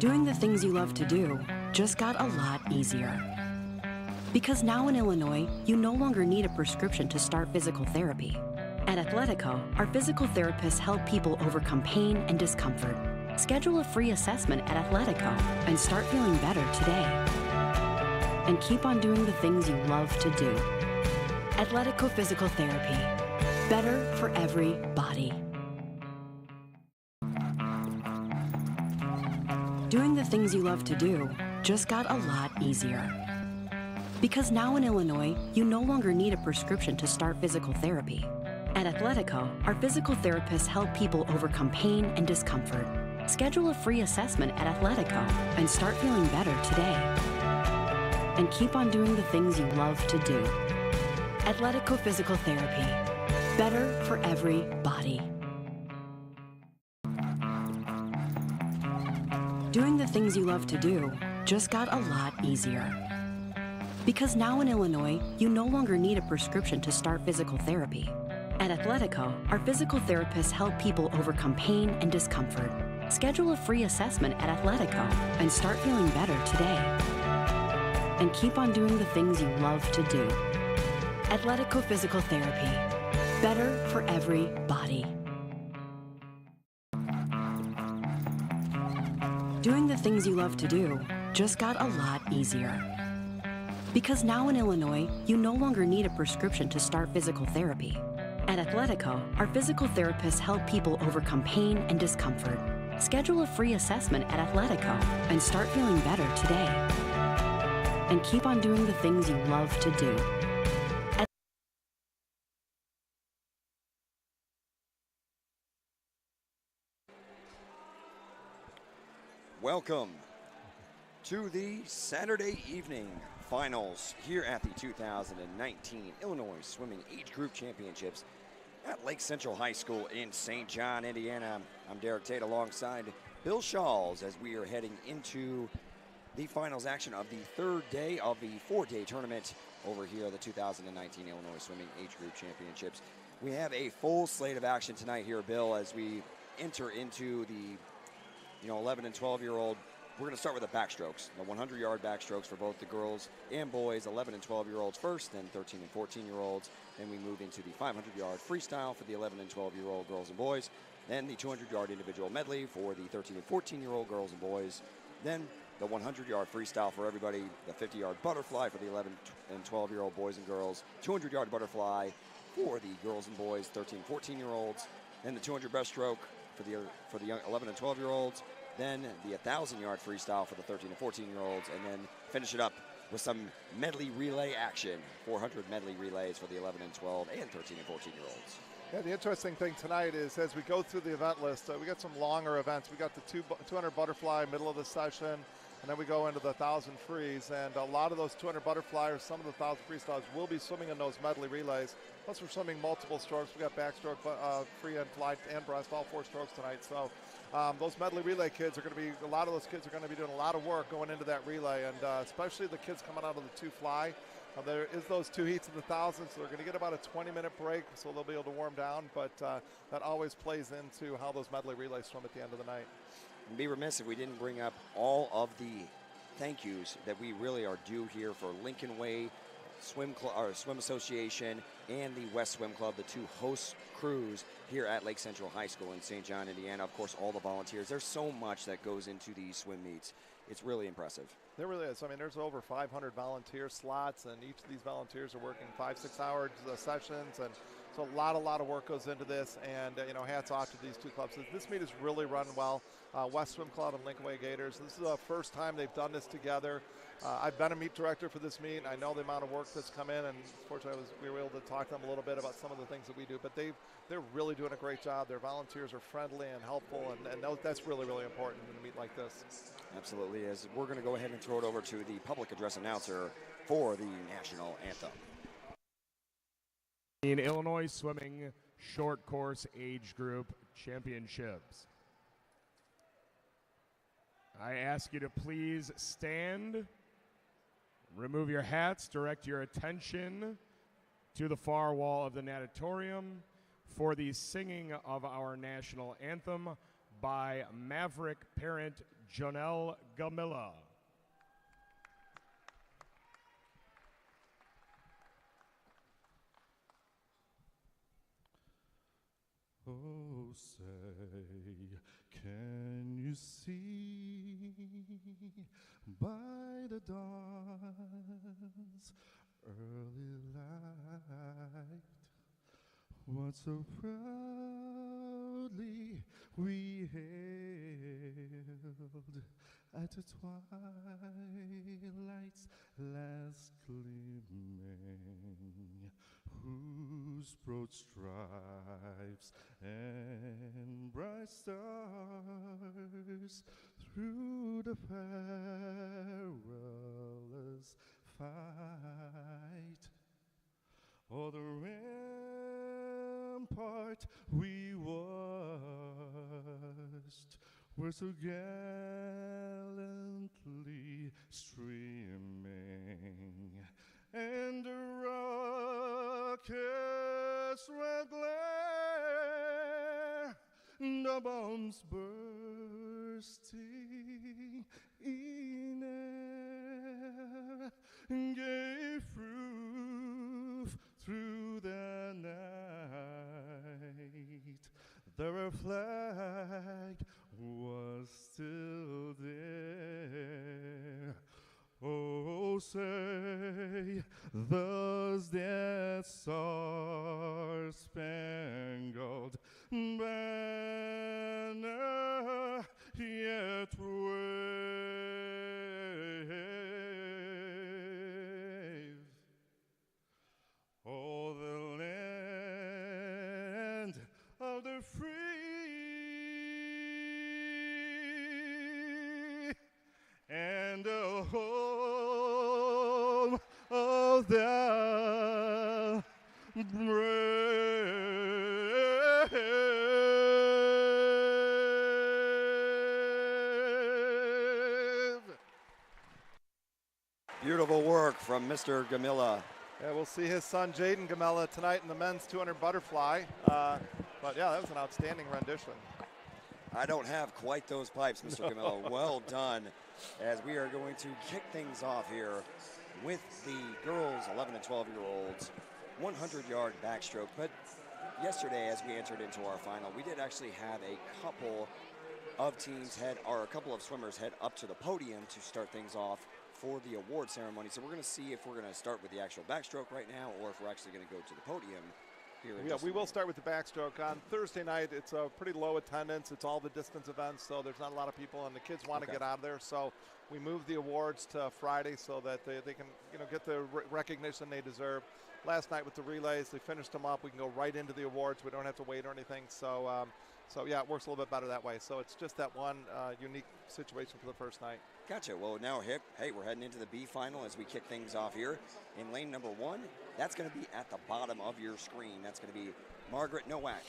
Doing the things you love to do just got a lot easier. Because now in Illinois, you no longer need a prescription to start physical therapy. At Athletico, our physical therapists help people overcome pain and discomfort. Schedule a free assessment at Athletico and start feeling better today. And keep on doing the things you love to do. Athletico Physical Therapy. Better for every body. Doing the things you love to do just got a lot easier. Because now in Illinois, you no longer need a prescription to start physical therapy. At Athletico, our physical therapists help people overcome pain and discomfort. Schedule a free assessment at Athletico and start feeling better today. And keep on doing the things you love to do. Athletico Physical Therapy. Better for every body. Doing the things you love to do just got a lot easier. Because now in Illinois, you no longer need a prescription to start physical therapy. At Athletico, our physical therapists help people overcome pain and discomfort. Schedule a free assessment at Athletico and start feeling better today. And keep on doing the things you love to do. Athletico Physical Therapy. Better for every body. Doing the things you love to do just got a lot easier. Because now in Illinois, you no longer need a prescription to start physical therapy. At Athletico, our physical therapists help people overcome pain and discomfort. Schedule a free assessment at Athletico and start feeling better today. And keep on doing the things you love to do. Welcome to the Saturday evening finals here at the 2019 Illinois Swimming Age Group Championships at Lake Central High School in St. John, Indiana. I'm Derek Tate alongside Bill Shawls as we are heading into the finals action of the third day of the four-day tournament over here at the 2019 Illinois Swimming Age Group Championships. We have a full slate of action tonight here, Bill, as we enter into the 11 and 12-year-old. We're going to start with the backstrokes, the 100-yard backstrokes for both the girls and boys, 11 and 12-year-olds first, then 13 and 14-year-olds. Then we move into the 500-yard freestyle for the 11 and 12-year-old girls and boys. Then the 200-yard individual medley for the 13 and 14-year-old girls and boys. Then the 100-yard freestyle for everybody, the 50-yard butterfly for the 11 and 12-year-old boys and girls, 200-yard butterfly for the girls and boys, 13 and 14-year-olds. Then the 200 breaststroke for the young 11 and 12-year-olds. Then the 1,000-yard freestyle for the 13 and 14-year-olds, and then finish it up with some medley relay action, 400 medley relays for the 11 and 12 and 13 and 14-year-olds. Yeah, the interesting thing tonight is as we go through the event list, we got some longer events. We got the 200 butterfly middle of the session, and then we go into the 1,000 frees, and a lot of those 200 butterflyers, some of the 1,000 freestyles will be swimming in those medley relays. Plus we're swimming multiple strokes. We got backstroke, free and fly and breast, all 4 strokes tonight. So those medley relay kids are going to be, a lot of those kids are going to be doing a lot of work going into that relay, and especially the kids coming out of the 2 fly. There is those 2 heats in the 1,000, so they're going to get about a 20-minute break, so they'll be able to warm down, but that always plays into how those medley relays swim at the end of the night. And be remiss if we didn't bring up all of the thank yous that we really are due here for Lincoln Way Swim Association and the West Swim Club, the 2 host crews here at Lake Central High School in St. John, Indiana. Of course, all the volunteers. There's so much that goes into these swim meets. It's really impressive. There really is. I mean, there's over 500 volunteer slots, and each of these volunteers are working 5-6 hour sessions, and so a lot of work goes into this, and hats off to these 2 clubs. So this meet is really run well. West Swim Club and Lincoln Way Gators. This is the first time they've done this together. I've been a meet director for this meet. I know the amount of work that's come in, and fortunately we were able to talk to them a little bit about some of the things that we do, but they're really doing a great job. Their volunteers are friendly and helpful, and that's really, really important in a meet like this. Absolutely is. We're going to go ahead and throw it over to the public address announcer for the national anthem. In Illinois Swimming Short Course Age Group Championships, I ask you to please stand, remove your hats, direct your attention to the far wall of the natatorium for the singing of our national anthem by Maverick Parent Jonelle Gamilla. Oh, say, can you see by the dawn's early light what so proudly we hailed at the twilight's last gleaming, whose broad stripes and bright stars through the perilous fight o'er the rampart we watched were so gallantly streaming, and the rocket's red glare, the bombs bursting in air, gave proof through the night that our flag was still there. Oh, say, does that star-spangled banner yet wave? Oh, the land of the free and the home of the brave. Beautiful work from Mr. Gamilla. Yeah, we'll see his son Jaden Gamilla tonight in the men's 200 butterfly. But yeah, that was an outstanding rendition. I don't have quite those pipes, Mr. Gamilla. Well done, as we are going to kick things off here with the girls, 11 and 12-year-olds, 100-yard backstroke. But yesterday, as we entered into our final, we did actually have a couple of teams a couple of swimmers head up to the podium to start things off for the award ceremony. So we're going to see if we're going to start with the actual backstroke right now, or if we're actually going to go to the podium. Yeah, we will start with the backstroke. On Thursday night, it's a pretty low attendance. It's all the distance events, so there's not a lot of people, and the kids want to get out of there. So we moved the awards to Friday so that they can get the recognition they deserve. Last night with the relays, they finished them up. We can go right into the awards. We don't have to wait or anything. So, yeah, it works a little bit better that way. So it's just that one unique situation for the first night. Gotcha. Well, now, hey, we're heading into the B final as we kick things off here. In lane number 1, that's going to be at the bottom of your screen. That's going to be Margaret Nowak.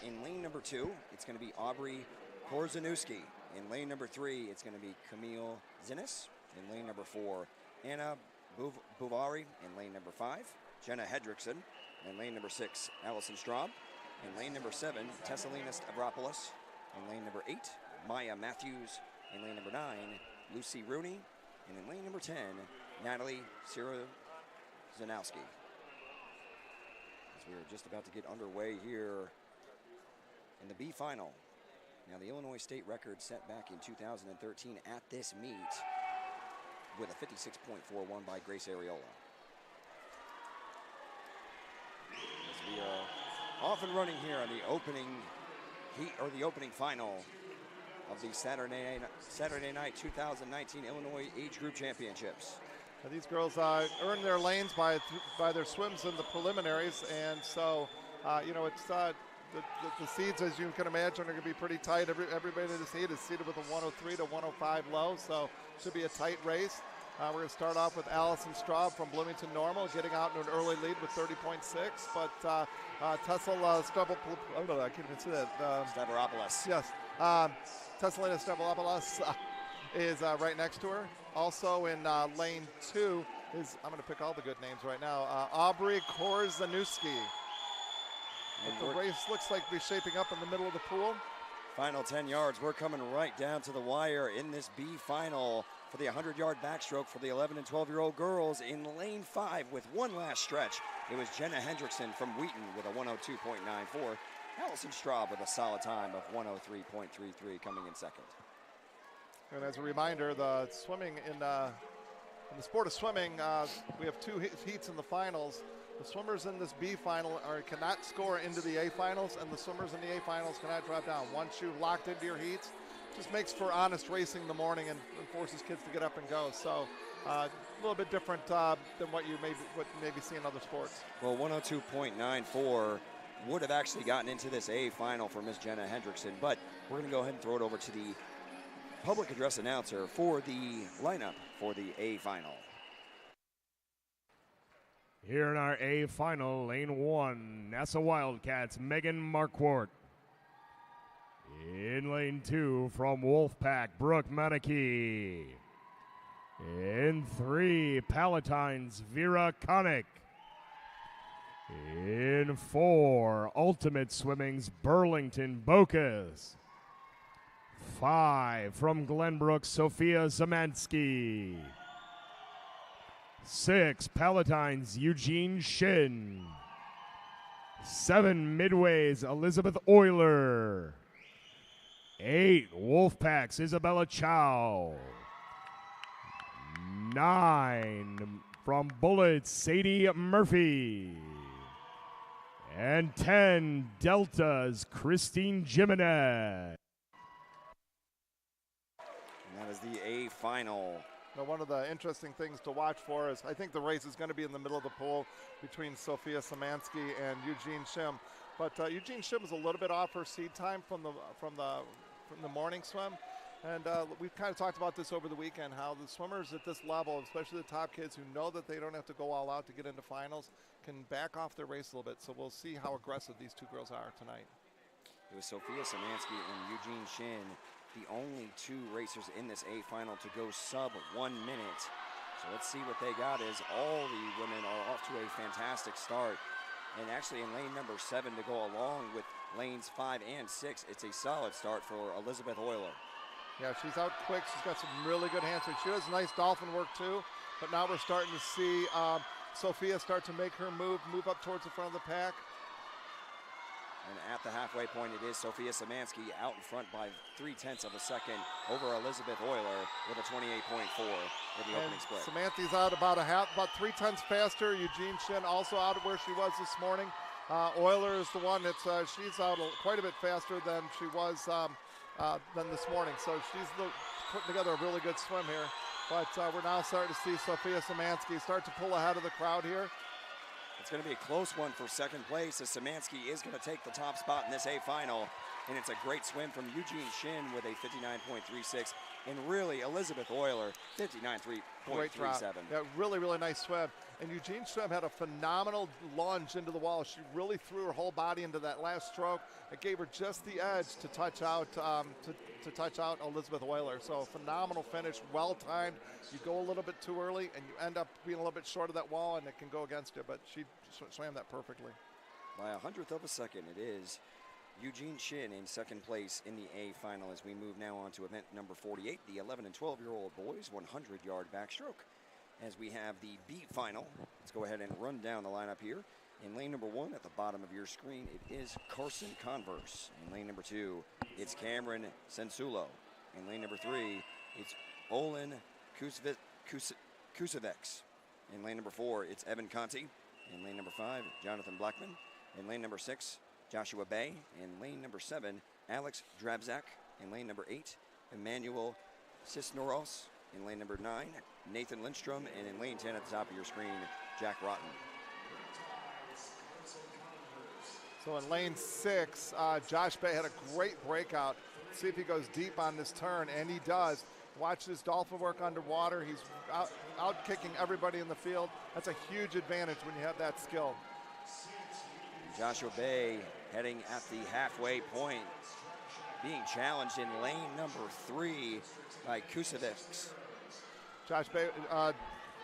In lane number 2, it's going to be Aubrey Korzeniewski. In lane number 3, it's going to be Camille Zinnes. In lane number 4, Anna Bouvari. In lane number 5, Jenna Hedrickson. In lane number 6, Allison Straub. In lane number 7, Tessalina Stavropoulos. In lane number 8, Maya Matthews. In lane number 9, Lucy Rooney. And in lane number 10, Natalie Sirozanowski. As we are just about to get underway here in the B final. Now, the Illinois State record set back in 2013 at this meet with a 56.41 by Grace Ariola. As we are off and running here on the opening heat, or the opening final of the Saturday night 2019 Illinois Age Group Championships. Now, these girls earn their lanes by their swims in the preliminaries, and so it's the seeds, as you can imagine, are going to be pretty tight. Everybody in this heat is seated with a 103 to 105 low, so should be a tight race. We're going to start off with Allison Straub from Bloomington Normal, getting out in an early lead with 30.6. But Tessel Stavropoulos, I can't even see that. Stavropoulos. Yes. Tessalina Stavropoulos is right next to her. Also in lane 2 is, I'm going to pick all the good names right now, Aubrey Korzeniewski. The race looks like to be shaping up in the middle of the pool. Final 10 yards. We're coming right down to the wire in this B final for the 100-yard backstroke for the 11 and 12-year-old girls in lane 5 with one last stretch. It was Jenna Hendrickson from Wheaton with a 102.94. Allison Straub with a solid time of 103.33 coming in second. And as a reminder, the swimming in the sport of swimming, we have 2 heats in the finals. The swimmers in this B final cannot score into the A finals, and the swimmers in the A finals cannot drop down. Once you've locked into your heats, just makes for honest racing in the morning and forces kids to get up and go. So a little bit different than what you maybe see in other sports. Well, 102.94 would have actually gotten into this A final for Miss Jenna Hendrickson, but we're going to go ahead and throw it over to the public address announcer for the lineup for the A final. Here in our A final, lane 1, NASA Wildcats, Megan Marquardt. In lane 2, from Wolfpack, Brooke Menike. In 3, Palatines, Vera Connick. In 4, Ultimate Swimming's Burlington Bocas. 5, from Glenbrook, Sophia Zamansky. 6, Palatines, Eugene Shin. 7, Midway's Elizabeth Euler. 8, Wolfpack's Isabella Chow. 9, from Bullets, Sadie Murphy. And 10, Delta's Christine Jimenez. And that is the A final. Now, one of the interesting things to watch for is I think the race is going to be in the middle of the pool between Sophia Samansky and Eugene Shim. But Eugene Shim is a little bit off her seed time from the morning swim. And we've kind of talked about this over the weekend, how the swimmers at this level, especially the top kids who know that they don't have to go all out to get into finals, can back off their race a little bit. So we'll see how aggressive these 2 girls are tonight. It was Sophia Samansky and Eugene Shin, the only 2 racers in this A final to go sub 1 minute. So let's see what they got as all the women are off to a fantastic start. And actually in lane number 7 to go along with lanes 5 and 6, it's a solid start for Elizabeth Euler. Yeah, she's out quick. She's got some really good hands. She does nice dolphin work too, but now we're starting to see Sophia start to make her move up towards the front of the pack. And at the halfway point, it is Sophia Samansky out in front by 0.3 of a second over Elizabeth Euler with a 28.4 in the opening split. Samantha's out about 0.3 faster. Eugene Shin also out of where she was this morning. Euler is the one that's she's out quite a bit faster than she was than this morning. So she's putting together a really good swim here. But we're now starting to see Sophia Samansky start to pull ahead of the crowd here. It's going to be a close one for second place as Samansky is going to take the top spot in this A final. And it's a great swim from Eugene Shin with a 59.36. And really, Elizabeth Euler, 59.37. Yeah, really, really nice swim. And Eugene Shin had a phenomenal lunge into the wall. She really threw her whole body into that last stroke. It gave her just the edge to touch out to touch out Elizabeth Euler. So phenomenal finish, well timed. You go a little bit too early, and you end up being a little bit short of that wall, and it can go against you. But she swam that perfectly. By 100th of a second, it is Eugene Shin in second place in the A final as we move now on to event number 48, the 11 and 12-year-old boys 100-yard backstroke. As we have the B final, let's go ahead and run down the lineup here. In lane number 1 at the bottom of your screen, it is Carson Converse. In lane number 2, it's Cameron Sensulo. In lane number 3, it's Olin Kusevex. In lane number 4, it's Evan Conti. In lane number 5, Jonathan Blackman. In lane number 6, Joshua Bay. In lane number 7, Alex Drabzak. In lane number 8, Emmanuel Cisneros. In lane number 9, Nathan Lindstrom. And in lane 10 at the top of your screen, Jack Rotten. So in lane 6, Josh Bay had a great breakout. Let's see if he goes deep on this turn, and he does. Watch his dolphin work underwater. He's out kicking everybody in the field. That's a huge advantage when you have that skill. Joshua Bay heading at the halfway point, being challenged in lane number 3 by Kusevics. Josh Bay,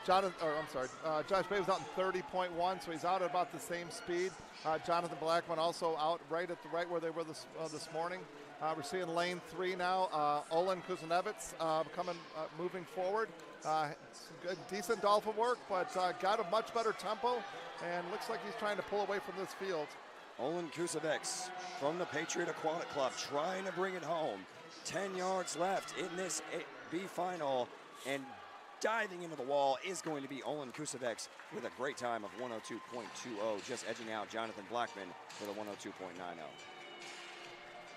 Josh Bay was out in 30.1, so he's out at about the same speed. Jonathan Blackman also out right where they were this morning. We're seeing lane 3 now. Olin Kuznevitz moving forward. Some good, decent dolphin work, but got a much better tempo, and looks like he's trying to pull away from this field. Olin Kuznevitz from the Patriot Aquatic Club trying to bring it home. 10 yards left in this B final, and diving into the wall is going to be Olin Kuznevitz with a great time of 102.20, just edging out Jonathan Blackman with a 102.90.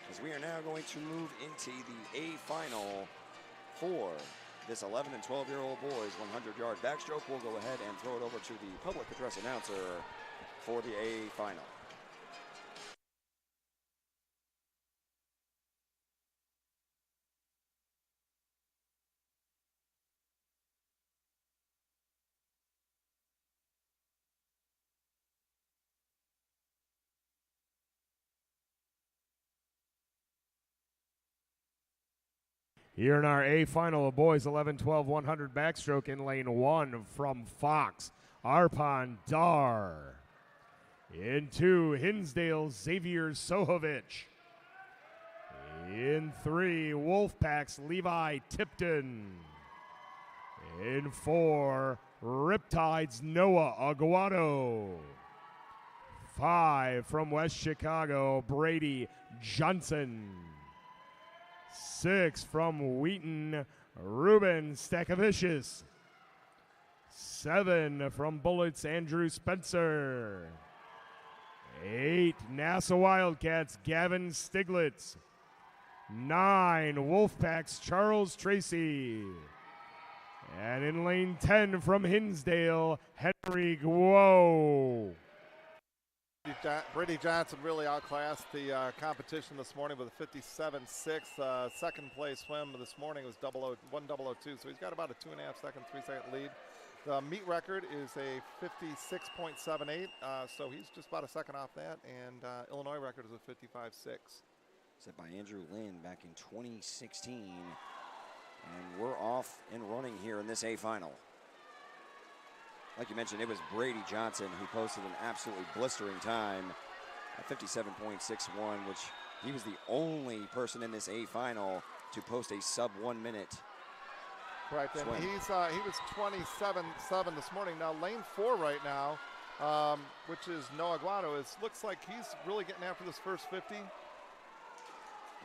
As we are now going to move into the A final for this 11 and 12-year-old boys 100-yard backstroke. We'll go ahead and throw it over to the public address announcer for the A final. Here in our A final of boys 11, 12, 100 backstroke in lane 1 from Fox, Arpan Dar. In 2, Hinsdale Xavier Sohovich. In 3, Wolfpack's Levi Tipton. In 4, Riptide's Noah Aguado. 5, from West Chicago, Brady Johnson. 6, from Wheaton, Ruben Stakavicius. 7, from Bullets, Andrew Spencer. 8, NASA Wildcats, Gavin Stiglitz. 9, Wolfpack's Charles Tracy. And in lane 10 from Hinsdale, Henry Guo. Brady Johnson really outclassed the competition this morning with a 57.6. Second place swim this morning was 1:00:02, so he's got about a 2.5 second, 3 second lead. The meet record is a 56.78, so he's just about a second off that, and Illinois record is a 55.6. Set by Andrew Lynn back in 2016, and we're off and running here in this A final. Like you mentioned, it was Brady Johnson who posted an absolutely blistering time at 57.61, which he was the only person in this A final to post a sub 1 minute. Correct, and he was 27.7 this morning. Now lane 4 right now, which is Noah Aguado, looks like he's really getting after this first 50. And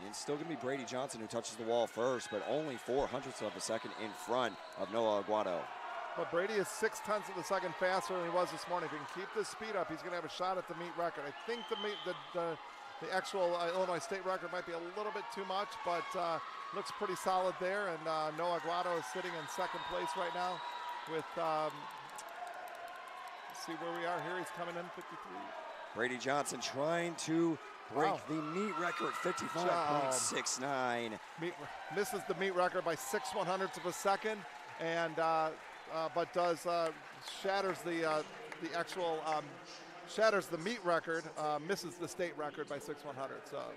it's still going to be Brady Johnson who touches the wall first, but only 0.04 of a second in front of Noah Aguado. But Brady is 0.6 of a second faster than he was this morning. If he can keep this speed up, he's going to have a shot at the meet record. I think the actual Illinois state record might be a little bit too much, but looks pretty solid there. And Noah Aguado is sitting in second place right now with, let's see where we are here. He's coming in 53. Brady Johnson trying to break the meet record, 55.69. Misses the meet record by 6/100ths of a second, and but does shatters the actual shatters the meet record, misses the state record by 6/100ths. A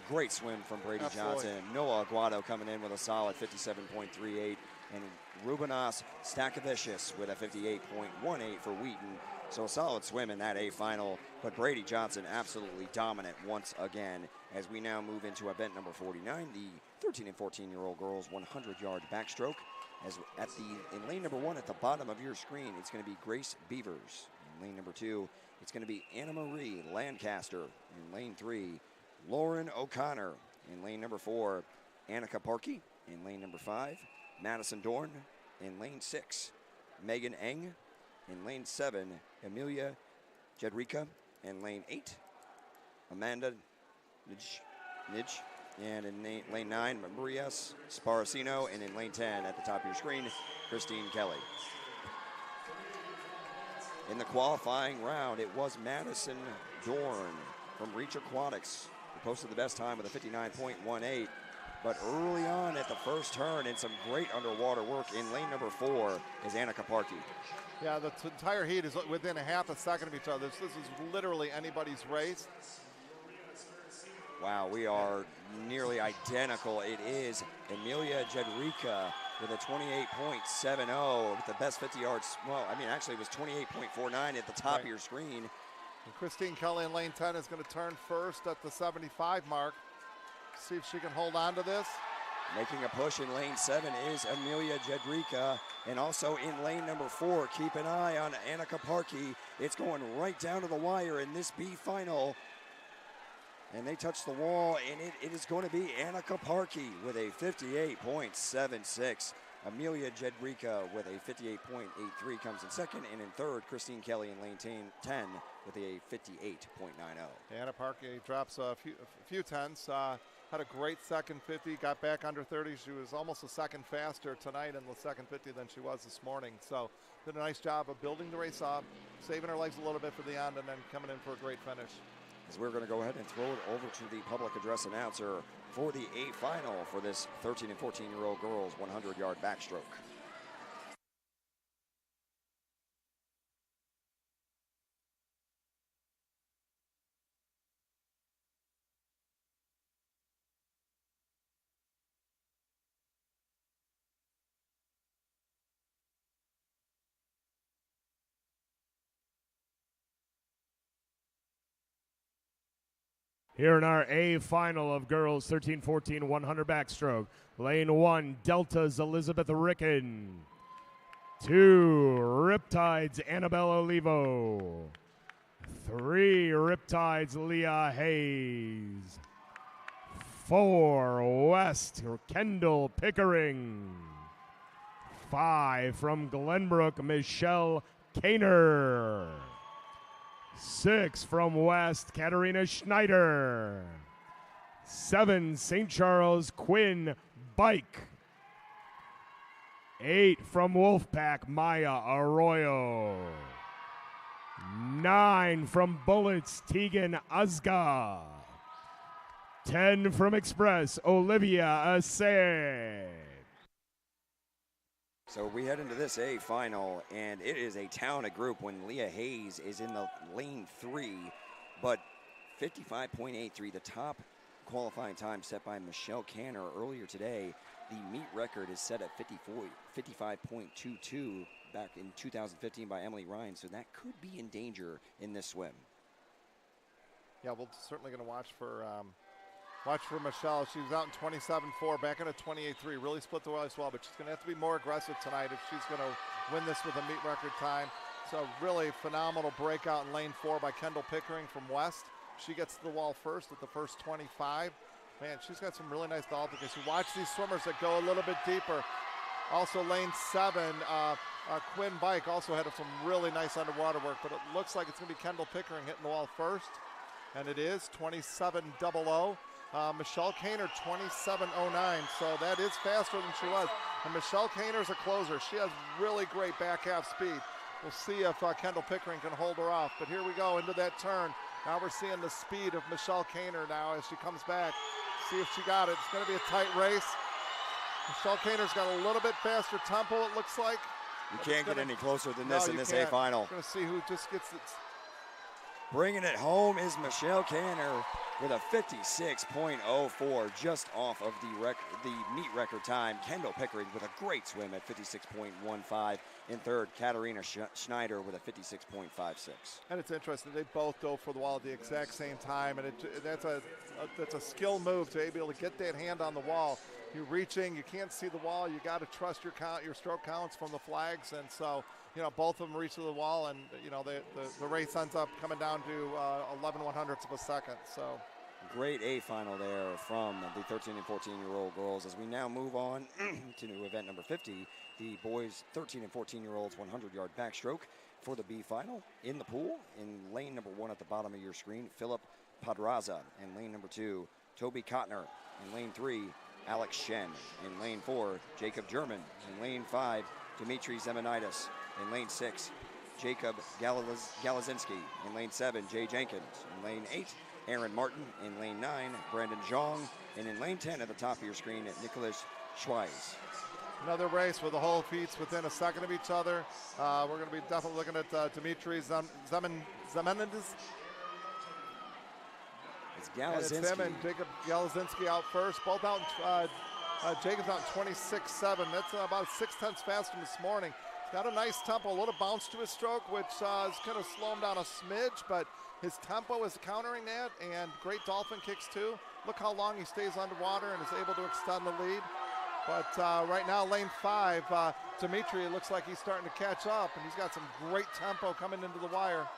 great swim from Brady Johnson. Noah Aguado coming in with a solid 57.38, and Rubenas Stakavicius with a 58.18 for Wheaton. So a solid swim in that A final, but Brady Johnson absolutely dominant once again as we now move into event number 49, the 13 and 14-year-old girls 100-yard backstroke. As in lane number 1 at the bottom of your screen, it's going to be Grace Beavers. In lane number 2, it's going to be Anna Marie Lancaster. In lane 3, Lauren O'Connor. In lane number 4, Annika Parkey. In lane number 5, Madison Dorn. In lane 6, Megan Eng. In lane 7, Emilia Jedrika. In lane 8, Amanda Nidge. And in lane 9, Maria Sparacino. And in lane 10, at the top of your screen, Christine Kelly. In the qualifying round, it was Madison Dorn from Reach Aquatics who posted the best time with a 59.18. But early on at the first turn, and some great underwater work in lane number 4, is Annika Parkey. Yeah, the entire heat is within a half a second of each other. This is literally anybody's race. Wow, we are nearly identical. It is Emilia Jedrika with a 28.70 with the best 50 yards. Well, I mean, actually it was 28.49 at the top of your screen. And Christine Kelly in lane 10 is going to turn first at the 75 mark. See if she can hold on to this. Making a push in lane 7 is Amelia Jedrika. And also in lane number 4, keep an eye on Annika Parkey. It's going right down to the wire in this B final. And they touch the wall, and it is going to be Annika Parkey with a 58.76. Amelia Jedrika with a 58.83 comes in second, and in third, Christine Kelly in lane 10 with a 58.90. Anna Parkey drops a few tenths. Had a great second 50, got back under 30. She was almost a second faster tonight in the second 50 than she was this morning. So did a nice job of building the race up, saving her legs a little bit for the end, and then coming in for a great finish. As we're going to go ahead and throw it over to the public address announcer for the A final for this 13 and 14-year-old girls 100-yard backstroke. Here in our A final of girls 13-14 100 backstroke. Lane 1, Delta's Elizabeth Ricken. 2, Riptide's Annabelle Olivo. 3, Riptide's Leah Hayes. 4, West Kendall Pickering. 5, from Glenbrook, Michelle Kaner. 6, from West, Katarina Schneider. 7, St. Charles, Quinn Bike. 8, from Wolfpack, Maya Arroyo. 9, from Bullets, Tegan Azga. 10, from Express, Olivia Assay. So we head into this A final, and it is a town of group when Leah Hayes is in the lane 3, but 55.83, the top qualifying time set by Michelle Canner earlier today. The meet record is set at 55.22 back in 2015 by Emily Ryan, so that could be in danger in this swim. Yeah, we're certainly going to watch for Michelle. She was out in 27.4, back into 28.3. Really split the race well, but she's going to have to be more aggressive tonight if she's going to win this with a meet record time. So really phenomenal breakout in lane 4 by Kendall Pickering from West. She gets to the wall first at the first 25. Man, she's got some really nice ball because you watch these swimmers that go a little bit deeper. Also lane 7, Quinn Bike also had some really nice underwater work, but it looks like it's going to be Kendall Pickering hitting the wall first. And it is 27.00. Michelle Kaner 27.09, so that is faster than she was. And Michelle Kaner's a closer. She has really great back half speed. We'll see if Kendall Pickering can hold her off. But here we go into that turn. Now we're seeing the speed of Michelle Kaner now as she comes back. See if she got it. It's going to be a tight race. Michelle Kaner's got a little bit faster tempo, it looks like. You can't get any closer than this in this A final. We're going to see who just gets it. Bringing it home is Michelle Canner with a 56.04, just off of the meet record time. Kendall Pickering with a great swim at 56.15. In third, Katarina Schneider with a 56.56. And it's interesting, they both dove for the wall at the exact same time, and that's a skill move to be able to get that hand on the wall. You're reaching, you can't see the wall, you got to trust your stroke counts from the flags, and so, you know, both of them reach to the wall, and, you know, the race ends up coming down to 11/100ths of a second, so. Great A final there from the 13 and 14-year-old girls as we now move on to event number 50, the boys 13 and 14-year-olds 100-yard backstroke for the B final. In the pool, in lane number 1 at the bottom of your screen, Philip Padraza. In lane number 2, Toby Kottner. In lane 3, Alex Shen. In lane 4, Jacob German. In lane 5, Dimitri Zemenitis. In lane 6, Jacob Galazinski. In lane 7, Jay Jenkins. In lane 8, Aaron Martin. In lane 9, Brandon Zhang. And in lane 10 at the top of your screen, Nicholas Schweiz. Another race with the whole feats within a second of each other. We're going to be definitely looking at Dimitri Zemenitis. It's Galazinski. It's him and Jacob Galazinski out first. Both out, Jacob's out 26.7. That's about 6 tenths faster this morning. Got a nice tempo, a little bounce to his stroke, which is going to slow him down a smidge, but his tempo is countering that, and great dolphin kicks too. Look how long he stays underwater and is able to extend the lead. But right now, lane 5, Dimitri, it looks like he's starting to catch up, and he's got some great tempo coming into the wire.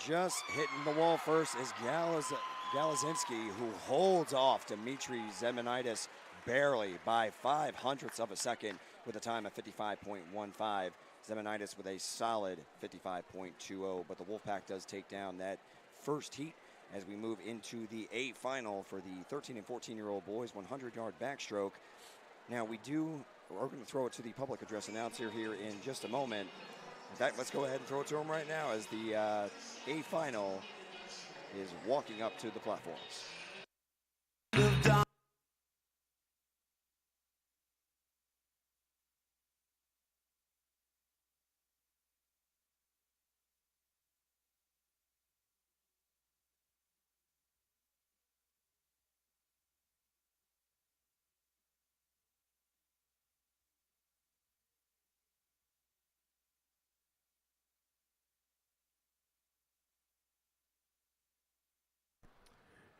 Just hitting the wall first is Galazinski, who holds off Dimitri Zemenitis barely by 0.05 of a second with a time of 55.15. Zemenitis with a solid 55.20, but the Wolfpack does take down that first heat as we move into the A final for the 13 and 14-year-old boys 100-yard backstroke. Now we're going to throw it to the public address announcer here in just a moment. In fact, let's go ahead and throw it to him right now as the A final is walking up to the platforms.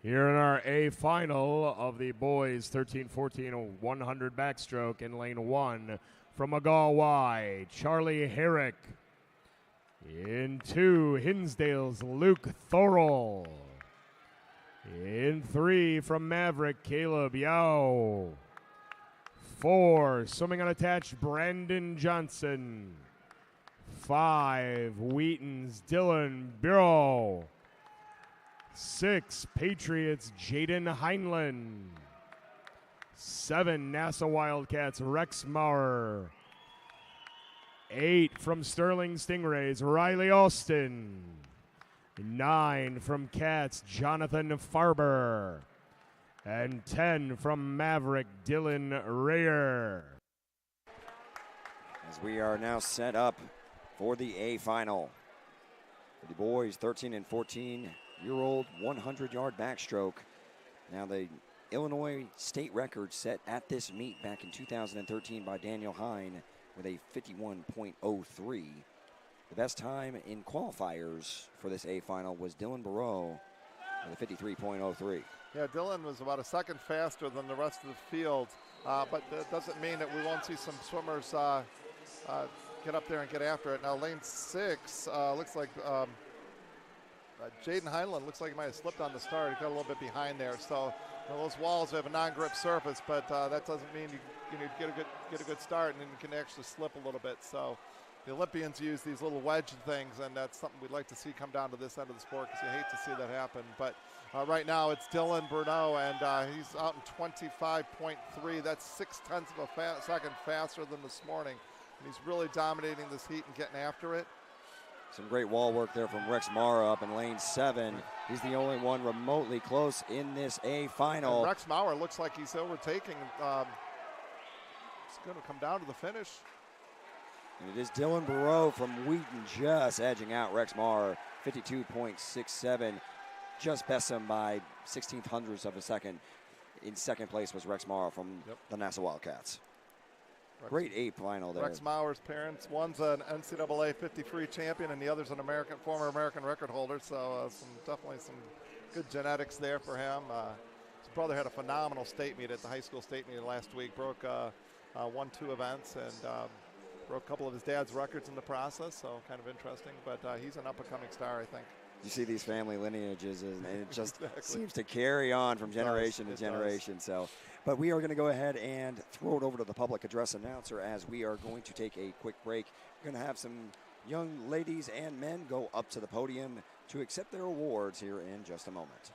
Here in our A final of the boys 13-14 100 backstroke in lane 1 from Galway, Charlie Herrick. In 2, Hinsdale's Luke Thorell. In 3, from Maverick, Caleb Yao. 4, swimming unattached, Brandon Johnson. 5, Wheaton's Dylan Bureau. 6, Patriots, Jaden Heinlein. 7, NASA Wildcats, Rex Maurer. 8, from Sterling Stingrays, Riley Austin. 9, from Cats, Jonathan Farber. And 10, from Maverick, Dylan Rayer. As we are now set up for the A final. For the boys 13 and 14-year-old 100-yard backstroke. Now the Illinois state record set at this meet back in 2013 by Daniel Hine with a 51.03. The best time in qualifiers for this A final was Dylan Barreau with a 53.03. Yeah, Dylan was about a second faster than the rest of the field, but that doesn't mean that we won't see some swimmers get up there and get after it. Now lane 6 looks like Jaden Heinlein looks like he might have slipped on the start. He got a little bit behind there. So those walls have a non-grip surface, but that doesn't mean you get a good start and then you can actually slip a little bit. So the Olympians use these little wedge things, and that's something we'd like to see come down to this end of the sport because you hate to see that happen. But right now it's Dylan Bruneau, and he's out in 25.3. That's 0.6 of a second faster than this morning. And he's really dominating this heat and getting after it. Some great wall work there from Rex Mara up in lane 7. He's the only one remotely close in this A final. And Rex Maurer looks like he's overtaking. It's going to come down to the finish. And it is Dylan Barreau from Wheaton just edging out Rex Maurer, 52.67. Just bests him by 0.16 of a second. In second place was Rex Maurer from the NASA Wildcats. Great A final there. Rex Maurer's parents, one's an NCAA 50 champion and the other's an former American record holder, so definitely some good genetics there for him. His brother had a phenomenal state meet at the high school state meet last week, won 2 events and broke a couple of his dad's records in the process, so kind of interesting, but he's an up-and-coming star, I think. You see these family lineages, and it just seems to carry on from generation to generation. So, but we are going to go ahead and throw it over to the public address announcer as we are going to take a quick break. We're going to have some young ladies and men go up to the podium to accept their awards here in just a moment.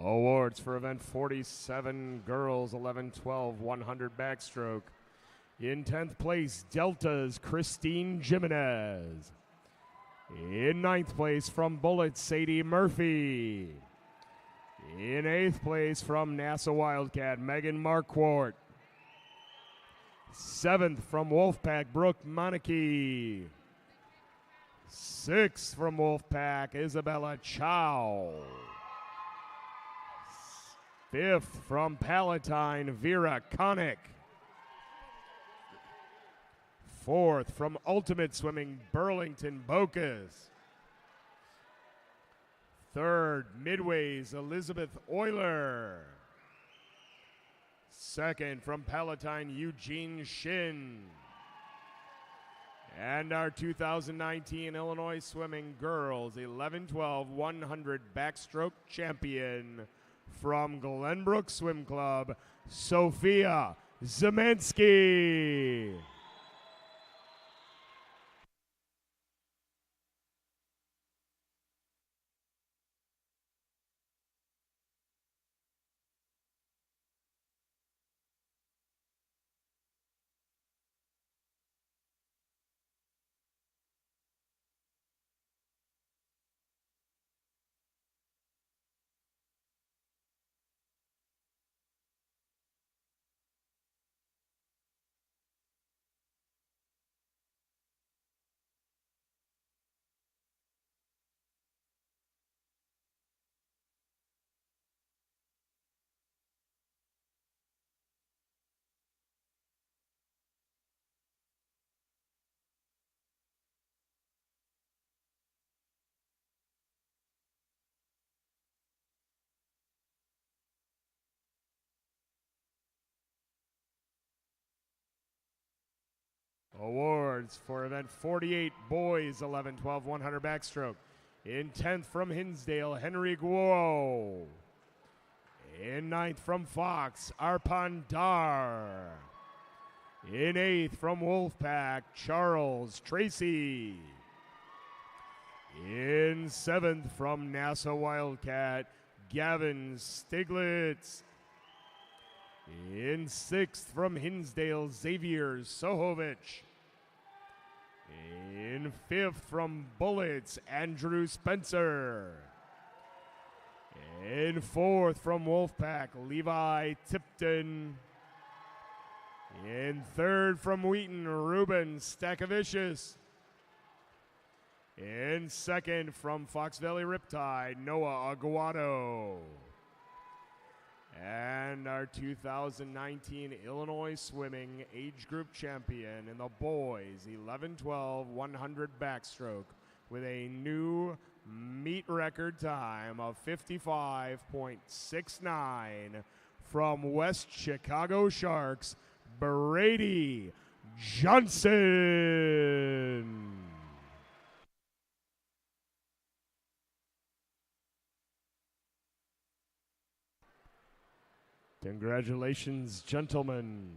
Awards for event 47, girls 11-12 100 backstroke. In 10th place, Delta's Christine Jimenez. In 9th place from Bullet, Sadie Murphy. In 8th place from NASA Wildcat, Megan Marquardt. 7th from Wolfpack, Brooke Monarchy. 6th from Wolfpack, Isabella Chow. 5th from Palatine, Vera Connick. 4th from Ultimate Swimming, Burlington Bocas. 3rd, Midway's Elizabeth Euler. 2nd from Palatine, Eugene Shin. And our 2019 Illinois Swimming Girls 11-12 100 backstroke champion from Glenbrook Swim Club, Sophia Zemensky. Awards for event 48, boys 11-12 100 backstroke. In 10th from Hinsdale, Henry Guo. In 9th from Fox, Arpan Dar. In 8th from Wolfpack, Charles Tracy. In 7th from NASA Wildcat, Gavin Stiglitz. In 6th from Hinsdale, Xavier Sohovich. In 5th from Bullets, Andrew Spencer. In 4th from Wolfpack, Levi Tipton. In 3rd from Wheaton, Ruben Stakavicius. In 2nd from Fox Valley Riptide, Noah Aguado. And our 2019 Illinois Swimming Age Group Champion in the boys 11-12 100 backstroke with a new meet record time of 55.69 from West Chicago Sharks, Brady Johnson. Congratulations, gentlemen.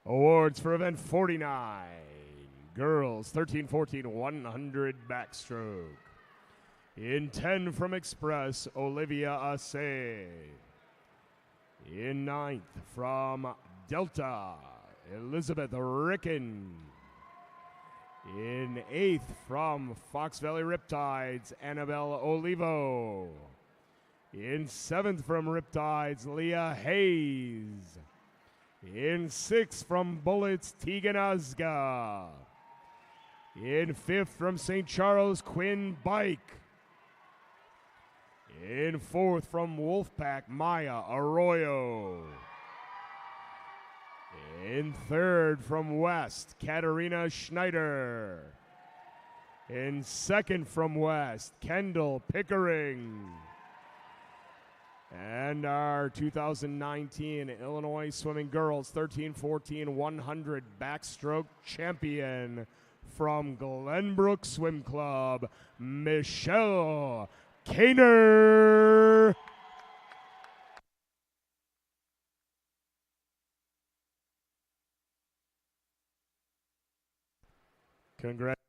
Awards for event 49, girls 13-14 100 backstroke. In 10 from Express, Olivia Assay. In 9th from Delta, Elizabeth Ricken. In 8th from Fox Valley Riptides, Annabelle Olivo. In 7th from Riptides, Leah Hayes. In 6th from Bullets, Tegan Ozga. In 5th from St. Charles, Quinn Bike. In 4th from Wolfpack, Maya Arroyo. In 3rd from West, Katarina Schneider. In 2nd from West, Kendall Pickering. And our 2019 Illinois Swimming Girls 13-14 100 backstroke champion from Glenbrook Swim Club, Michelle Kaner. Congrats.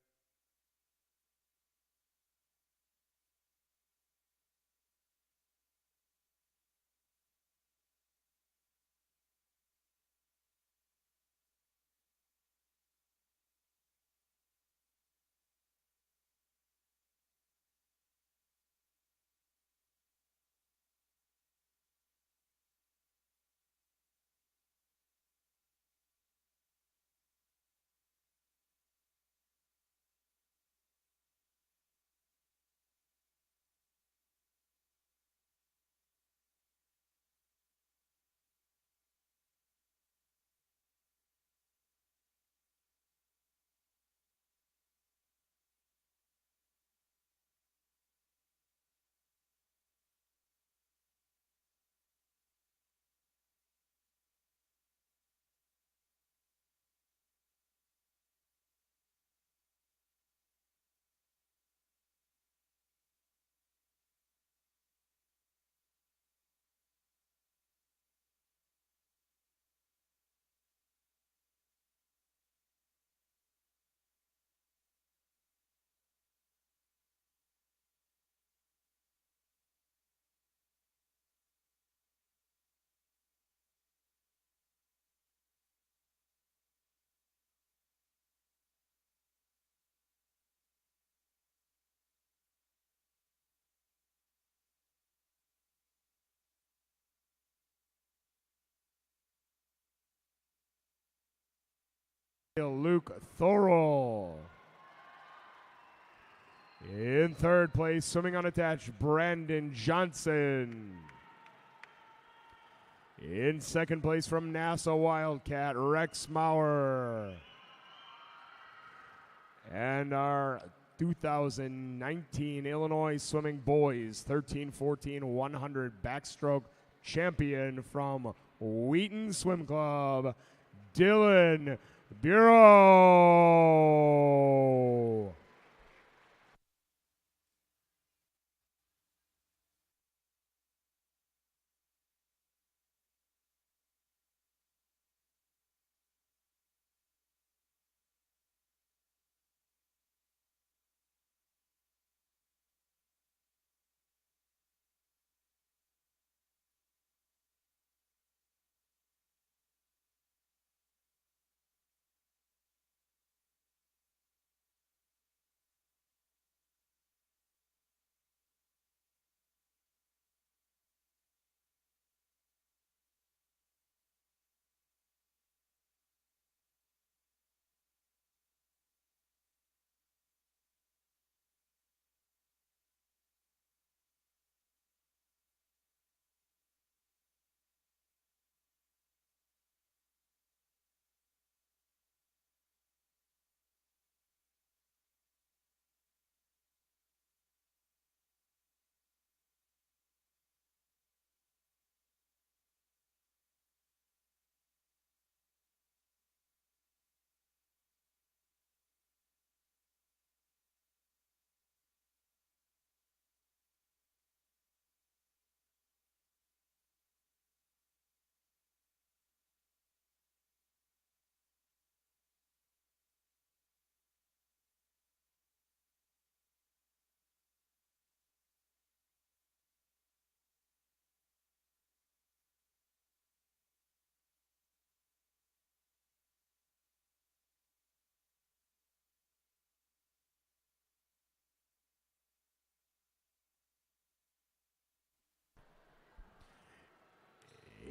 Luke Thorol. In 3rd place, swimming unattached, Brandon Johnson. In 2nd place from NASA Wildcat, Rex Maurer. And our 2019 Illinois Swimming Boys 13-14 100 backstroke champion from Wheaton Swim Club, Dylan Bureau.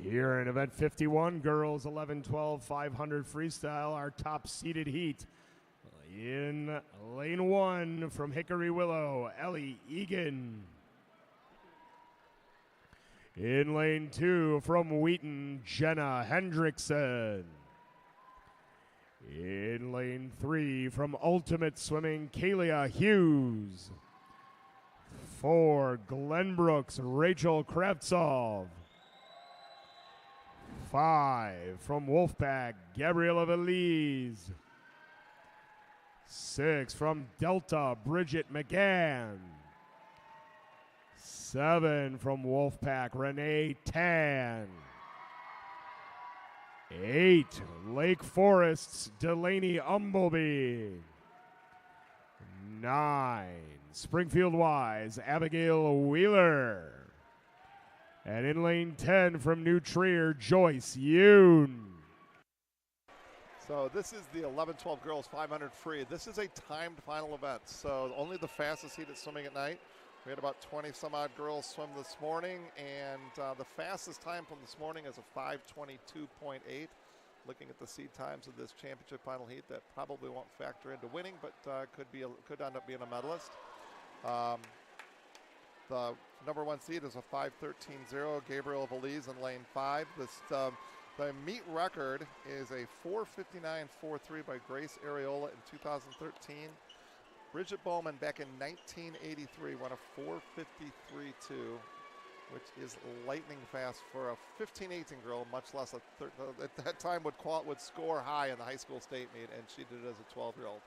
Here in event 51, girls 11-12 500 freestyle, our top seeded heat. In lane 1 from Hickory Willow, Ellie Egan. In lane 2 from Wheaton, Jenna Hendrickson. In lane 3 from Ultimate Swimming, Kalia Hughes. 4, Glenbrooks, Rachel Kravtsov. 5 from Wolfpack, Gabriela Veliz. 6 from Delta, Bridget McGann. 7 from Wolfpack, Renee Tan. 8, Lake Forest's Delaney Umbleby. 9, Springfield Wise, Abigail Wheeler. And in lane 10 from New Trier, Joyce Yoon. So this is the 11-12 girls 500 free. This is a timed final event, so only the fastest heat is swimming at night. We had about 20 some odd girls swim this morning, and the fastest time from this morning is a 5:22.8. Looking at the seed times of this championship final heat, that probably won't factor into winning, but could end up being a medalist. The number 1 seed is a 5:13.0, Gabriel Veliz in lane 5. The meet record is a 4:59.43 by Grace Areola in 2013. Bridget Bowman back in 1983 won a 4:53.2, which is lightning fast for a 15-18 girl, much less at that time would score high in the high school state meet, and she did it as a 12-year-old.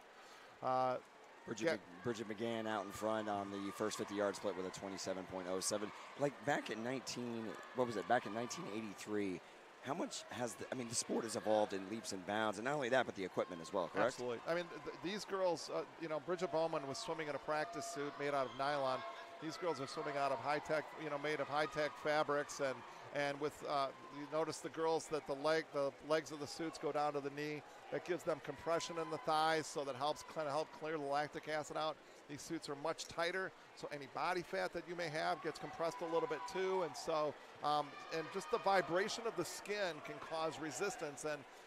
Bridget McGann out in front on the first 50-yard split with a 27.07. Like back in 1983, how much has the sport has evolved in leaps and bounds, and not only that, but the equipment as well, correct? Absolutely. I mean, these girls, Bridget Bowman was swimming in a practice suit made out of nylon. These girls are swimming out of high-tech, made of high-tech fabrics, and with you notice the girls that the legs of the suits go down to the knee. That gives them compression in the thighs, so that help clear the lactic acid out. These suits are much tighter, so any body fat that you may have gets compressed a little bit too, and so and just the vibration of the skin can cause resistance,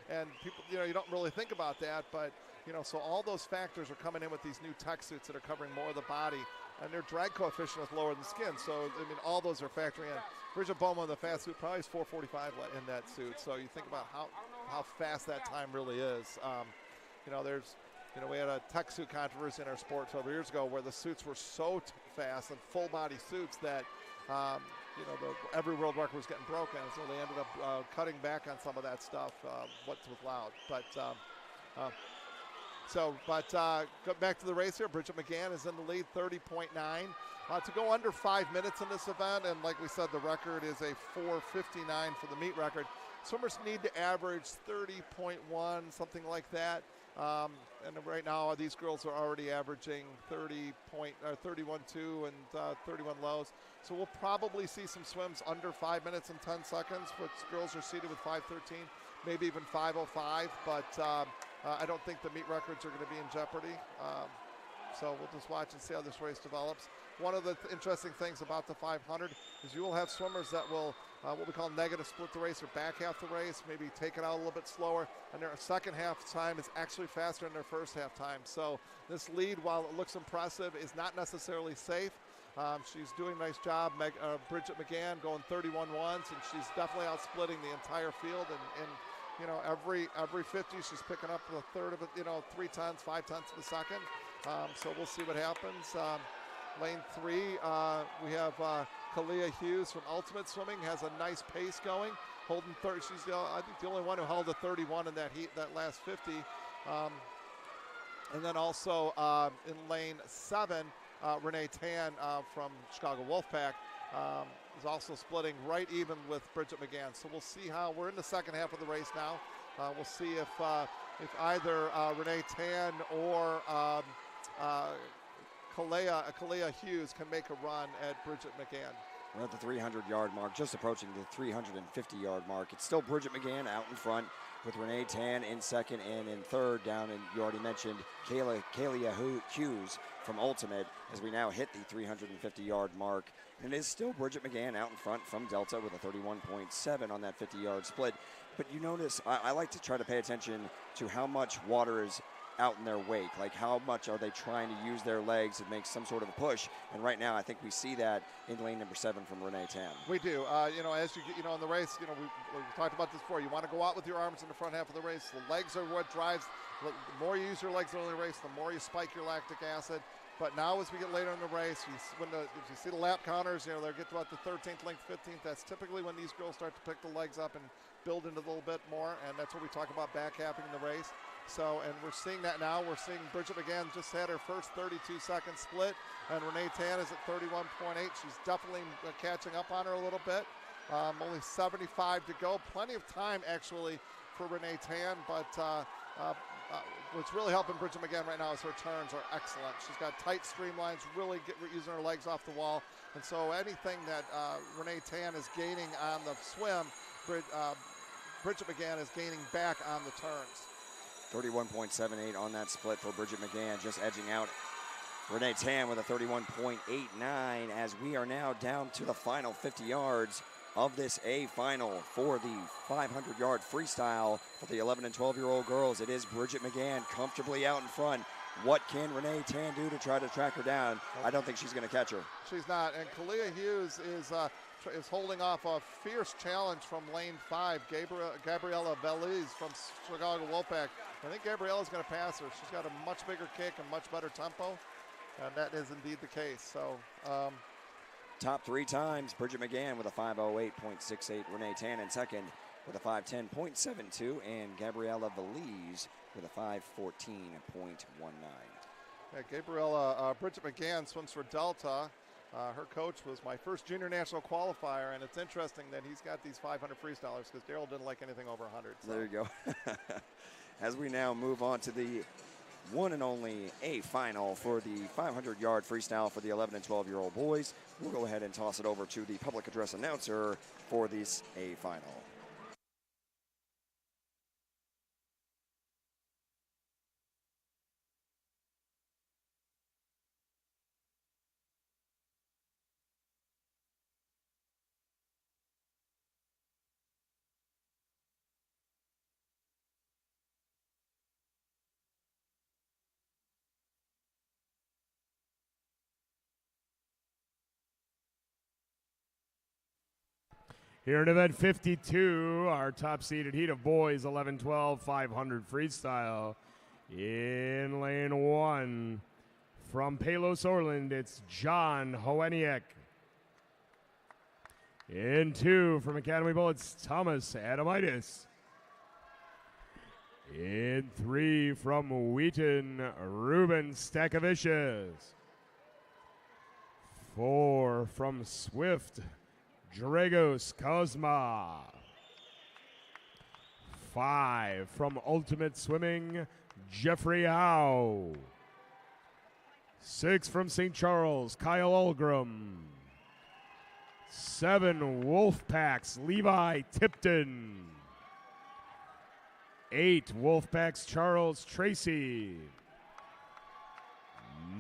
and people, you don't really think about that, but so all those factors are coming in with these new tech suits that are covering more of the body, and their drag coefficient is lower than skin, so all those are factoring in. Bridget Bowman, the fast suit, probably is 4:45 in that suit, so you think about how fast that time really is. We had a tech suit controversy in our sport several years ago where the suits were so fast and full body suits that every world record was getting broken, so they ended up cutting back on some of that stuff, what was allowed. Go back to the race here. Bridget McGann is in the lead, 30.9. To go under 5 minutes in this event, and like we said, the record is a 4:59 for the meet record. Swimmers need to average 30.1, something like that. And right now, these girls are already averaging 31.2 and 31 lows. So we'll probably see some swims under 5 minutes and 10 seconds, but girls are seated with 5:13, maybe even 5:05. But I don't think the meet records are going to be in jeopardy. So we'll just watch and see how this race develops. One of the interesting things about the 500 is you will have swimmers that will what we call negative split the race or back half the race, maybe take it out a little bit slower, and their second half time is actually faster than their first half time. So this lead, while it looks impressive, is not necessarily safe. She's doing a nice job. Bridget McGann going 31 once, and she's definitely outsplitting the entire field. And every 50, she's picking up a third of it, 3 tenths, 5 tenths of a second. So we'll see what happens. Lane 3, we have Kalia Hughes from Ultimate Swimming, has a nice pace going, holding 30. She's I think the only one who held a 31 in that heat, that last 50. And then also in lane 7, Renee Tan from Chicago Wolfpack is also splitting right even with Bridget McGann. So we'll see how we're in the second half of the race now. We'll see if either Renee Tan or Kalia Hughes can make a run at Bridget McGann. We're at the 300-yard mark, just approaching the 350-yard mark. It's still Bridget McGann out in front. with Renee Tan in second, and in third down, and you already mentioned Kaylia Hughes from Ultimate, as we now hit the 350-yard mark. And it is still Bridget McGann out in front from Delta with a 31.7 on that 50-yard split. But you notice, I like to try to pay attention to how much water is out in their wake, like how much are they trying to use their legs and make some sort of a push. And right now I think we see that in lane number 7 from Renee Tan. We do. You know, as you get, in the race, we talked about this before. You want to go out with your arms in the front half of the race. The legs are what drives. The more you use your legs early in the race, the more you spike your lactic acid. But now as we get later in the race, if you see the lap counters, they'll get to about the 13th, length 15th. That's typically when these girls start to pick the legs up and build into a little bit more, and that's what we talk about back halving the race. So, and we're seeing that now. We're seeing Bridget McGann just had her first 32-second split, and Renee Tan is at 31.8. She's definitely catching up on her a little bit. Only 75 to go. Plenty of time, actually, for Renee Tan, but what's really helping Bridget McGann right now is her turns are excellent. She's got tight streamlines, really using her legs off the wall, and so anything that Renee Tan is gaining on the swim, Bridget McGann is gaining back on the turns. 31.78 on that split for Bridget McGann, just edging out Renee Tan with a 31.89, as we are now down to the final 50 yards of this A final for the 500-yard freestyle for the 11 and 12-year-old girls. It is Bridget McGann comfortably out in front. What can Renee Tan do to try to track her down? I don't think she's going to catch her. She's not, and Kalia Hughes is holding off a fierce challenge from lane 5, Gabriella Veliz from Chicago Wolfpack. I think Gabriella's going to pass her. She's got a much bigger kick and much better tempo, and that is indeed the case. So, top 3 times, Bridget McGann with a 5:08.68, Renee Tan in second with a 5:10.72, and Gabriella Veliz with a 5:14.19. Yeah, Bridget McGann swims for Delta. Her coach was my first junior national qualifier, and it's interesting that he's got these 500 freestylers because Daryl didn't like anything over 100. So. There you go. As we now move on to the one and only A final for the 500-yard freestyle for the 11 and 12-year-old boys, we'll go ahead and toss it over to the public address announcer for this A final. Here in event 52, our top-seeded heat of boys, 11-12, 500 freestyle. In lane 1, from Palos Orland, it's John Hoeniak. In 2, from Academy Bullets, Thomas Adamitis. In 3, from Wheaton, Ruben Stakavicius. 4, from Swift, Dragos Kozma. 5, from Ultimate Swimming, Jeffrey Howe. 6, from St. Charles, Kyle Ulgram. 7, Wolfpack's Levi Tipton. 8, Wolfpack's Charles Tracy.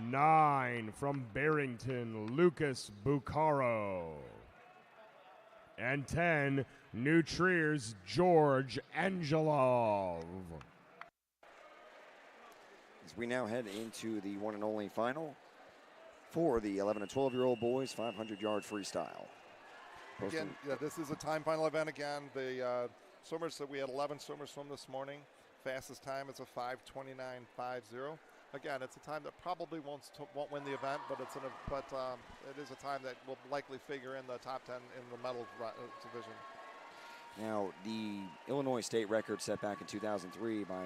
9, from Barrington, Lucas Bucaro. And 10, New Trier's George Angelov. As we now head into the one and only final for the 11 and 12-year-old boys 500-yard freestyle. Again, yeah, this is a time final event again. The swimmers that we had 11 swimmers swim this morning. Fastest time is a 5:29.50. Again, it's a time that probably won't win the event, but it is a time that will likely figure in the top 10 in the medal division. Now, the Illinois state record set back in 2003 by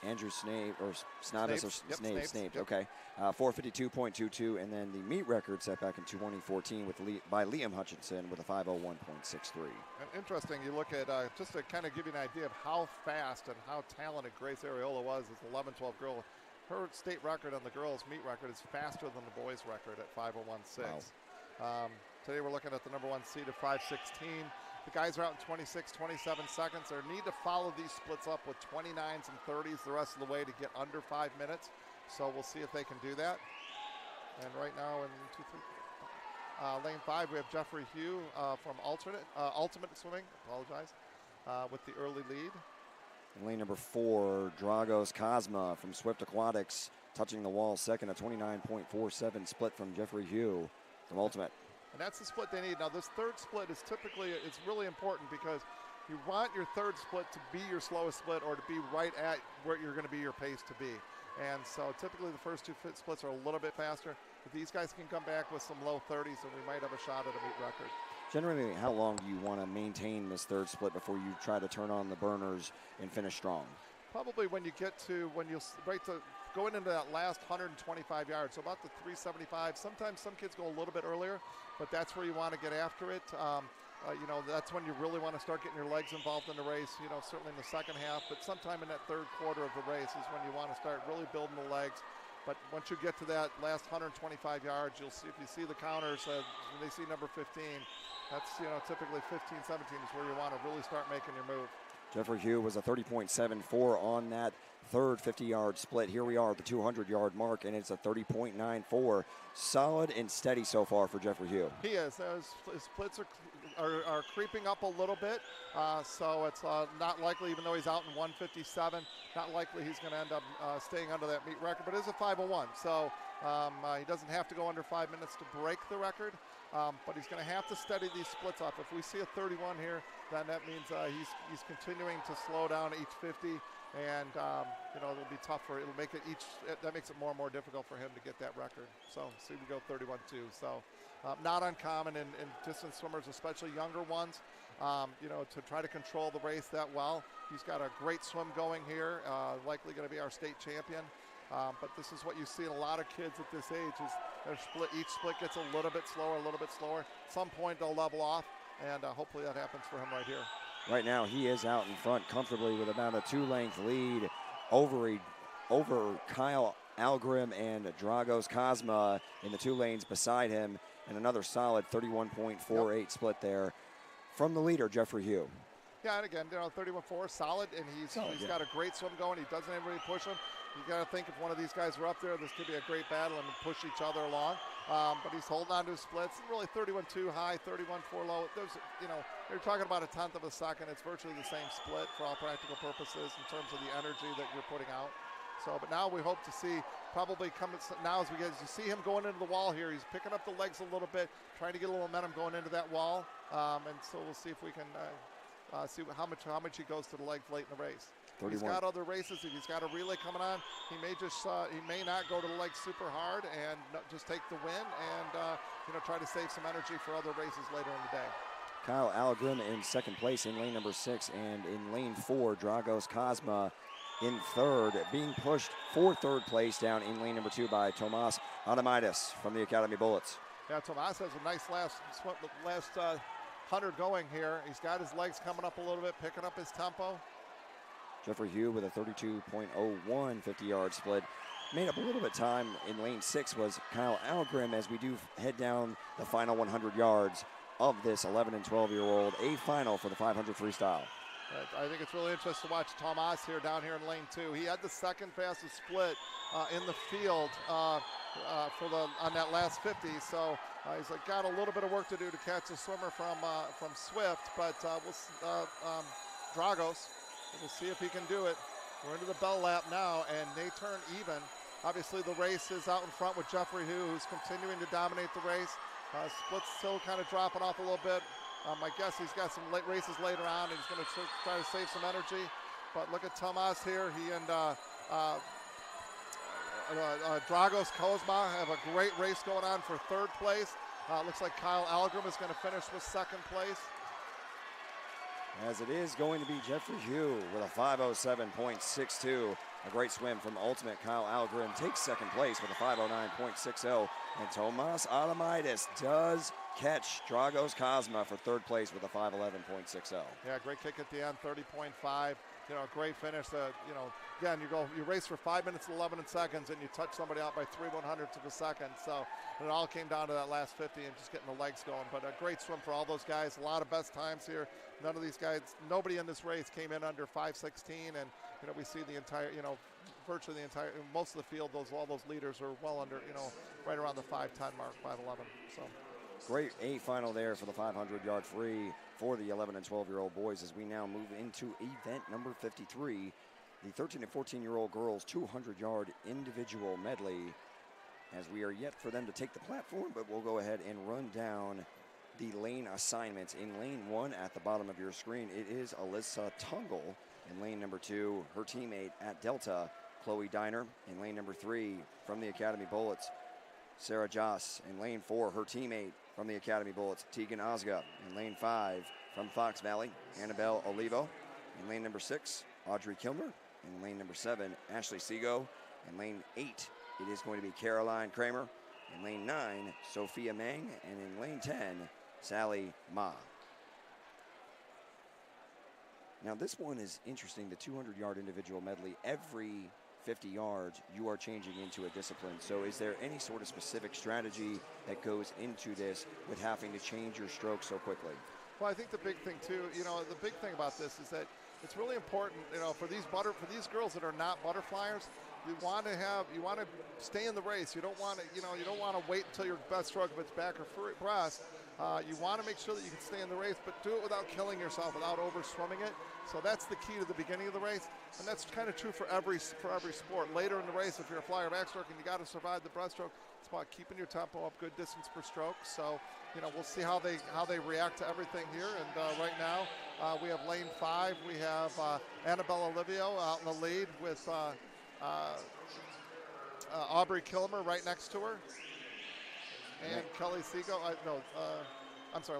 Andrew Snape, or Snavis, or Snape, yep. Okay. 452.22, and then the meet record set back in 2014 by Liam Hutchinson with a 5:01.63. And interesting, you look at, just to kind of give you an idea of how fast and how talented Grace Areola was as an 11-12 girl. Her state record on the girls' meet record is faster than the boys' record at 5:01.6. Wow. Today we're looking at the number 1 seed of 5:16. The guys are out in 26, 27 seconds. They need to follow these splits up with 29s and 30s the rest of the way to get under 5 minutes. So we'll see if they can do that. And right now in lane 5, we have Jeffrey Hugh from Ultimate Swimming, with the early lead. In lane number 4, Dragos Cosma from Swift Aquatics touching the wall second, a 29.47 split from Jeffrey Hugh from Ultimate. And that's the split they need. Now this third split is typically, it's really important because you want your third split to be your slowest split or to be right at where you're going to be your pace to be. And so typically the first 2 splits are a little bit faster. If these guys can come back with some low 30s, then we might have a shot at a meet record. Generally, how long do you want to maintain this third split before you try to turn on the burners and finish strong? Probably when you get to, going into that last 125 yards, so about the 375. Sometimes some kids go a little bit earlier, but that's where you want to get after it. That's when you really want to start getting your legs involved in the race, certainly in the second half, but sometime in that third quarter of the race is when you want to start really building the legs. But once you get to that last 125 yards, you'll see, if you see the counters, when they see number 15, that's, typically 15, 17 is where you want to really start making your move. Jeffrey Hugh was a 30.74 on that third 50-yard split. Here we are at the 200-yard mark, and it's a 30.94. Solid and steady so far for Jeffrey Hugh. He is. His splits are creeping up a little bit, so it's not likely, even though he's out in 157, not likely he's going to end up staying under that meet record, but it is a 5:01, so he doesn't have to go under 5 minutes to break the record, but he's going to have to steady these splits up. If we see a 31 here, then that means he's continuing to slow down each 50, and it'll be tougher. It'll make it that makes it more and more difficult for him to get that record. So see, we go 31-2. So not uncommon in distance swimmers, especially younger ones, to try to control the race that well. He's got a great swim going here, likely going to be our state champion. But this is what you see in a lot of kids at this age is each split gets a little bit slower, a little bit slower. At some point they'll level off, and hopefully that happens for him right here. Right now he is out in front comfortably with about a 2-length lead over Kyle Algrim and Dragos Cosma in the 2 lanes beside him, and another solid 31.48 split there from the leader, Jeffrey Hugh. Yeah, and again, 31.4, solid, and he's got a great swim going. He doesn't have anybody push him. You got to think if one of these guys were up there, this could be a great battle and push each other along. But he's holding on to his splits. Really 31.2 high, 31.4 low. There's, you're talking about a 1/10 of a second. It's virtually the same split for all practical purposes in terms of the energy that you're putting out. So, but now we hope to see probably now as you see him going into the wall here, he's picking up the legs a little bit, trying to get a little momentum going into that wall. And so we'll see if we can see how much he goes to the legs late in the race. 31. He's got other races. If he's got a relay coming on, he may not go to the legs super hard and just take the win and try to save some energy for other races later in the day. Kyle Algrim in second place in lane number 6, and in lane 4, Dragos Cosma in third, being pushed for third place down in lane number 2 by Tomas Adamaitis from the Academy Bullets. Yeah, Tomas has a nice last 100 going here. He's got his legs coming up a little bit, picking up his tempo. Jeffrey Hugh with a 32.01 50-yard split. Made up a little bit time in lane 6 was Kyle Algrim as we do head down the final 100 yards of this 11 and 12-year-old, a final for the 500 freestyle. I think it's really interesting to watch Tomas here down here in lane 2. He had the second fastest split in the field on that last 50. So he's got a little bit of work to do to catch a swimmer from Swift, but Dragos. We'll see if he can do it. We're into the bell lap now, and they turn even. Obviously, the race is out in front with Jeffrey Hugh, who's continuing to dominate the race. Split's still kind of dropping off a little bit. I guess he's got some late races later on, and he's going to try to save some energy. But look at Tomas here. He and Dragos Cosma have a great race going on for third place. Looks like Kyle Algrim is going to finish with second place. As it is going to be Jeffrey Hugh with a 5:07.62 A great swim from Ultimate. Kyle Algren takes second place with a 5:09.60. And Tomas Adamaitis does catch Dragos Cosma for third place with a 5:11.60. Yeah, great kick at the end, 30.5. Great finish. Again, you race for 5 minutes and 11 seconds, and you touch somebody out by 3/100ths of a second. So it all came down to that last 50 and just getting the legs going. But a great swim for all those guys. A lot of best times here. None of these guys, nobody in this race came in under 5:16, and we see the entire, virtually the entire, most of the field, all those leaders are well under, right around the 5:10 mark, 5:11. So. Great A final there for the 500-yard free for the 11 and 12-year-old boys as we now move into event number 53, the 13 and 14-year-old girls 200-yard individual medley. As we are yet for them to take the platform, but we'll go ahead and run down the lane assignments. In lane 1 at the bottom of your screen, it is Alyssa Tungle. In lane number 2, her teammate at Delta, Chloe Diner. In lane number 3, from the Academy Bullets, Sarah Joss. In lane 4, her teammate from the Academy Bullets, Tegan Osga. In lane 5, from Fox Valley, Annabelle Olivo. In lane number 6, Audrey Kilmer. In lane number 7, Ashley Seago. In lane 8, it is going to be Caroline Kramer. In lane 9, Sophia Meng. And in lane 10, Sally Ma. Now this one is interesting, the 200-yard individual medley. Every 50 yards, you are changing into a discipline. So is there any sort of specific strategy that goes into this with having to change your stroke so quickly? Well, I think the big thing too, the big thing about this is that it's really important, for these girls that are not butterflyers, you want to stay in the race. You don't want to wait until your best stroke, if it's back or breast. You want to make sure that you can stay in the race, but do it without killing yourself, without over swimming it. So that's the key to the beginning of the race, and that's kind of true for every sport. Later in the race, if you're a flyer backstroke and you got to survive the breaststroke, it's about keeping your tempo up, good distance per stroke. So, we'll see how they react to everything here. And right now, we have lane 5. We have Annabelle Olivio out in the lead with Aubrey Kilmer right next to her. And Kelly Seago,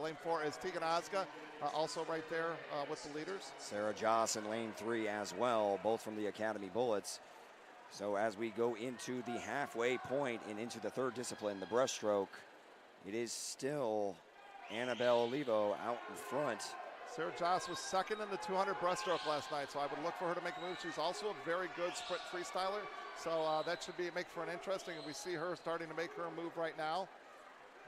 lane 4 is Tegan Osga, also right there with the leaders. Sarah Joss in lane 3 as well, both from the Academy Bullets. So as we go into the halfway point and into the third discipline, the breaststroke, it is still Annabelle Olivo out in front. Sarah Joss was second in the 200 breaststroke last night, so I would look for her to make a move. She's also a very good sprint freestyler, so that should make for an interesting, and we see her starting to make her move right now.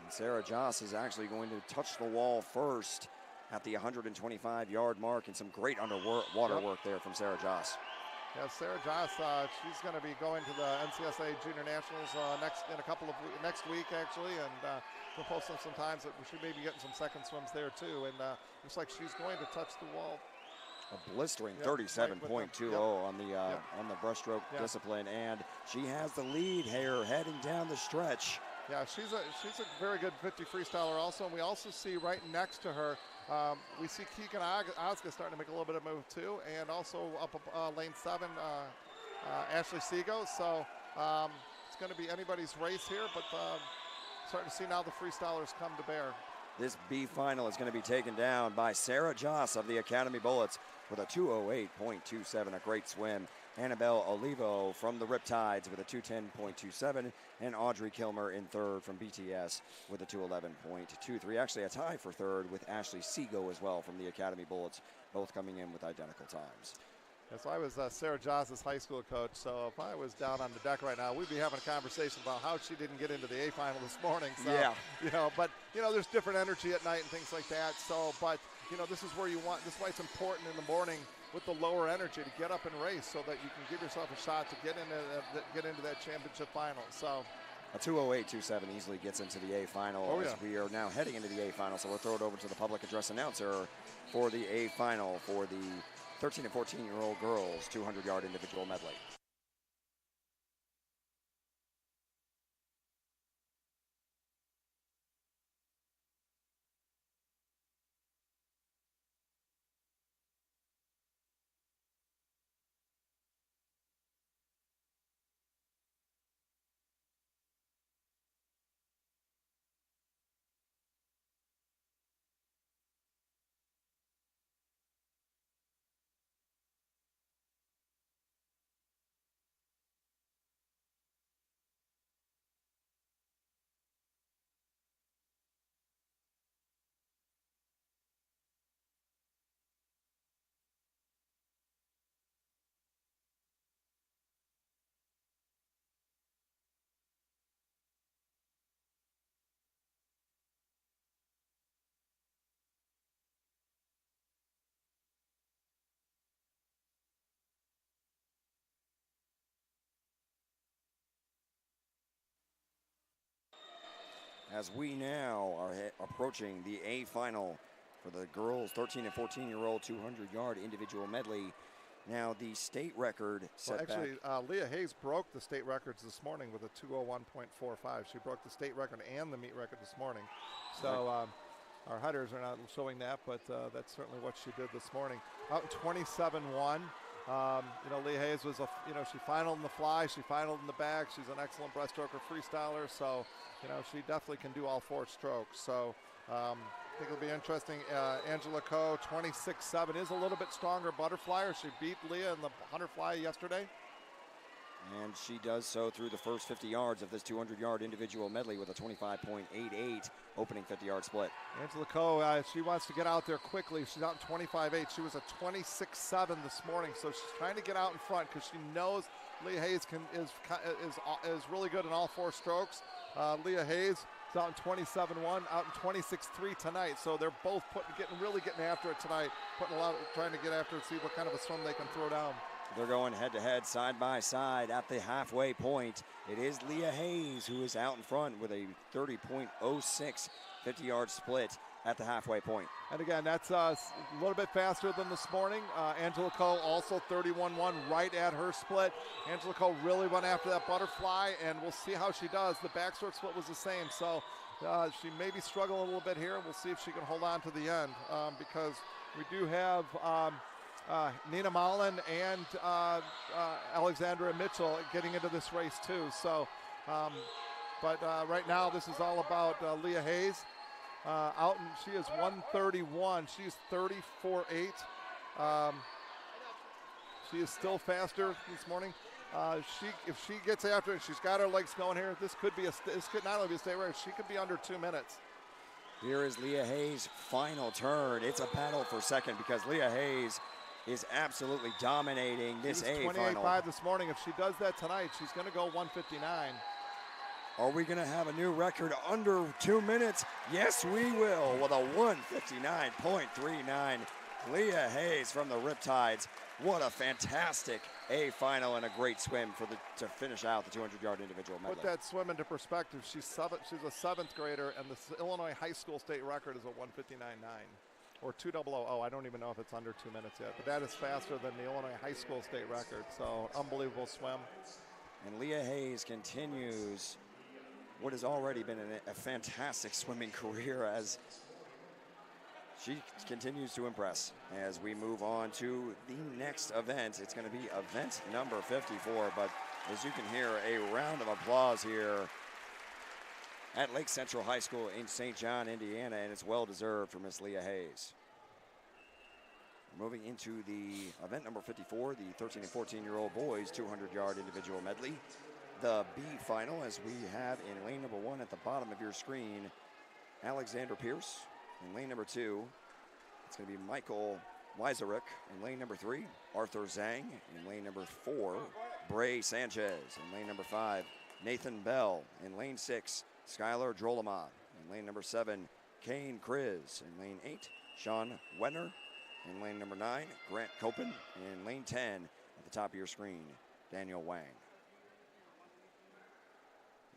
And Sarah Joss is actually going to touch the wall first at the 125-yard mark, and some great underwater work there from Sarah Joss. Yeah, Sarah Joss, she's going to be going to the NCSA Junior Nationals next week actually, and we'll post them sometimes. She may be getting some second swims there too, and looks like she's going to touch the wall. A blistering 37.20 on the breaststroke discipline, and she has the lead here heading down the stretch. Yeah, she's a very good 50 freestyler also, and we also see right next to her, we see Keegan Osga starting to make a little bit of move too, and also up lane 7, Ashley Seago. So it's going to be anybody's race here, but starting to see now the freestylers come to bear. This B final is going to be taken down by Sarah Joss of the Academy Bullets with a 2:08.27, a great swim. Annabelle Olivo from the Riptides with a 2:10.27, and Audrey Kilmer in third from BTS with a 2:11.23. Actually a tie for third with Ashley Seago as well from the Academy Bullets, both coming in with identical times. Yeah, so I was Sarah Joss's high school coach, so if I was down on the deck right now, we'd be having a conversation about how she didn't get into the A final this morning. So, yeah. But there's different energy at night and things like that. So, but this is where you want. This is why it's important in the morning with the lower energy to get up and race, so that you can give yourself a shot to get into that championship final. So. A 2:08.27 easily gets into the A final. As we are now heading into the A final, so we'll throw it over to the public address announcer for the A final for the 13 and 14-year-old girls 200-yard individual medley. as we now are approaching the A final for the girls 13 and 14-year-old 200-yard individual medley. Now the state record set actually, back. Leah Hayes broke the state records this morning with a 2:01.45. She broke the state record and the meet record this morning. So our headers are not showing that, but that's certainly what she did this morning. Out in 27-1. Leah Hayes was she finaled in the fly, she finaled in the back. She's an excellent breaststroker freestyler, so she definitely can do all 4 strokes. So I think it'll be interesting. Angela Coe, 26.7, is a little bit stronger butterflyer. She beat Leah in the 100 fly yesterday. And she does so through the first 50 yards of this 200-yard individual medley with a 25.88 opening 50-yard split. Angela Coe, she wants to get out there quickly. She's out in 25.8. She was a 26.7 this morning, so she's trying to get out in front because she knows Leah Hayes is really good in all 4 strokes. Leah Hayes is out in 27.1, out in 26.3 tonight. So they're both really getting after it tonight, trying to get after it, see what kind of a swim they can throw down. They're going head-to-head, side-by-side at the halfway point. It is Leah Hayes who is out in front with a 30.06 50-yard split at the halfway point. And again, that's a little bit faster than this morning. Angela Coe also 31.1 right at her split. Angela Coe really went after that butterfly, and we'll see how she does. The backstroke split was the same, so she may be struggling a little bit here. We'll see if she can hold on to the end because we do have Nina Mullen and Alexandra Mitchell getting into this race too. So, but right now this is all about Leah Hayes. She is 131. She's 34.8. She is still faster this morning. If she gets after it, she's got her legs going here. This could not only be a state race. She could be under 2 minutes. Here is Leah Hayes' final turn. It's a battle for second because Leah Hayes is absolutely dominating this A final. 28.5 this morning. If she does that tonight, she's going to go 159. Are we going to have a new record under 2 minutes? Yes, we will, with a 159.39. Leah Hayes from the Riptides. What a fantastic A final and a great swim to finish out the 200-yard individual medley. Put that swim into perspective. She's a 7th grader, and the Illinois high school state record is a 159.9. Or 2:00. I don't even know if it's under 2 minutes yet, but that is faster than the Illinois high school state record. So unbelievable swim. And Leah Hayes continues what has already been a fantastic swimming career as she continues to impress. As we move on to the next event, it's going to be event number 54. But as you can hear, a round of applause here at Lake Central High School in St. John, Indiana, and it's well-deserved for Miss Leah Hayes. Moving into the event number 54, the 13 and 14-year-old boys 200-yard individual medley. The B final, as we have in lane number 1 at the bottom of your screen, Alexander Pierce. In lane number 2, it's going to be Michael Weiserick. In lane number 3, Arthur Zhang. In lane number 4, Bray Sanchez. In lane number 5, Nathan Bell. In lane 6, Skylar Drolema. In lane number 7, Kane Kriz. In lane 8, Sean Wenner. In lane number 9, Grant Copen. In lane 10, at the top of your screen, Daniel Wang.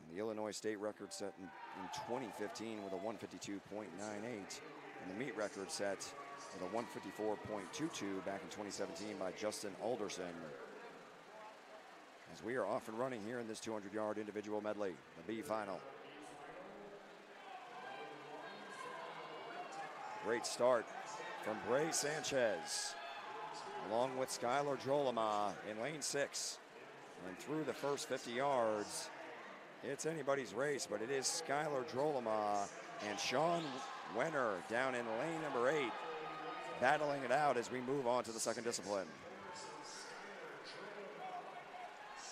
And the Illinois state record set in 2015 with a 152.98. And the meet record set with a 154.22 back in 2017 by Justin Alderson. As we are off and running here in this 200-yard individual medley, the B final. Great start from Bray Sanchez, along with Skylar Drolema in lane 6. And through the first 50 yards, it's anybody's race, but it is Skylar Drolema and Sean Wenner down in lane number 8, battling it out as we move on to the second discipline.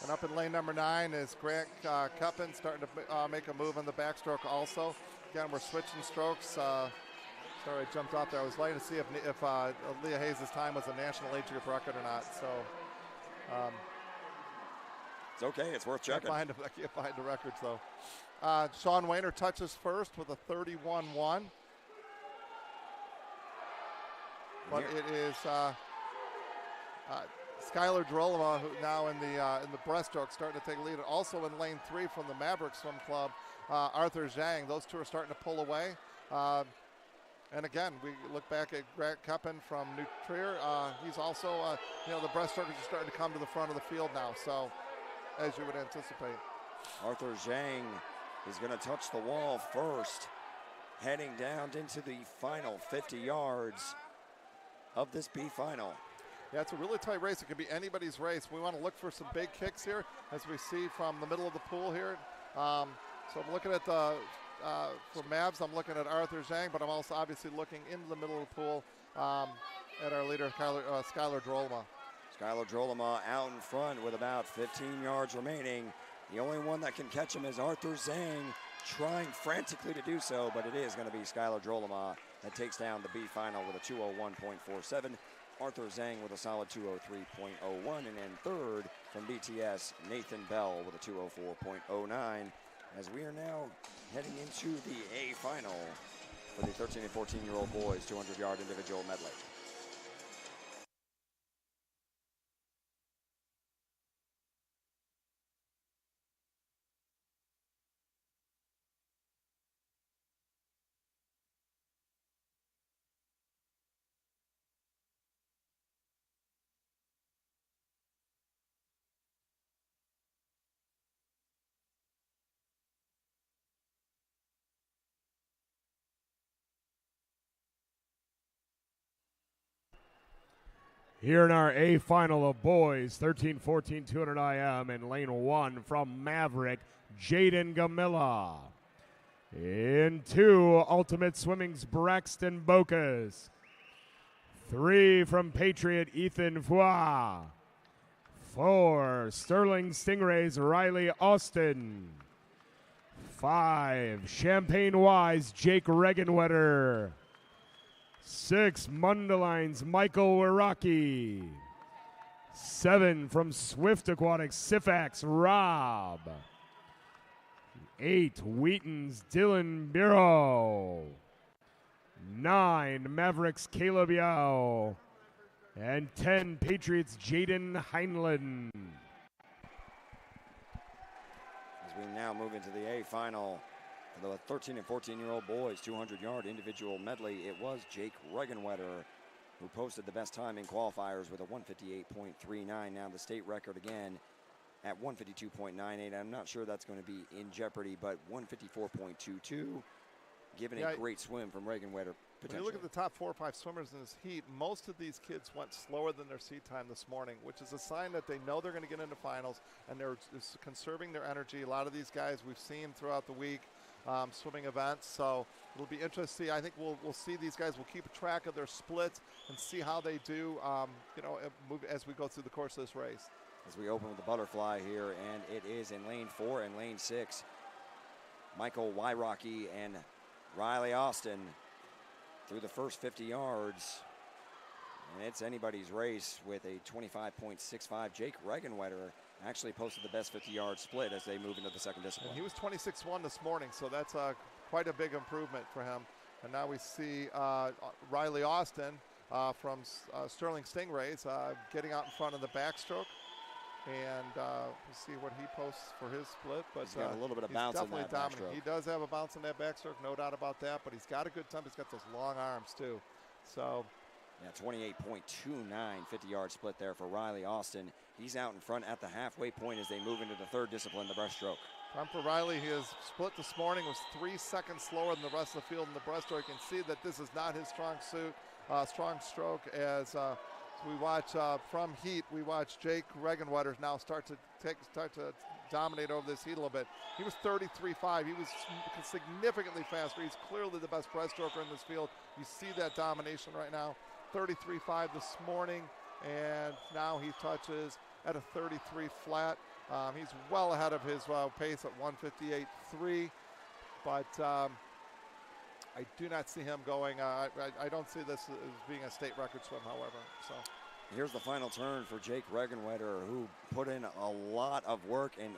And up in lane number 9 is Grant Cuppin starting to make a move on the backstroke also. Again, we're switching strokes. Sorry, I jumped off there. I was waiting to see if Leah Hayes' time was a national age group record or not. So it's okay. It's worth checking. I can't find the records, though. Sean Weiner touches first with a 31.1. But it is Skylar Drolema, who now in the breaststroke, starting to take a lead. Also in lane 3 from the Maverick Swim Club Arthur Zhang. Those two are starting to pull away. And again, we look back at Grant Keppen from New Trier. He's also, the breaststrokers are starting to come to the front of the field now, so as you would anticipate. Arthur Zhang is going to touch the wall first, heading down into the final 50 yards of this B final. Yeah, it's a really tight race. It could be anybody's race. We want to look for some big kicks here, as we see from the middle of the pool here. So I'm looking at the, for Mavs, I'm looking at Arthur Zhang, but I'm also obviously looking into the middle of the pool at our leader, Skylar Drolema. Skylar Drolema out in front with about 15 yards remaining. The only one that can catch him is Arthur Zhang, trying frantically to do so, but it is going to be Skylar Drolema that takes down the B final with a 2:01.47. Arthur Zhang with a solid 2:03.01, and then third from BTS, Nathan Bell with a 2:04.09. As we are now heading into the A final for the 13 and 14-year-old boys 200-yard individual medley. Here in our A final of boys, 13-14 200 IM in lane 1 from Maverick, Jaden Gamilla. In 2, Ultimate Swimming's Braxton Bocas. 3 from Patriot, Ethan Foy. 4, Sterling Stingrays, Riley Austin. 5, Champagne Wise, Jake Regenwetter. 6, Mundeleins, Michael Wiraki. 7 from Swift Aquatics, Sifax, Rob. 8, Wheaton's, Dylan Bureau. 9, Mavericks, Caleb Yao. And 10, Patriots, Jaden Heinlein. As we now move into the A final for the 13 and 14-year-old boys 200-yard individual medley, it was Jake Regenwetter who posted the best time in qualifiers with a 158.39. Now the state record again at 152.98. I'm not sure that's going to be in jeopardy, but 154.22, given a great swim from Regenwetter. When you look at the top 4 or 5 swimmers in this heat, most of these kids went slower than their seat time this morning, which is a sign that they know they're going to get into finals and they're conserving their energy. A lot of these guys we've seen throughout the week swimming events, so it'll be interesting. I think we'll see these guys. We'll keep track of their splits and see how they do, as we go through the course of this race. As we open with the butterfly here, and it is in lane 4 and lane 6. Michael Wyrocki and Riley Austin through the first 50 yards. And it's anybody's race with a 25.65. Jake Regenwetter actually posted the best 50-yard split as they move into the second discipline. And he was 26-1 this morning, so that's quite a big improvement for him. And now we see Riley Austin from Sterling Stingrays getting out in front of the backstroke. And we'll see what he posts for his split. But he's got a little bit of bounce in that backstroke. He does have a bounce in that backstroke, no doubt about that. But he's got a good time. He's got those long arms, too. So, yeah, 28.29 50-yard split there for Riley Austin. He's out in front at the halfway point as they move into the third discipline, the breaststroke. Time for Riley. His split this morning was 3 seconds slower than the rest of the field in the breaststroke. You can see that this is not his strong stroke as we watch from heat. We watch Jake Regenwetter now start to dominate over this heat a little bit. He was 33.5. He was significantly faster. He's clearly the best breaststroker in this field. You see that domination right now. 33.5 this morning, and now he touches at a 33 flat. He's well ahead of his pace at 158.3, but I do not see him going. I don't see this as being a state record swim, however. So here's the final turn for Jake Regenwetter, who put in a lot of work and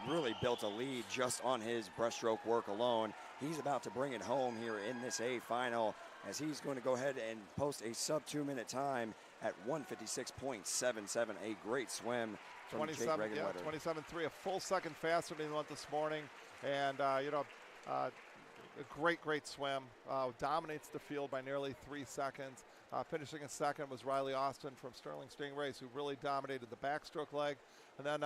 really built a lead just on his breaststroke work alone. He's about to bring it home here in this A final, as he's going to go ahead and post a sub-2-minute time at 156.77. A great swim from Jake Regenwetter. Yeah, 27.3, a full second faster than he went this morning. And, a great swim. Dominates the field by nearly 3 seconds. Finishing in second was Riley Austin from Sterling Stingrays, who really dominated the backstroke leg. And then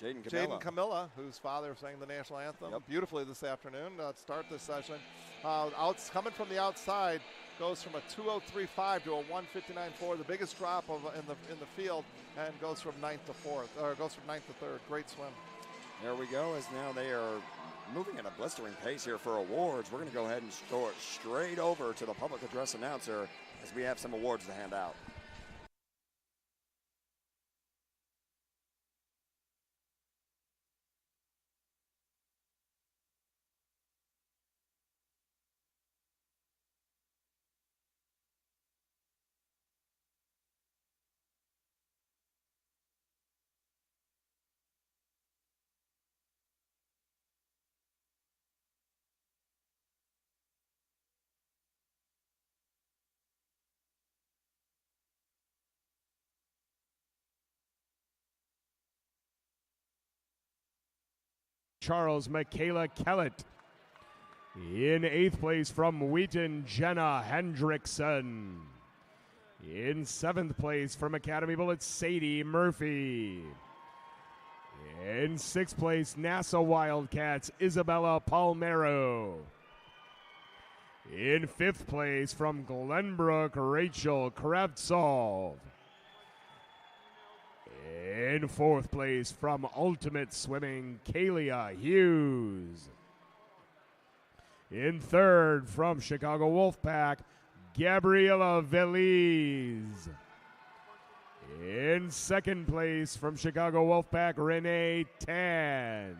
Jaden Camilla, whose father sang the national anthem beautifully this afternoon to start this session. Coming from the outside, goes from a 2:03.5 to a 1:59.4, the biggest drop in the field, and goes from ninth to third. Great swim. There we go, as now they are moving at a blistering pace here for awards. We're going to go ahead and go straight over to the public address announcer as we have some awards to hand out. Charles Michaela Kellett. In 8th place from Wheaton, Jenna Hendrickson. In 7th place from Academy Bullets, Sadie Murphy. In 6th place, NASA Wildcats, Isabella Palmero. In 5th place from Glenbrook, Rachel Kravtsov. In 4th place from Ultimate Swimming, Kalia Hughes. In 3rd from Chicago Wolfpack, Gabriela Veliz. In 2nd place from Chicago Wolfpack, Renee Tan.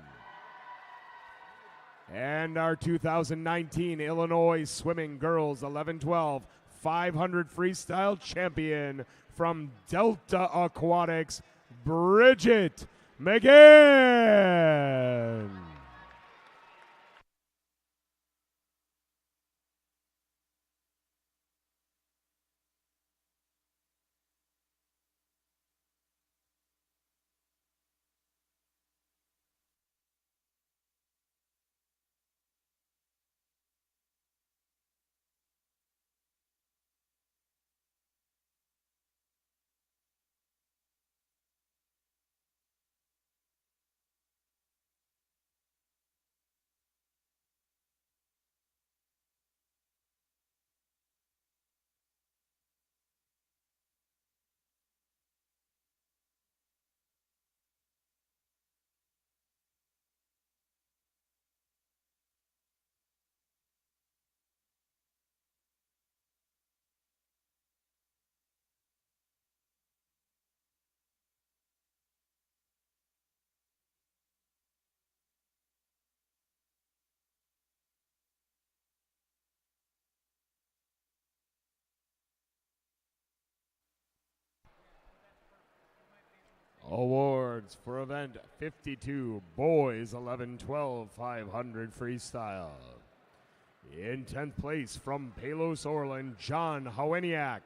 And our 2019 Illinois Swimming Girls 11-12 500 freestyle champion from Delta Aquatics, Bridget McGinn. Awards for event 52, boys 11-12 500 freestyle. In 10th place from Palos Orland, John Howeniak.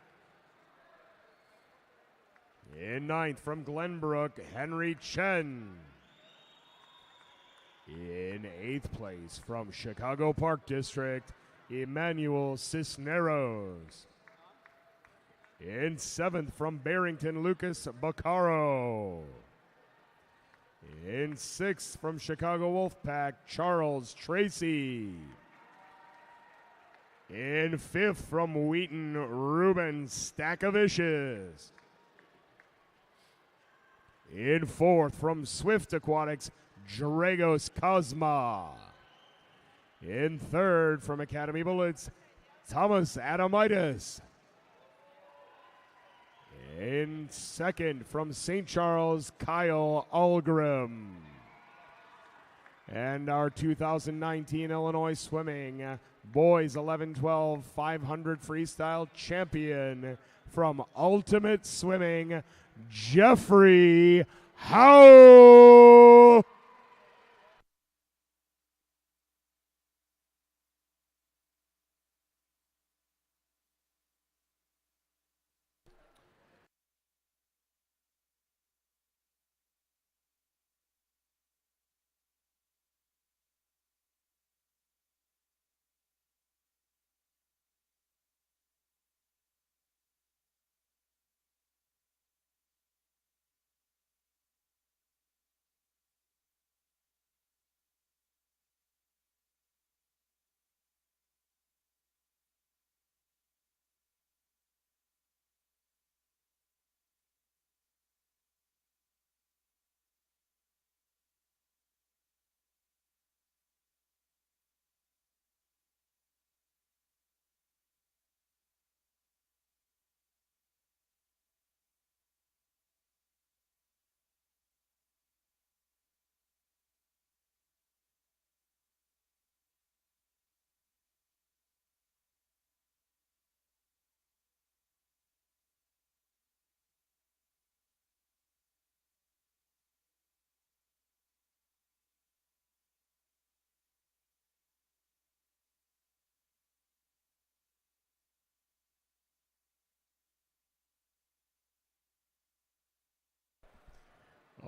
In 9th from Glenbrook, Henry Chen. In 8th place from Chicago Park District, Emmanuel Cisneros. In 7th from Barrington, Lucas Baccaro. In 6th from Chicago Wolfpack, Charles Tracy. In 5th from Wheaton, Ruben Stakovicius. In 4th from Swift Aquatics, Dragos Cosma. In 3rd from Academy Bullets, Thomas Adamitis. In 2nd from St. Charles, Kyle Algrim. And our 2019 Illinois Swimming Boys 11-12 500 freestyle champion from Ultimate Swimming, Jeffrey Howe.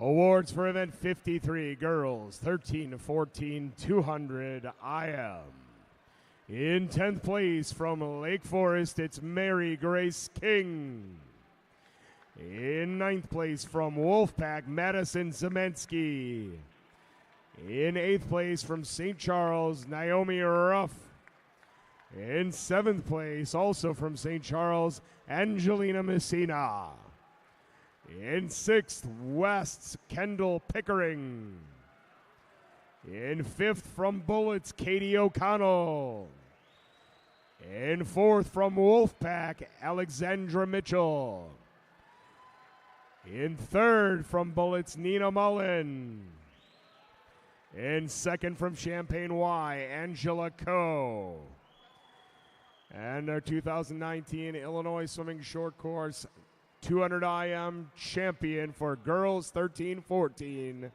Awards for event 53, girls 13-14, 200 IM. In 10th place from Lake Forest, it's Mary Grace King. In 9th place from Wolfpack, Madison Zemensky. In 8th place from St. Charles, Naomi Ruff. In 7th place, also from St. Charles, Angelina Messina. In 6th, West's Kendall Pickering. In 5th from Bullets, Katie O'Connell. In 4th from Wolfpack, Alexandra Mitchell. In 3rd from Bullets, Nina Mullen. In 2nd from Champaign Y, Angela Coe. And our 2019 Illinois Swimming Short Course 200 IM champion for girls 13-14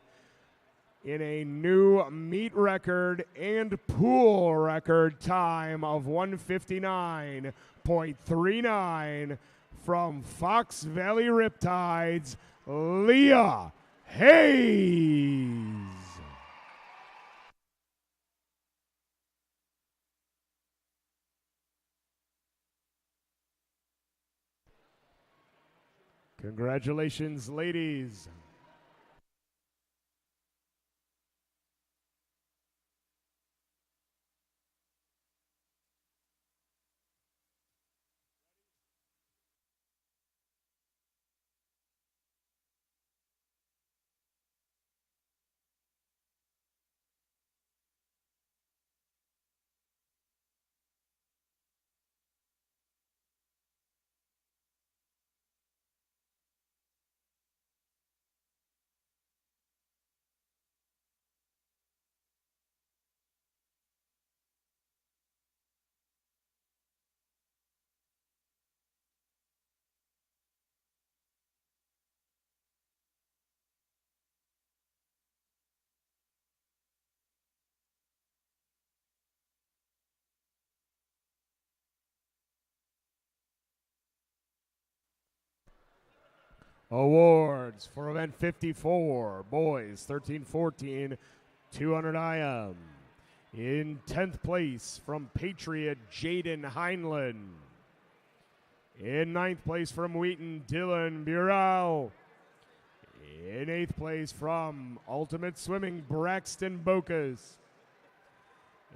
in a new meet record and pool record time of 159.39 from Fox Valley Riptides, Leah Hayes. Congratulations, ladies. Awards for event 54, boys 13-14, 200 IM. In 10th place from Patriot, Jaden Heinlein. In 9th place from Wheaton, Dylan Burrell. In 8th place from Ultimate Swimming, Braxton Bocas.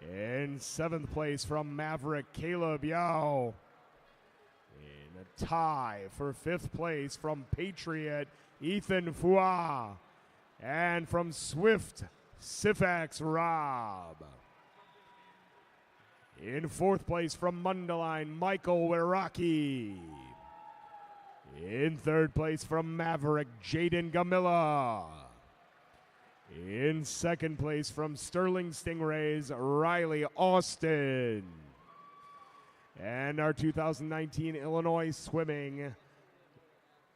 In 7th place from Maverick, Caleb Yao. In a tie for 5th place from Patriot, Ethan Fua. And from Swift, Sifax Rob. In 4th place from Mundelein, Michael Wiraki. In 3rd place from Maverick, Jaden Gamilla. In 2nd place from Sterling Stingrays, Riley Austin. And our 2019 Illinois Swimming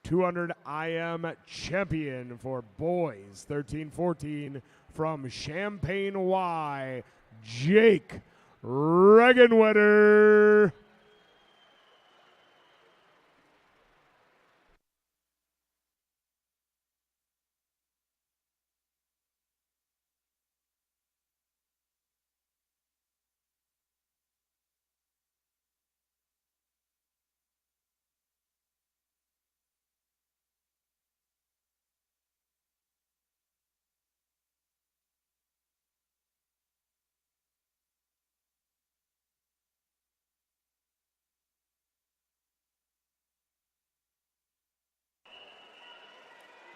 200 IM champion for boys 13-14 from Champaign Y, Jake Regenwetter.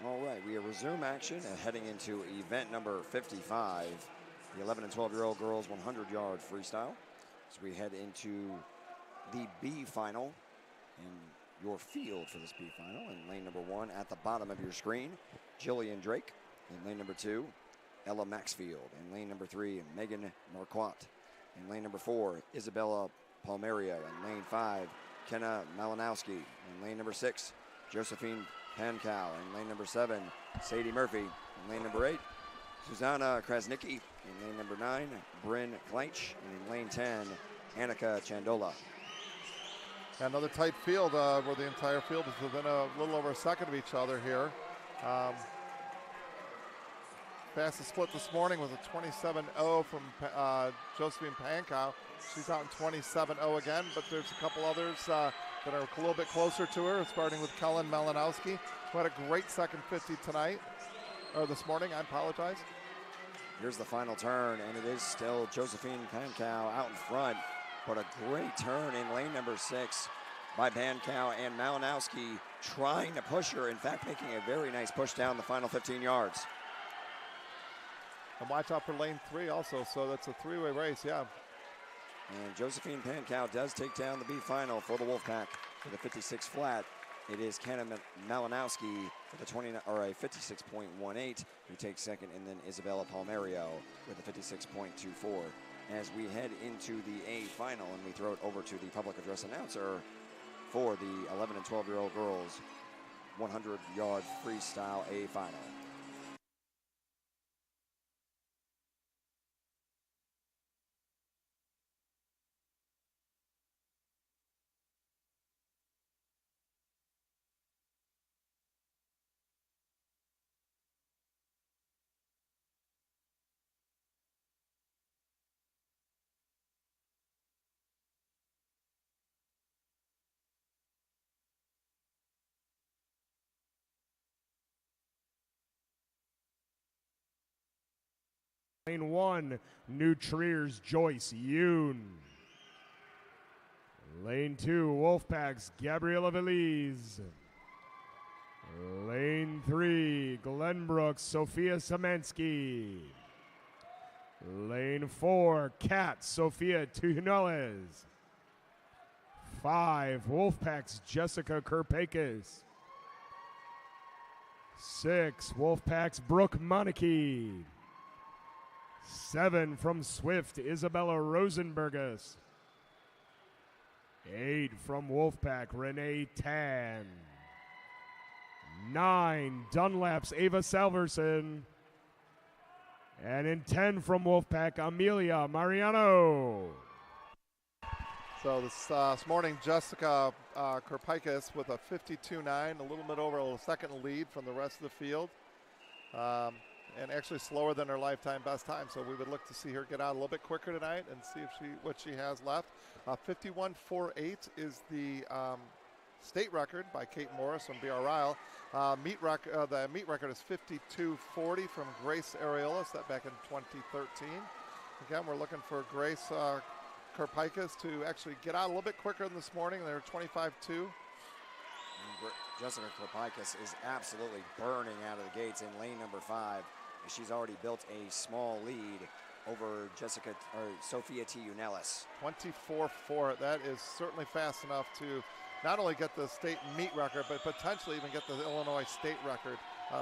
All right, we resume action and heading into event number 55, the 11 and 12-year-old girls 100-yard freestyle. So we head into the B final and your field for this B final. In lane number 1 at the bottom of your screen, Jillian Drake. In lane number 2, Ella Maxfield. In lane number 3, Megan Marquardt. In lane number 4, Isabella Palmerio. In lane 5, Kenna Malinowski. In lane number 6, Josephine Pankow. In lane number 7, Sadie Murphy. In lane number 8, Susanna Krasnicki. In lane number 9, Bryn Kleitch. And in lane 10, Annika Chandola. Another tight field where the entire field is within a little over a second of each other here. Fastest split this morning was a 27.0 from Josephine Pankow. She's out in 27.0 again, but there's a couple others that are a little bit closer to her, starting with Kellen Malinowski, who had a great second 50 tonight, or this morning, I apologize. Here's the final turn, and it is still Josephine Pankow out in front, but a great turn in lane number 6 by Pankow, and Malinowski trying to push her, in fact, making a very nice push down the final 15 yards. And watch out for lane 3 also, so that's a three-way race, yeah. And Josephine Pankow does take down the B final for the Wolfpack with a 56 flat. It is Kenna Malinowski with a 56.18 who takes second, and then Isabella Palmerio with a 56.24. As we head into the A final, and we throw it over to the public address announcer for the 11 and 12-year-old girls 100-yard freestyle A final. Lane 1, New Trier's Joyce Yoon. Lane 2, Wolfpack's Gabriela Veliz. Lane 3, Glenbrook's Sophia Samansky. Lane 4, Cat Sophia Tuhuneles. 5, Wolfpack's Jessica Kerpakis. 6, Wolfpack's Brooke Monarchy. 7 from Swift, Isabella Rosenbergus. 8 from Wolfpack, Renee Tan. 9, Dunlap's Ava Salverson. And in 10 from Wolfpack, Amelia Mariano. So this morning, Jessica Kerpakis with a 52.9, a little bit over a second lead from the rest of the field. And actually slower than her lifetime best time. So we would look to see her get out a little bit quicker tonight and see if what she has left. 51.48 is the state record by Kate Morris from BR Ryle. The meet record is 52.40 from Grace Areolas, that back in 2013. Again, we're looking for Grace Kerpakis to actually get out a little bit quicker than this morning. They're 25.2. Jessica Kerpakis is absolutely burning out of the gates in lane number 5. She's already built a small lead over Sophia Tuhuneles. 24.4. That is certainly fast enough to not only get the state meet record, but potentially even get the Illinois state record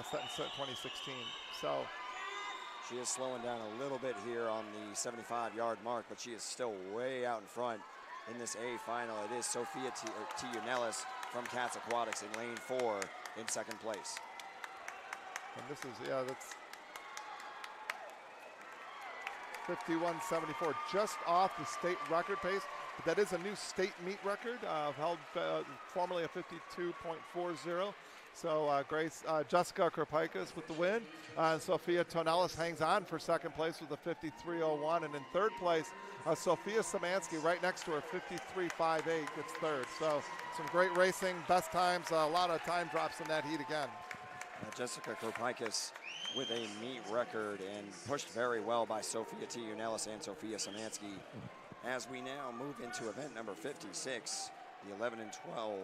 set in 2016. So she is slowing down a little bit here on the 75-yard mark, but she is still way out in front in this A final. It is Sophia Tuhuneles from Cats Aquatics in lane 4 in second place. And this is, that's 51.74, just off the state record pace. But that is a new state meet record, held formerly a 52.40. So Jessica Kerpakis with the win. Sophia Tuhuneles hangs on for second place with a 53.01. And in third place, Sophia Samansky right next to her, 53.58, gets third. So some great racing, best times, a lot of time drops in that heat again. Jessica Kerpakis with a meet record and pushed very well by Sophia Tuhuneles and Sophia Samansky. As we now move into event number 56, the 11 and 12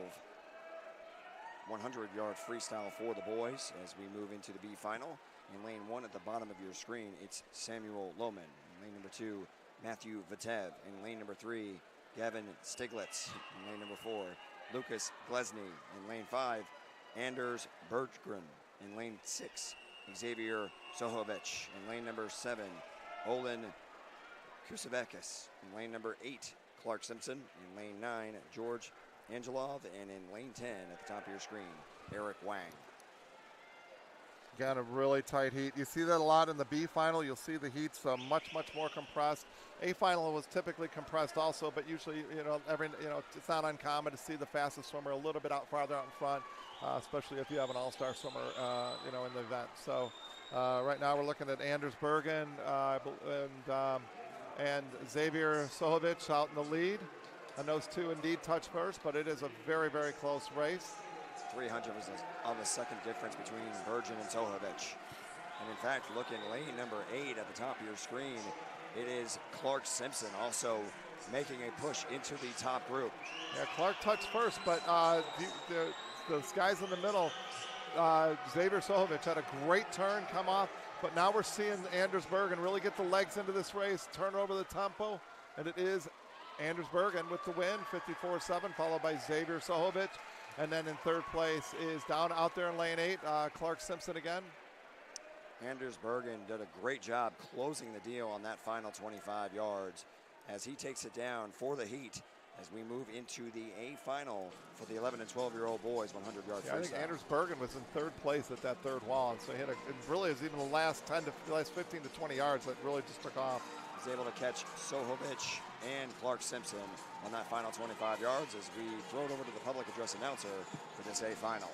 100-yard freestyle for the boys as we move into the B final. In lane 1 at the bottom of your screen, it's Samuel Lohman. In lane number 2, Matthew Vitev. In lane number 3, Gavin Stiglitz. In lane number 4, Lucas Glesny. In lane 5, Anders Berggren. In lane 6, Xavier Sohovich. In lane number 7, Olin Kusevekis. In lane number 8, Clark Simpson. In lane 9, George Angelov. And in lane 10 at the top of your screen, Eric Wang. Again, a really tight heat. You see that a lot in the B final. You'll see the heats much more compressed. A final was typically compressed also, but usually, it's not uncommon to see the fastest swimmer a little bit farther out in front, especially if you have an all-star swimmer, in the event. So Right now we're looking at Anders Bergen and Xavier Sohovic out in the lead. And those two indeed touch first, but it is a very, very close race. 300 of a second difference between Bergen and Sohovic. And in fact, looking lane number 8 at the top of your screen, it is Clark Simpson also making a push into the top group. Yeah, Clark touched first, but the guys in the middle, Xavier Sohovic had a great turn, come off, but now we're seeing Anders Bergen really get the legs into this race, turn over the tempo, and it is Anders Bergen with the win, 54-7, followed by Xavier Sohovic. And then in third place is down out there in lane 8, Clark Simpson again. Anders Bergen did a great job closing the deal on that final 25 yards as he takes it down for the heat as we move into the A final for the 11 and 12-year-old boys 100-yard freestyle. I think Anders Bergen was in third place at that third wall, and so he had it really is even the last 15 to 20 yards that really just took off. He's able to catch Sohovic and Clark Simpson on that final 25 yards as we throw it over to the public address announcer for this A final.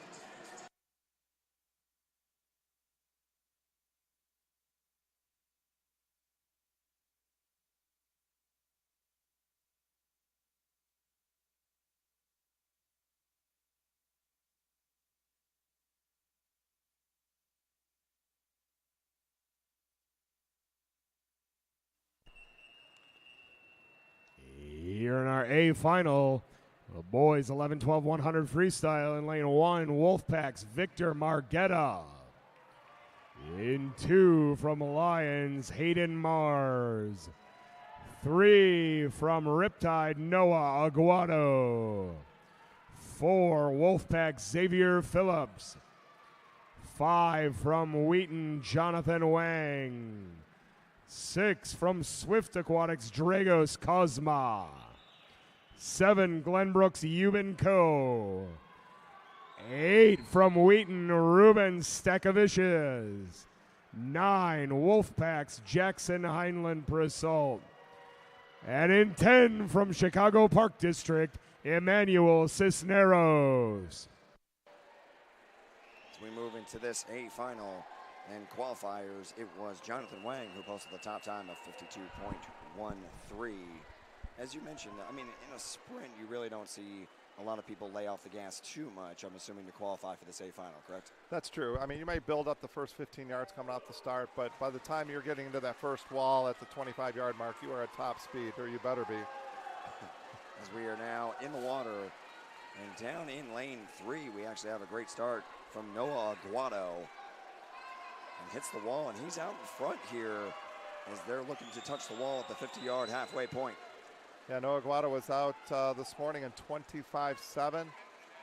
Here in our A final, the boys 11, 12, 100 freestyle in lane 1, Wolfpack's Victor Margetta. In 2 from Lions, Hayden Mars. 3 from Riptide, Noah Aguado. 4, Wolfpack Xavier Phillips. 5 from Wheaton, Jonathan Wang. 6 from Swift Aquatics, Dragos Cosma. 7, Glenbrooks Euban Co. 8 from Wheaton, Ruben Stakavicius. 9, Wolfpack's Jackson Heinlein Prisult. And in 10 from Chicago Park District, Emmanuel Cisneros. As we move into this A final and qualifiers, it was Jonathan Wang who posted the top time of 52.13. As you mentioned, I mean, in a sprint, you really don't see a lot of people lay off the gas too much, I'm assuming, to qualify for this A final, correct? That's true. I mean, you may build up the first 15 yards coming off the start, but by the time you're getting into that first wall at the 25-yard mark, you are at top speed, or you better be. As we are now in the water and down in lane 3, we actually have a great start from Noah Aguado. And hits the wall, and he's out in front here as they're looking to touch the wall at the 50-yard halfway point. Yeah, Noah Aguado was out this morning in 25.7.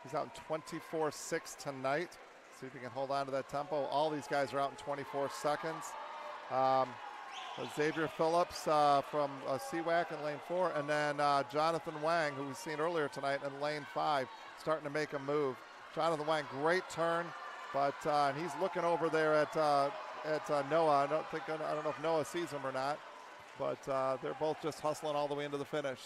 He's out in 24.6 tonight. See if he can hold on to that tempo. All these guys are out in 24 seconds. Xavier Phillips from CWAC in lane 4, and then Jonathan Wang, who we've seen earlier tonight in lane 5, starting to make a move. Jonathan Wang, great turn, but he's looking over there at Noah. I don't know if Noah sees him or not, but they're both just hustling all the way into the finish.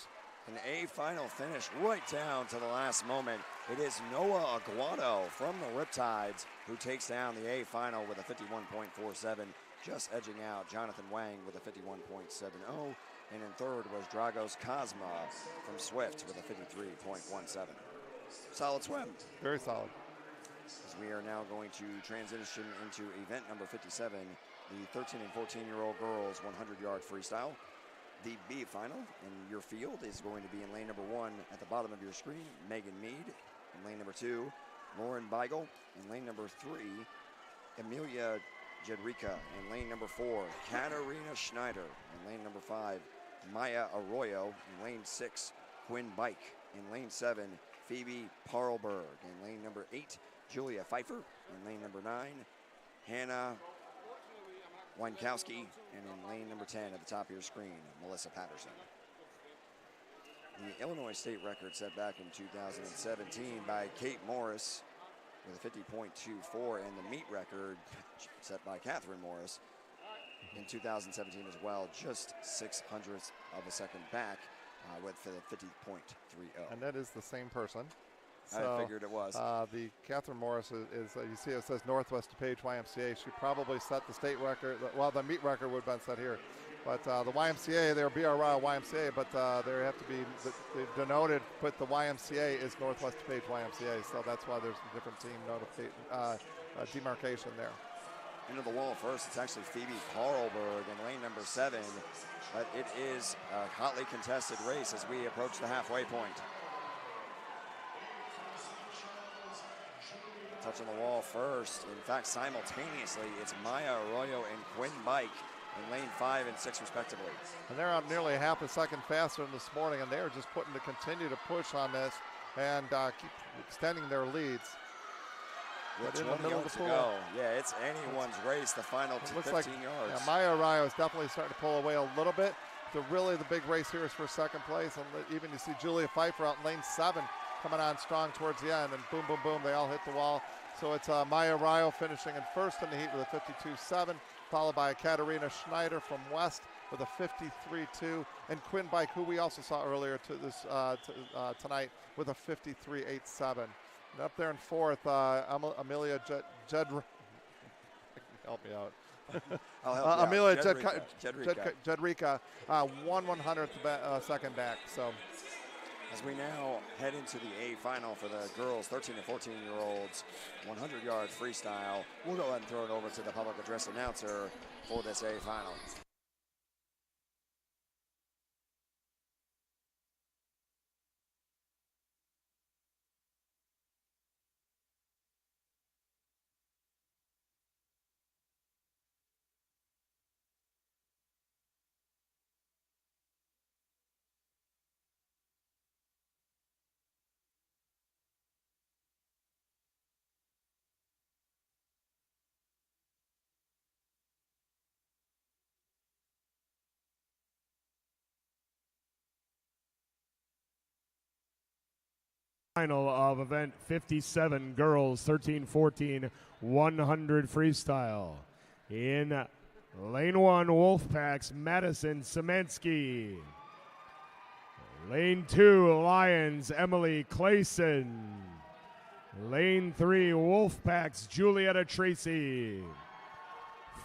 An A final finish right down to the last moment. It is Noah Aguado from the Riptides who takes down the A final with a 51.47, just edging out Jonathan Wang with a 51.70. And in third was Dragos Cosma from Swift with a 53.17. Solid swim. Very solid. As we are now going to transition into event number 57, the 13 and 14-year-old girls 100-yard freestyle. The B final in your field is going to be in lane number 1 at the bottom of your screen, Megan Mead. In lane number 2, Lauren Beigel. In lane number 3, Emilia Jedrika. In lane number 4, Katarina Schneider. In lane number 5, Maya Arroyo. In lane 6, Quinn Bike. In lane 7, Phoebe Parlberg. In lane number 8, Julia Pfeiffer. In lane number 9, Hannah Winkowski, and in lane number 10 at the top of your screen, Melissa Patterson. The Illinois state record set back in 2017 by Kate Morris with a 50.24, and the meet record set by Catherine Morris in 2017 as well, just 0.06 of a second back with the 50.30. And that is the same person. So, I figured it was. The Catherine Morris is you see it says Northwest DePage YMCA. She probably set the state record. Well, the meet record would have been set here. But the YMCA, they're BRY YMCA, but they have to be they've denoted, put the YMCA is Northwest DePage YMCA. So that's why there's a different team demarcation there. Into the wall first, it's actually Phoebe Carlberg in lane number 7. But it is a hotly contested race as we approach the halfway point. Touch on the wall first. In fact, simultaneously, it's Maya Arroyo and Quinn Bike in lane 5 and 6 respectively. And they're out nearly half a second faster than this morning, and they're just putting to continue to push on this and keep extending their leads. With 20 yards to go. Yeah, it's anyone's race, the final 15 yards. Yeah, Maya Arroyo is definitely starting to pull away a little bit. Really, the big race here is for second place, and even you see Julia Pfeiffer out in lane 7 coming on strong towards the end, and boom, boom, boom, they all hit the wall. So it's Maya Arroyo finishing in first in the heat with a 52.7, followed by Katarina Schneider from West with a 53.2, and Quinn Bike, who we also saw earlier tonight, with a 53.87. And up there in fourth, Amelia Jedrika. Help me out. I'll help you Amelia out. Jedrika, 1/100th second back. So, as we now head into the A final for the girls, 13 and 14-year-olds, 100-yard freestyle, we'll go ahead and throw it over to the public address announcer for this A final. Final of event 57, girls 13-14, 100 freestyle. In lane 1, Wolfpack's Madison Semensky. Lane 2, Lions, Emily Clayson. Lane 3, Wolfpack's Julietta Tracy.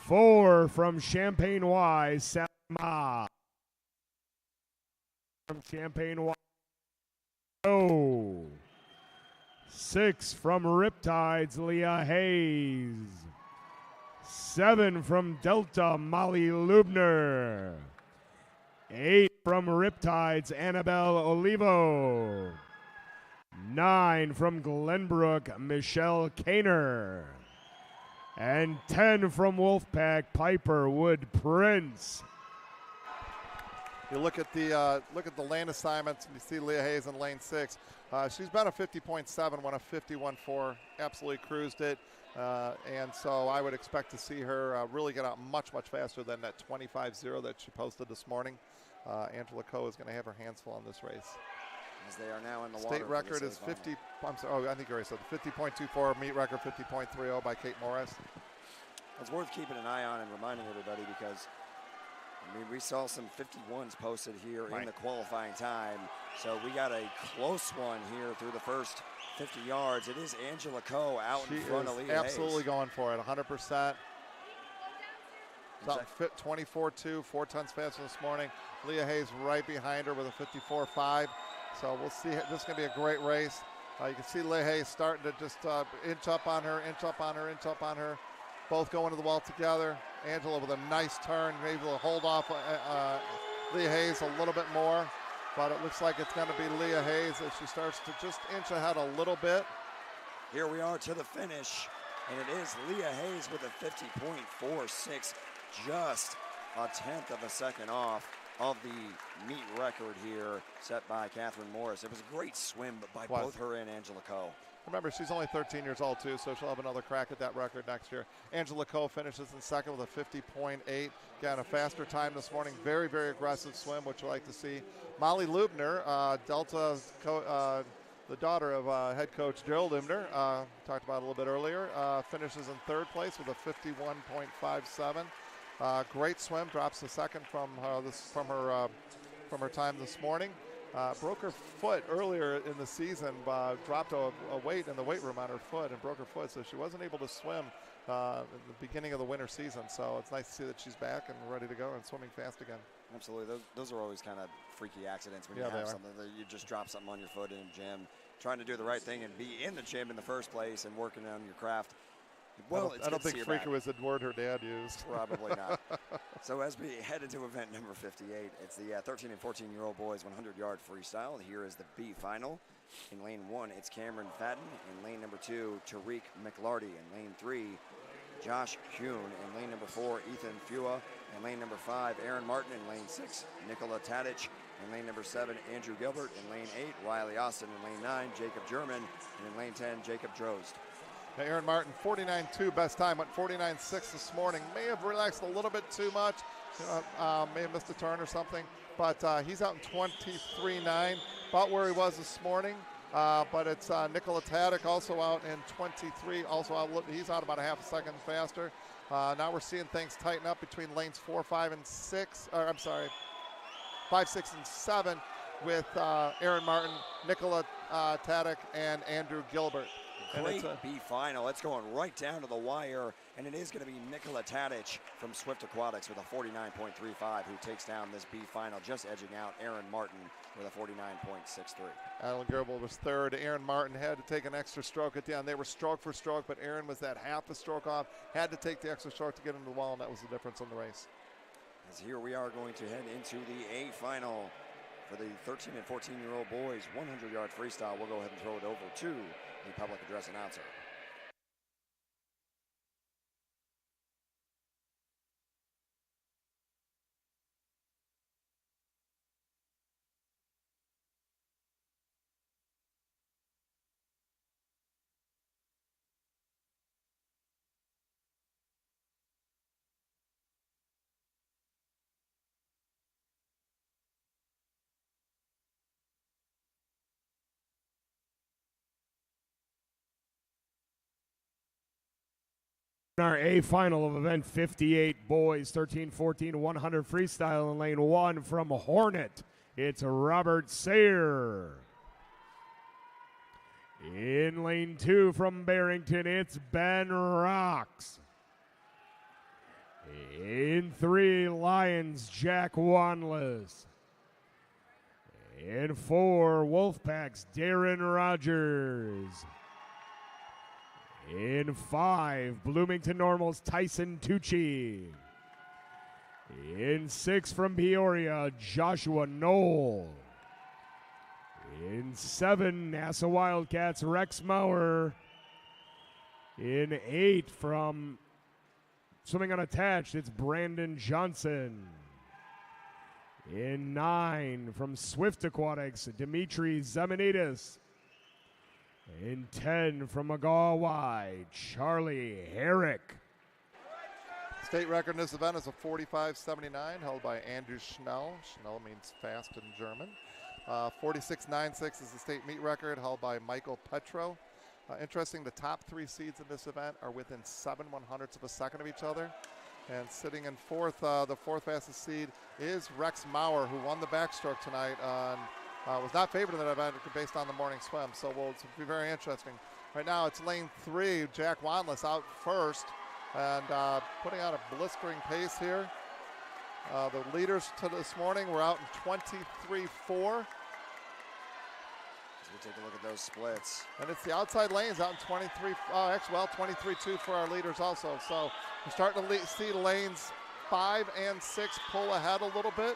4 from Champaign Y, Sally Ma. From Champaign Y. 6 from Riptides, Leah Hayes. 7 from Delta, Molly Lubner. 8 from Riptides, Annabelle Olivo. 9 from Glenbrook, Michelle Kaner. And 10 from Wolfpack, Piper Wood Prince. you look at the lane assignments, and you see Leah Hayes in lane 6. She's been a 50.7, won a 51.4, absolutely cruised it. And so I would expect to see her really get out much, much faster than that 25.0 that she posted this morning. Angela Coe is going to have her hands full on this race. As they are now in the water. State record is 50, I'm sorry, I think you already said 50.24, meet record 50.30 by Kate Morris. It's worth keeping an eye on and reminding everybody because, I mean, we saw some 51s posted here in the qualifying time. So we got a close one here through the first 50 yards. It is Angela Coe out in front of Leah Hayes. Absolutely going for it, 100%. Something fit 24.2, 4 tenths faster this morning. Leah Hayes right behind her with a 54.5. So we'll see. This is going to be a great race. You can see Leah Hayes starting to just inch up on her, inch up on her, inch up on her. Both going to the wall together. Angela with a nice turn, maybe able to hold off Leah Hayes a little bit more. But it looks like it's going to be Leah Hayes as she starts to just inch ahead a little bit. Here we are to the finish, and it is Leah Hayes with a 50.46, just a tenth of a second off of the meet record here set by Catherine Morris. It was a great swim by both her and Angela Coe. Remember, she's only 13 years old, too, so she'll have another crack at that record next year. Angela Coe finishes in second with a 50.8. Again, a faster time this morning. Very, very aggressive swim, which you like to see. Molly Lubner, the daughter of head coach Gerald Lubner, talked about it a little bit earlier, finishes in third place with a 51.57. Great swim, drops a second from her time this morning. broke her foot earlier in the season, dropped a weight in the weight room on her foot and broke her foot, so she wasn't able to swim in the beginning of the winter season. So it's nice to see that she's back and ready to go and swimming fast again. Absolutely. Those are always kind of freaky accidents when you have something that you just drop something on your foot in a gym, trying to do the right thing and be in the gym in the first place and working on your craft. Well, I don't think freaky was the word her dad used. Probably not. So as we head into event number 58, it's the 13 and 14-year-old boys 100-yard freestyle. Here is the B final. In lane 1, it's Cameron Fadden. In lane number 2, Tariq McLarty. In lane 3, Josh Kuhn. In lane number 4, Ethan Fua. In lane number 5, Aaron Martin. In lane 6, Nikola Tadic. In lane number 7, Andrew Gilbert. In lane 8, Riley Austin. In lane 9, Jacob German. And in lane 10, Jacob Drozd. Now, Aaron Martin, 49.2 best time, went 49.6 this morning. May have relaxed a little bit too much, may have missed a turn or something, but he's out in 23.9, about where he was this morning. But it's Nikola Tadic also out in 23, also out, he's out about a half a second faster. Now we're seeing things tighten up between lanes 4, 5, and 6, or I'm sorry, 5, 6, and 7 with Aaron Martin, Nikola Tadic, and Andrew Gilbert. Great B final. It's going right down to the wire, and it is going to be Nikola Tadic from Swift Aquatics with a 49.35 who takes down this B final, just edging out Aaron Martin with a 49.63. Alan Gerbil was third. Aaron Martin had to take an extra stroke at the end. They were stroke for stroke, but Aaron was that half a stroke off, had to take the extra stroke to get into the wall, and that was the difference in the race. As here we are going to head into the A final for the 13 and 14-year-old boys 100-yard freestyle. We'll go ahead and throw it over to the public address announcer. Our A final of event 58, boys 13-14 100 freestyle in lane 1 from Hornet. It's Robert Sayer. In lane 2 from Barrington, it's Ben Rocks. In 3, Lions, Jack Wanless. In 4, Wolfpack's Darren Rogers. In 5, Bloomington Normal's Tyson Tucci. In 6 from Peoria, Joshua Knoll. In 7, NASA Wildcats, Rex Maurer. In 8 from Swimming Unattached, it's Brandon Johnson. In 9 from Swift Aquatics, Dimitri Zemanidis. In 10 from McGaw Y, Charlie Herrick. State record in this event is a 45.79 held by Andrew Schnell. Schnell means fast in German. 46.96 is the state meet record held by Michael Petro. Interesting, the top 3 seeds in this event are within 7/100ths of a second of each other. And sitting in fourth, the fourth fastest seed is Rex Maurer, who won the backstroke tonight on was not favored in that event based on the morning swim, so it'll be very interesting. Right now it's lane 3, Jack Wanless out first and putting out a blistering pace here. The leaders to this morning were out in 23.4. As we take a look at those splits. And it's the outside lanes out in 23.2 for our leaders also. So we're starting to see lanes 5 and 6 pull ahead a little bit.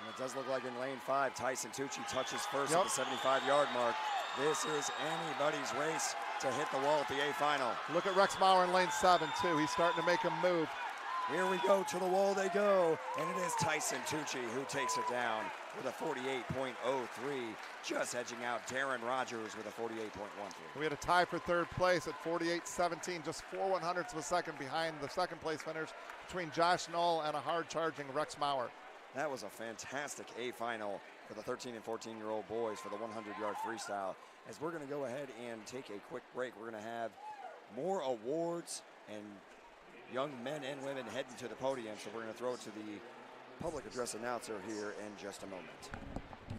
And it does look like in lane 5, Tyson Tucci touches first at the 75-yard mark. This is anybody's race to hit the wall at the A final. Look at Rex Maurer in lane 7 too. He's starting to make a move. Here we go, to the wall they go, and it is Tyson Tucci who takes it down with a 48.03, just edging out Darren Rogers with a 48.13. We had a tie for third place at 48.17, just 4/100ths of a second behind the second place winners between Josh Knoll and a hard-charging Rex Maurer. That was a fantastic A final for the 13 and 14-year-old boys for the 100-yard freestyle. As we're going to go ahead and take a quick break, we're going to have more awards and young men and women heading to the podium. So we're going to throw it to the public address announcer here in just a moment.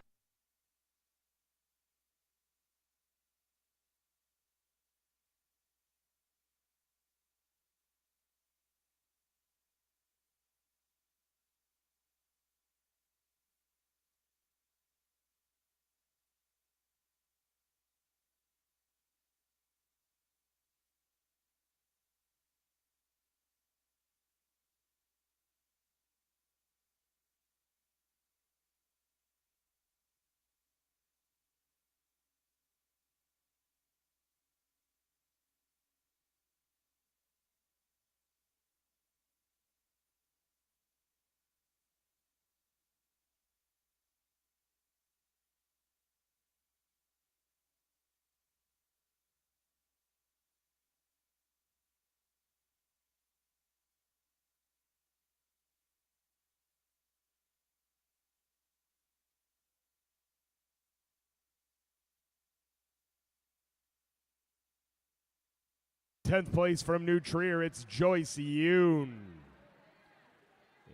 10th place from New Trier, it's Joyce Yoon.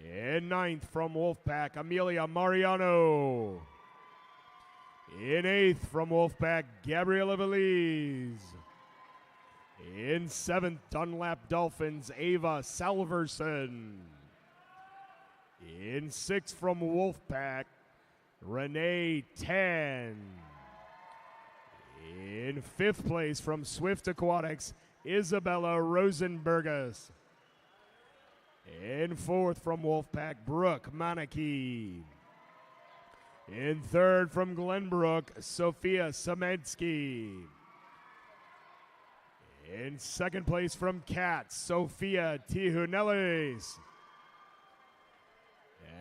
In 9th from Wolfpack, Amelia Mariano. In 8th from Wolfpack, Gabriela Veliz. In 7th, Dunlap Dolphins, Ava Salverson. In 6th from Wolfpack, Renee Tan. In 5th place from Swift Aquatics, Isabella Rosenbergus. In 4th from Wolfpack, Brooke Manaki. In 3rd from Glenbrook, Sophia Samensky. In 2nd place from Cats, Sophia Tijunelis.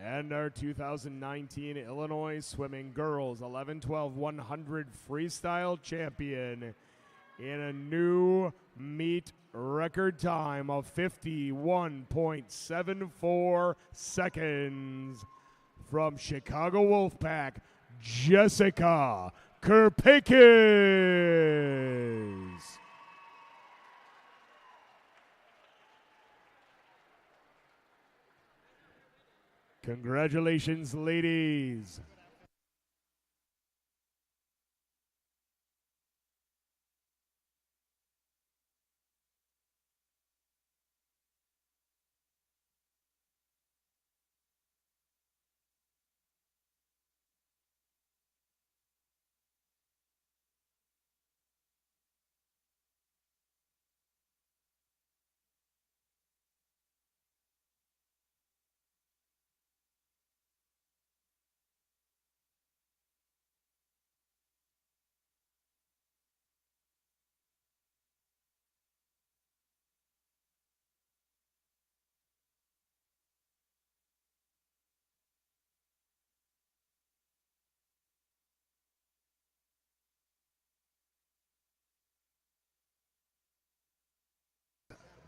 And our 2019 Illinois Swimming Girls 11-12-100 Freestyle Champion in a new meet record time of 51.74 seconds from Chicago Wolfpack, Jessica Kerpakis. Congratulations, ladies.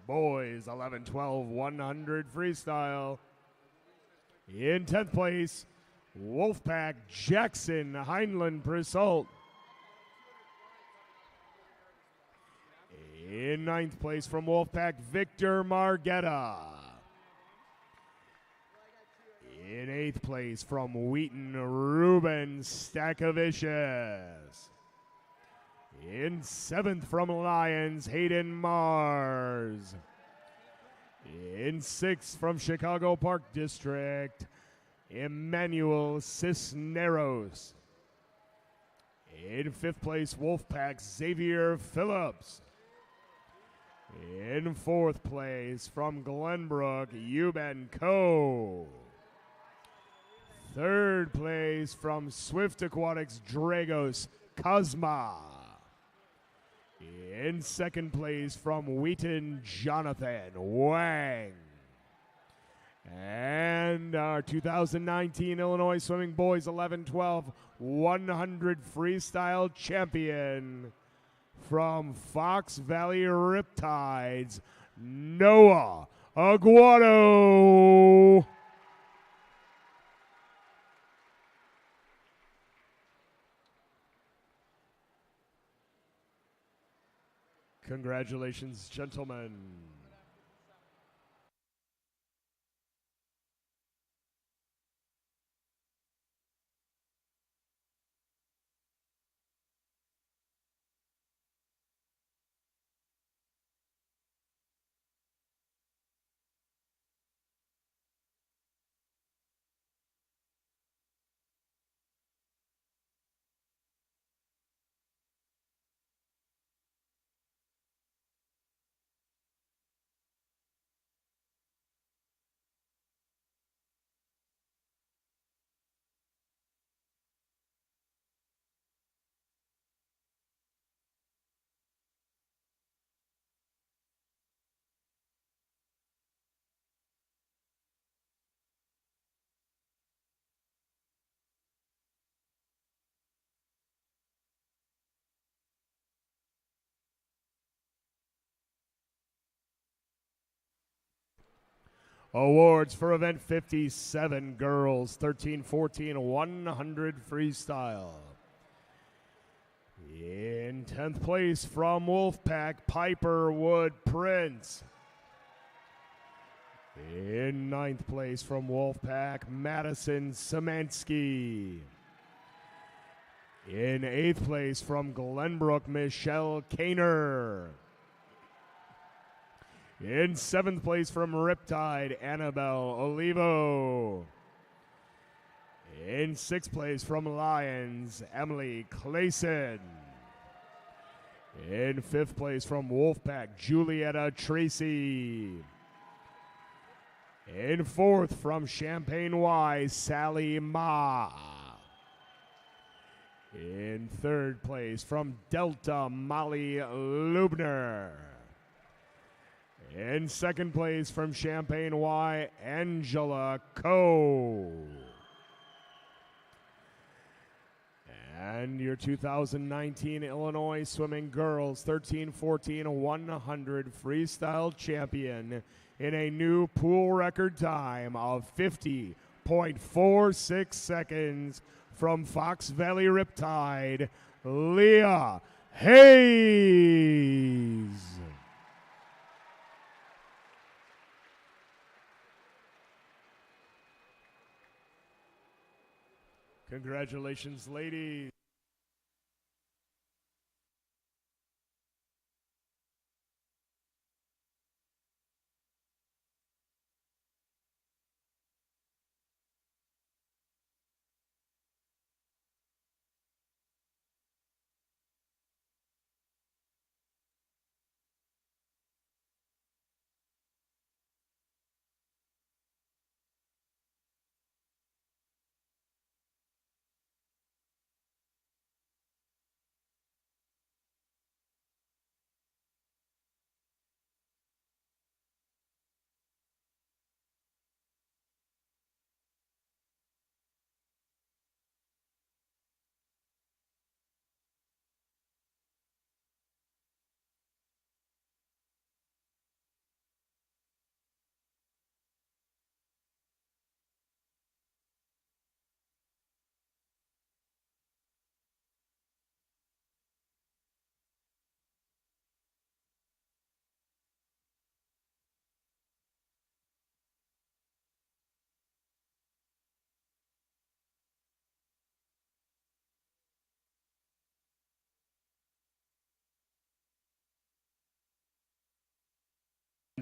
Boys 11-12-100 freestyle. In 10th place, Wolfpack Jackson Heinlein Prisult. In 9th place from Wolfpack, Victor Margetta. In 8th place from Wheaton, Ruben Stakovicius. In 7th from Lions, Hayden Mars. In 6th from Chicago Park District, Emmanuel Cisneros. In 5th place, Wolfpack, Xavier Phillips. In 4th place from Glenbrook, Euben Ko. 3rd place from Swift Aquatics, Dragos Kazma. In 2nd place from Wheaton, Jonathan Wang. And our 2019 Illinois Swimming Boys 11-12-100 Freestyle Champion from Fox Valley Riptides, Noah Aguado. Congratulations, gentlemen. Awards for event 57, girls 13-14-100 freestyle. In 10th place from Wolfpack, Piper Wood Prince. In 9th place from Wolfpack, Madison Semensky. In 8th place from Glenbrook, Michelle Kaner. In 7th place from Riptide, Annabelle Olivo. In 6th place from Lions, Emily Clayson. In 5th place from Wolfpack, Julietta Tracy. In 4th from Champaign Y, Sally Ma. In 3rd place from Delta, Molly Lubner. In 2nd place from Champaign Y, Angela Coe. And your 2019 Illinois Swimming Girls 13-14-100 freestyle champion in a new pool record time of 50.46 seconds from Fox Valley Riptide, Leah Hayes. Congratulations, ladies.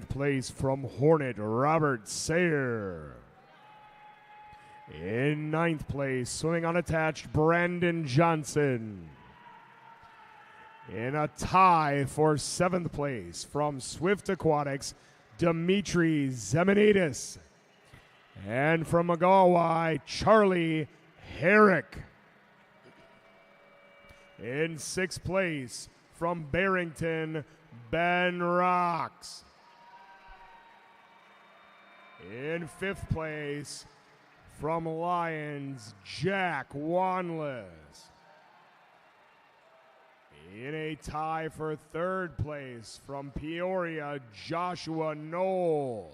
Place from Hornet, Robert Sayer. In 9th place, swimming unattached, Brandon Johnson. In a tie for 7th place from Swift Aquatics, Dimitri Zemanidis. And from Magawai, Charlie Herrick. In 6th place from Barrington, Ben Rocks. In 5th place from Lions, Jack Wanless. In a tie for 3rd place from Peoria, Joshua Knoll.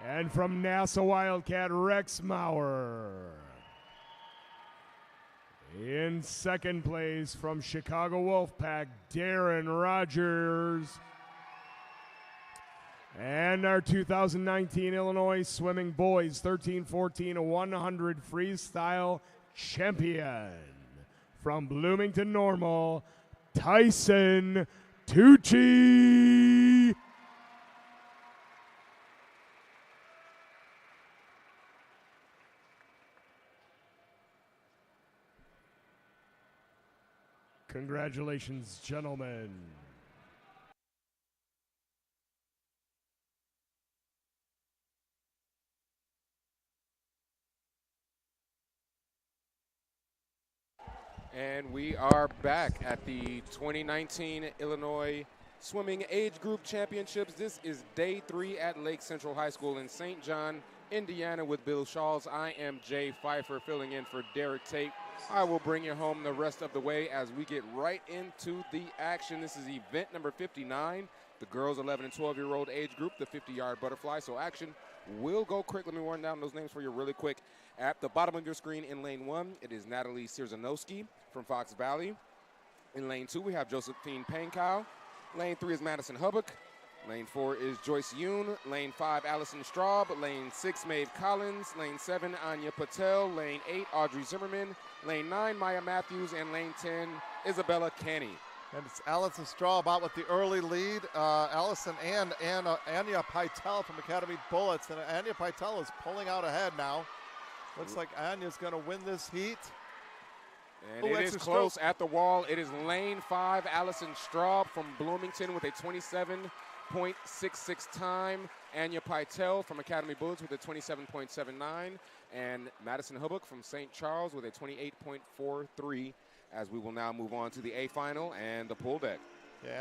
And from NASA Wildcat, Rex Maurer. In 2nd place from Chicago Wolfpack, Darren Rogers. And our 2019 Illinois Swimming Boys 13-14-100 freestyle champion from Bloomington Normal, Tyson Tucci. Congratulations, gentlemen. And we are back at the 2019 Illinois Swimming Age Group Championships. This is day 3 at Lake Central High School in St. John, Indiana with Bill Shawls. I am Jay Pfeiffer filling in for Derek Tate. I will bring you home the rest of the way as we get right into the action. This is event number 59, the girls 11 and 12-year-old age group, the 50-yard butterfly. So action will go quick. Let me run down those names for you really quick. At the bottom of your screen in lane 1, it is Natalie Sierzanowski from Fox Valley. In lane 2, we have Josephine Pankow. Lane 3 is Madison Hubbock. Lane 4 is Joyce Yoon. Lane 5, Allison Straub. Lane 6, Maeve Collins. Lane 7, Anya Patel. Lane 8, Audrey Zimmerman. Lane 9, Maya Matthews. And lane 10, Isabella Canny. And it's Allison Straub out with the early lead. Allison and Anya Pytel from Academy Bullets. And Anya Pytel is pulling out ahead now. Looks like Anya's going to win this heat. And it is close at the wall. It is lane 5, Allison Straub from Bloomington with a 27.66 time. Anya Pytel from Academy Bullets with a 27.79. And Madison Hubbock from St. Charles with a 28.43. As we will now move on to the A final and the pool deck. Yeah.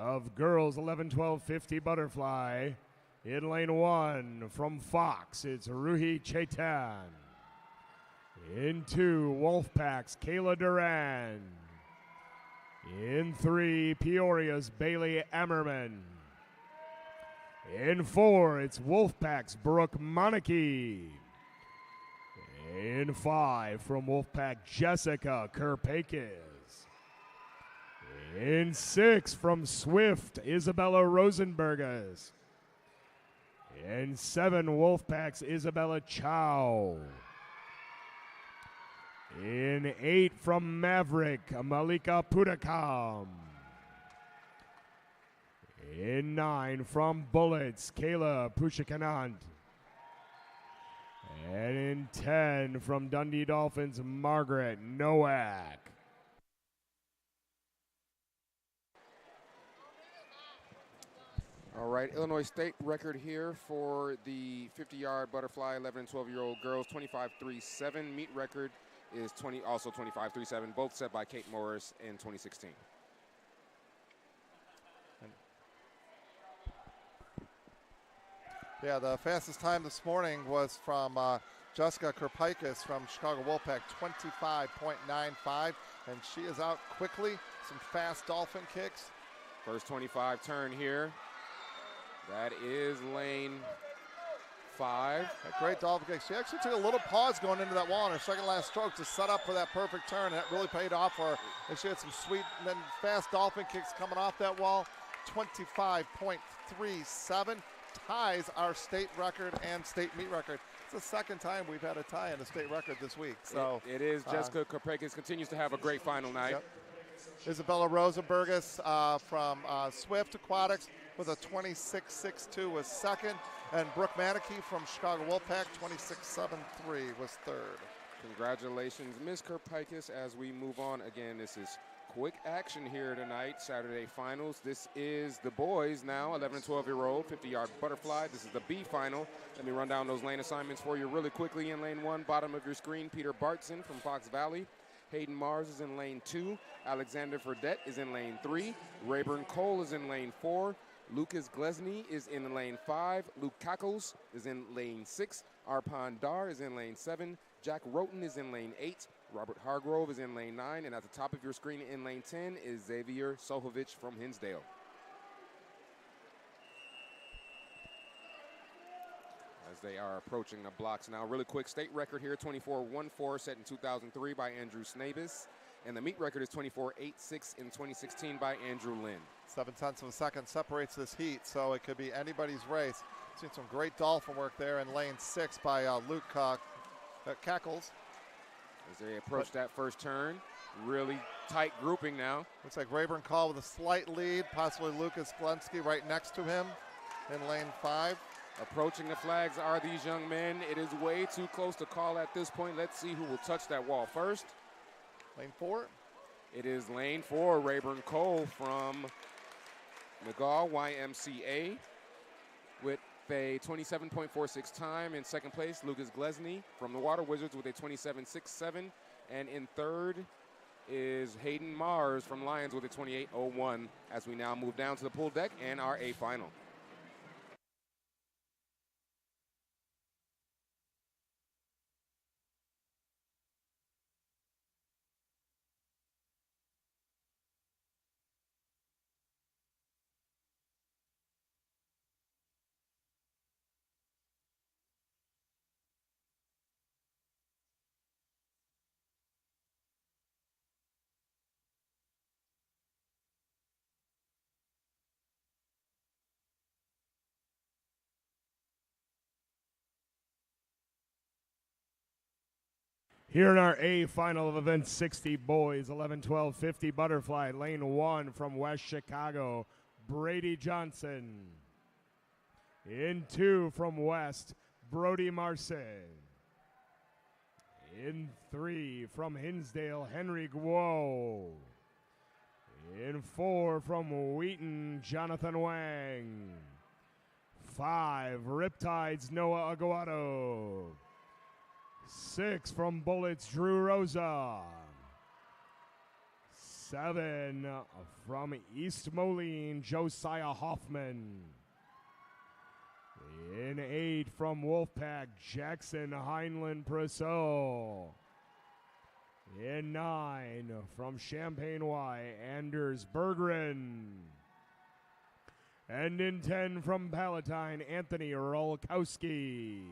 Of girls 11, 12, 50 butterfly. In lane 1 from Fox, it's Ruhi Chetan. In 2, Wolfpack's Kayla Duran. In 3, Peoria's Bailey Ammerman. In 4, it's Wolfpack's Brooke Monarchy. In 5, from Wolfpack, Jessica Kerpakis. In 6, from Swift, Isabella Rosenbergas. In 7, Wolfpack's Isabella Chow. In 8, from Maverick, Malika Pudakam. In 9, from Bullets, Kayla Pushakanant. And in 10, from Dundee Dolphins, Margaret Nowak. All right, Illinois State record here for the 50-yard butterfly 11 and 12-year-old girls, 25.37. Meet record is also 25.37, both set by Kate Morris in 2016. Yeah, the fastest time this morning was from Jessica Kerpakis from Chicago Wolfpack, 25.95, and she is out quickly. Some fast dolphin kicks. First 25 turn here. That is lane 5. A great dolphin kick. She actually took a little pause going into that wall on her second last stroke to set up for that perfect turn, and that really paid off for her. And she had some sweet and then fast dolphin kicks coming off that wall. 25.37 ties our state record and state meet record. It's the second time we've had a tie in the state record this week. So it is. Jessica Kerpakis continues to have a great final night. Yep. Isabella Rosenbergus from Swift Aquatics with a 26.62 was second, and Brooke Manicky from Chicago Wolfpack, 26.73 was third. Congratulations, Ms. Kerpakis. As we move on, again, this is quick action here tonight, Saturday finals. This is the boys now, 11 and 12-year-old, 50-yard butterfly. This is the B final. Let me run down those lane assignments for you really quickly. In lane 1, bottom of your screen, Peter Bartson from Fox Valley. Hayden Mars is in lane 2. Alexander Fredette is in lane 3. Rayburn Cole is in lane 4. Lucas Glesny is in lane 5. Luke Cackles is in lane 6. Arpan Dar is in lane 7. Jack Roten is in lane 8. Robert Hargrove is in lane 9. And at the top of your screen in lane 10 is Xavier Sohovich from Hinsdale. As they are approaching the blocks now. Really quick, state record here, 24.14 set in 2003 by Andrew Snavis. And the meet record is 24.86 in 2016 by Andrew Lynn. 0.7 of a second separates this heat, so it could be anybody's race. Seen some great dolphin work there in lane 6 by Luke Cackles. As they approach that first turn, really tight grouping now. Looks like Rayburn Call with a slight lead, possibly Lucas Glensky right next to him in lane 5. Approaching the flags are these young men. It is way too close to call at this point. Let's see who will touch that wall first. Lane 4. It is lane 4, Rayburn Cole from McGaw YMCA with a 27.46 time. In second place, Lucas Glesney from the Water Wizards with a 27.67. And in third is Hayden Mars from Lions with a 28.01 as we now move down to the pool deck and our A final. Here in our A final of event 60 boys, 11-12-50 butterfly, lane 1 from West Chicago, Brady Johnson. In 2 from West, Brody Marseille. In 3 from Hinsdale, Henry Guo. In 4 from Wheaton, Jonathan Wang. 5 Riptides, Noah Aguado. 6 from Bullets, Drew Rosa. 7 from East Moline, Josiah Hoffman. In 8 from Wolfpack, Jackson Heinlein Priscille. In 9 from Champaign Y, Anders Berggren. And in 10 from Palatine, Anthony Rolkowski.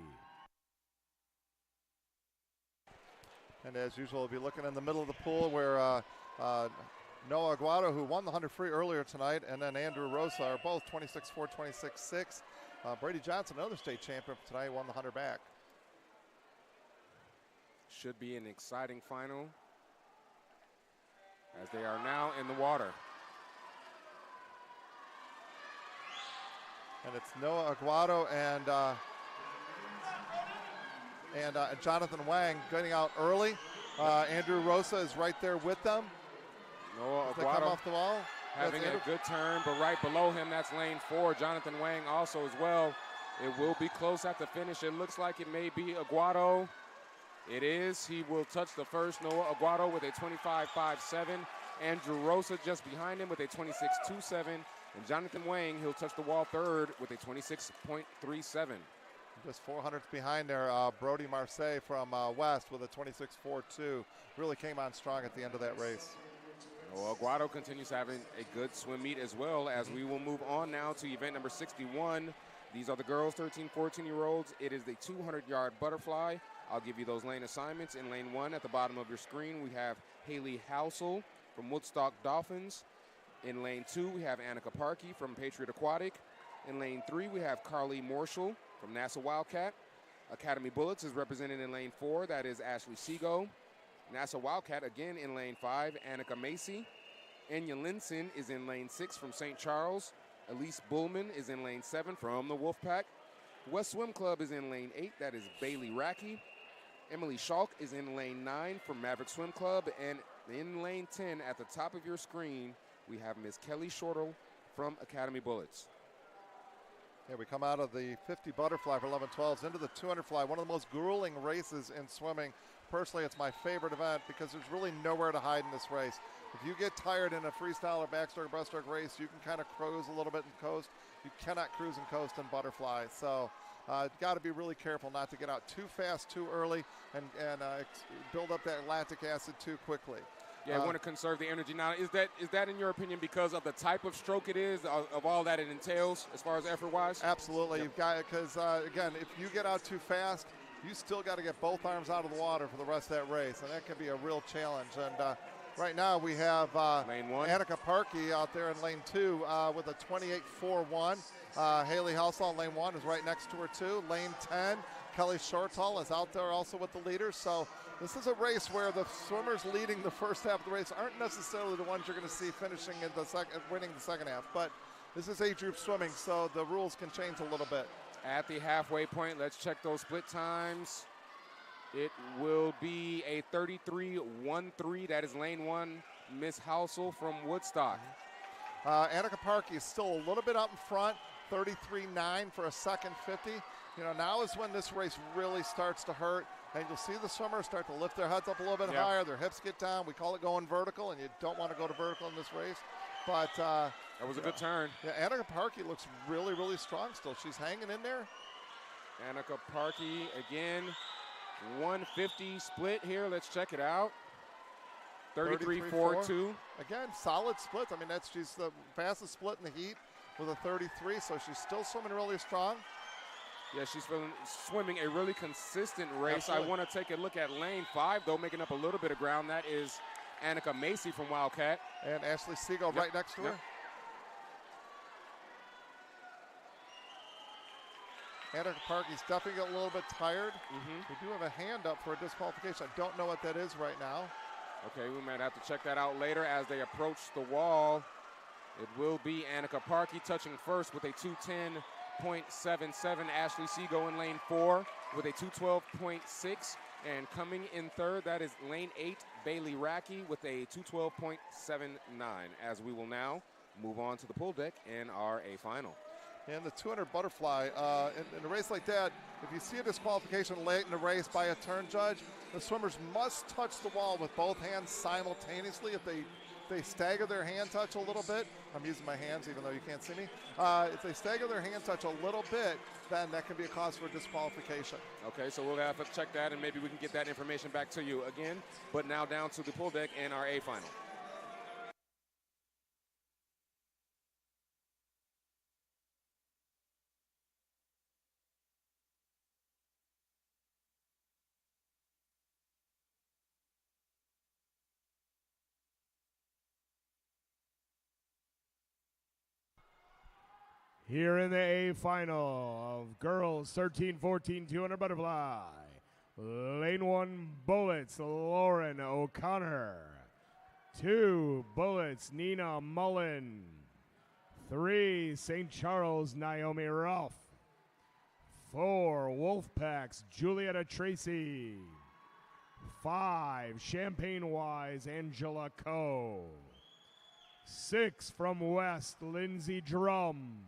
And as usual, we'll be looking in the middle of the pool where Noah Aguado, who won the 100 free earlier tonight, and then Andrew Rosa are both 26-4, 26-6. Brady Johnson, another state champion for tonight, won the 100 back. Should be an exciting final as they are now in the water. And it's Noah Aguado and Jonathan Wang getting out early. Andrew Rosa is right there with them. Noah They come Aguado off the wall. having a good turn, but right below him, that's lane 4. Jonathan Wang also as well. It will be close at the finish. It looks like it may be Aguado. It is. He will touch the first. Noah Aguado with a 25.57. Andrew Rosa just behind him with a 26.27. And Jonathan Wang, he'll touch the wall third with a 26.37. Just 400s behind there. Brody Marseille from West with a 26.42. Really came on strong at the end of that race. Noah Aguado continues having a good swim meet as well as we will move on now to event number 61. These are the girls, 13, 14-year-olds. It is the 200-yard butterfly. I'll give you those lane assignments. In lane 1 at the bottom of your screen, we have Haley Housel from Woodstock Dolphins. In lane 2, we have Annika Parkey from Patriot Aquatic. In lane 3, we have Carly Marshall from NASA Wildcat. Academy Bullets is represented in lane 4. That is Ashley Seago. NASA Wildcat again in lane 5, Annika Macy. Enya Linson is in lane 6 from St. Charles. Elise Bullman is in lane 7 from the Wolfpack. West Swim Club is in lane 8. That is Bailey Racky. Emily Schalk is in lane 9 from Maverick Swim Club. And in lane 10 at the top of your screen, we have Miss Kelly Shortle from Academy Bullets. Yeah, we come out of the 50 butterfly for 11-12s into the 200 fly, one of the most grueling races in swimming. Personally, it's my favorite event because there's really nowhere to hide in this race. If you get tired in a freestyle or backstroke, breaststroke race, you can kind of cruise a little bit and coast. You cannot cruise and coast in butterfly. So got to be really careful not to get out too fast, too early, and build up that lactic acid too quickly. Yeah, I want to conserve the energy. Now, is that in your opinion because of the type of stroke it is, of all that it entails as far as effort-wise? Absolutely. Yep. You've got it because, again, if you get out too fast, you still got to get both arms out of the water for the rest of that race, and that can be a real challenge. And right now we have lane 1. Annika Parkey out there in lane 2 with a 28.41. Haley Housel in lane 1 is right next to her too. Lane 10, Kelly Shortall is out there also with the leaders. So this is a race where the swimmers leading the first half of the race aren't necessarily the ones you're going to see finishing in the winning the second half. But this is age group swimming, so the rules can change a little bit. At the halfway point, let's check those split times. It will be a 33.13. That is lane 1, Miss Housel from Woodstock. Annika Parkey is still a little bit up in front, 33.9 for a second 50. You know, now is when this race really starts to hurt, and you'll see the swimmers start to lift their heads up a little bit higher, their hips get down. We call it going vertical, and you don't want to go to vertical in this race. But that was a good turn. Yeah, Annika Parkey looks really, really strong still. She's hanging in there. Annika Parkey again, 150 split here. Let's check it out. 33.42. Again, solid splits. I mean, she's the fastest split in the heat with a 33, so she's still swimming really strong. Yeah, she's swimming a really consistent race. Absolutely. I want to take a look at lane 5, though, making up a little bit of ground. That is Annika Macy from Wildcat. And Ashley Siegel right next to her. Annika Parkey's definitely got a little bit tired. We do have a hand up for a disqualification. I don't know what that is right now. Okay, we might have to check that out later as they approach the wall. It will be Annika Parkey touching first with a 210.77. Ashley Siegel in lane 4 with a 212.6. And coming in third, that is lane 8, Bailey Racky with a 212.79. As we will now move on to the pool deck in our A final. And the 200 butterfly, in a race like that, if you see a disqualification late in the race by a turn judge, the swimmers must touch the wall with both hands simultaneously. If they stagger their hand touch a little bit, I'm using my hands even though you can't see me. If they stagger their hand touch a little bit, then that can be a cause for disqualification. Okay, so we'll have to check that, and maybe we can get that information back to you again. But now down to the pool deck and our A final. Here in the A final of girls 13-14 200 butterfly. Lane 1 Bullets, Lauren O'Connor. 2 Bullets, Nina Mullen. 3 St. Charles, Naomi Ruff. 4 Wolfpacks, Julietta Tracy. 5 Champaign Wise, Angela Coe. 6 from West, Lindsay Drum.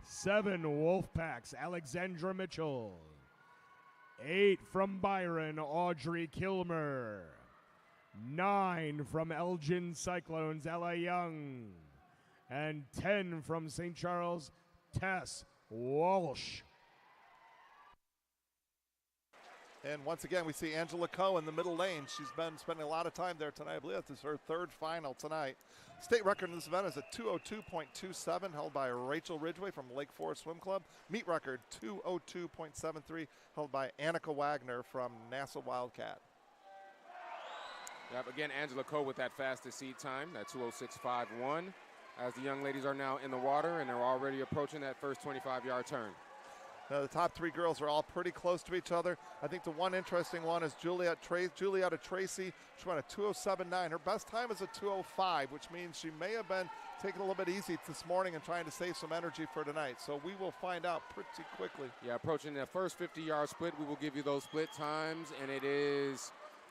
7 Wolfpacks, Alexandra Mitchell. 8 from Byron, Audrey Kilmer. 9 from Elgin Cyclones, Ella Young. And 10 from St. Charles, Tess Walsh. And once again, we see Angela Coe in the middle lane. She's been spending a lot of time there tonight. I believe this is her third final tonight. State record in this event is a 202.27 held by Rachel Ridgway from Lake Forest Swim Club. Meet record 202.73 held by Annika Wagner from Nassau Wildcat. Yep, again, Angela Coe with that fastest seed time, that 206.51, as the young ladies are now in the water and they're already approaching that first 25-yard turn. The top 3 girls are all pretty close to each other. I think the one interesting one is Julietta Tracy. She went a 207.9. Her best time is a 205, which means she may have been taking a little bit easy this morning and trying to save some energy for tonight. So we will find out pretty quickly. Yeah, approaching the first 50-yard split, we will give you those split times, and it is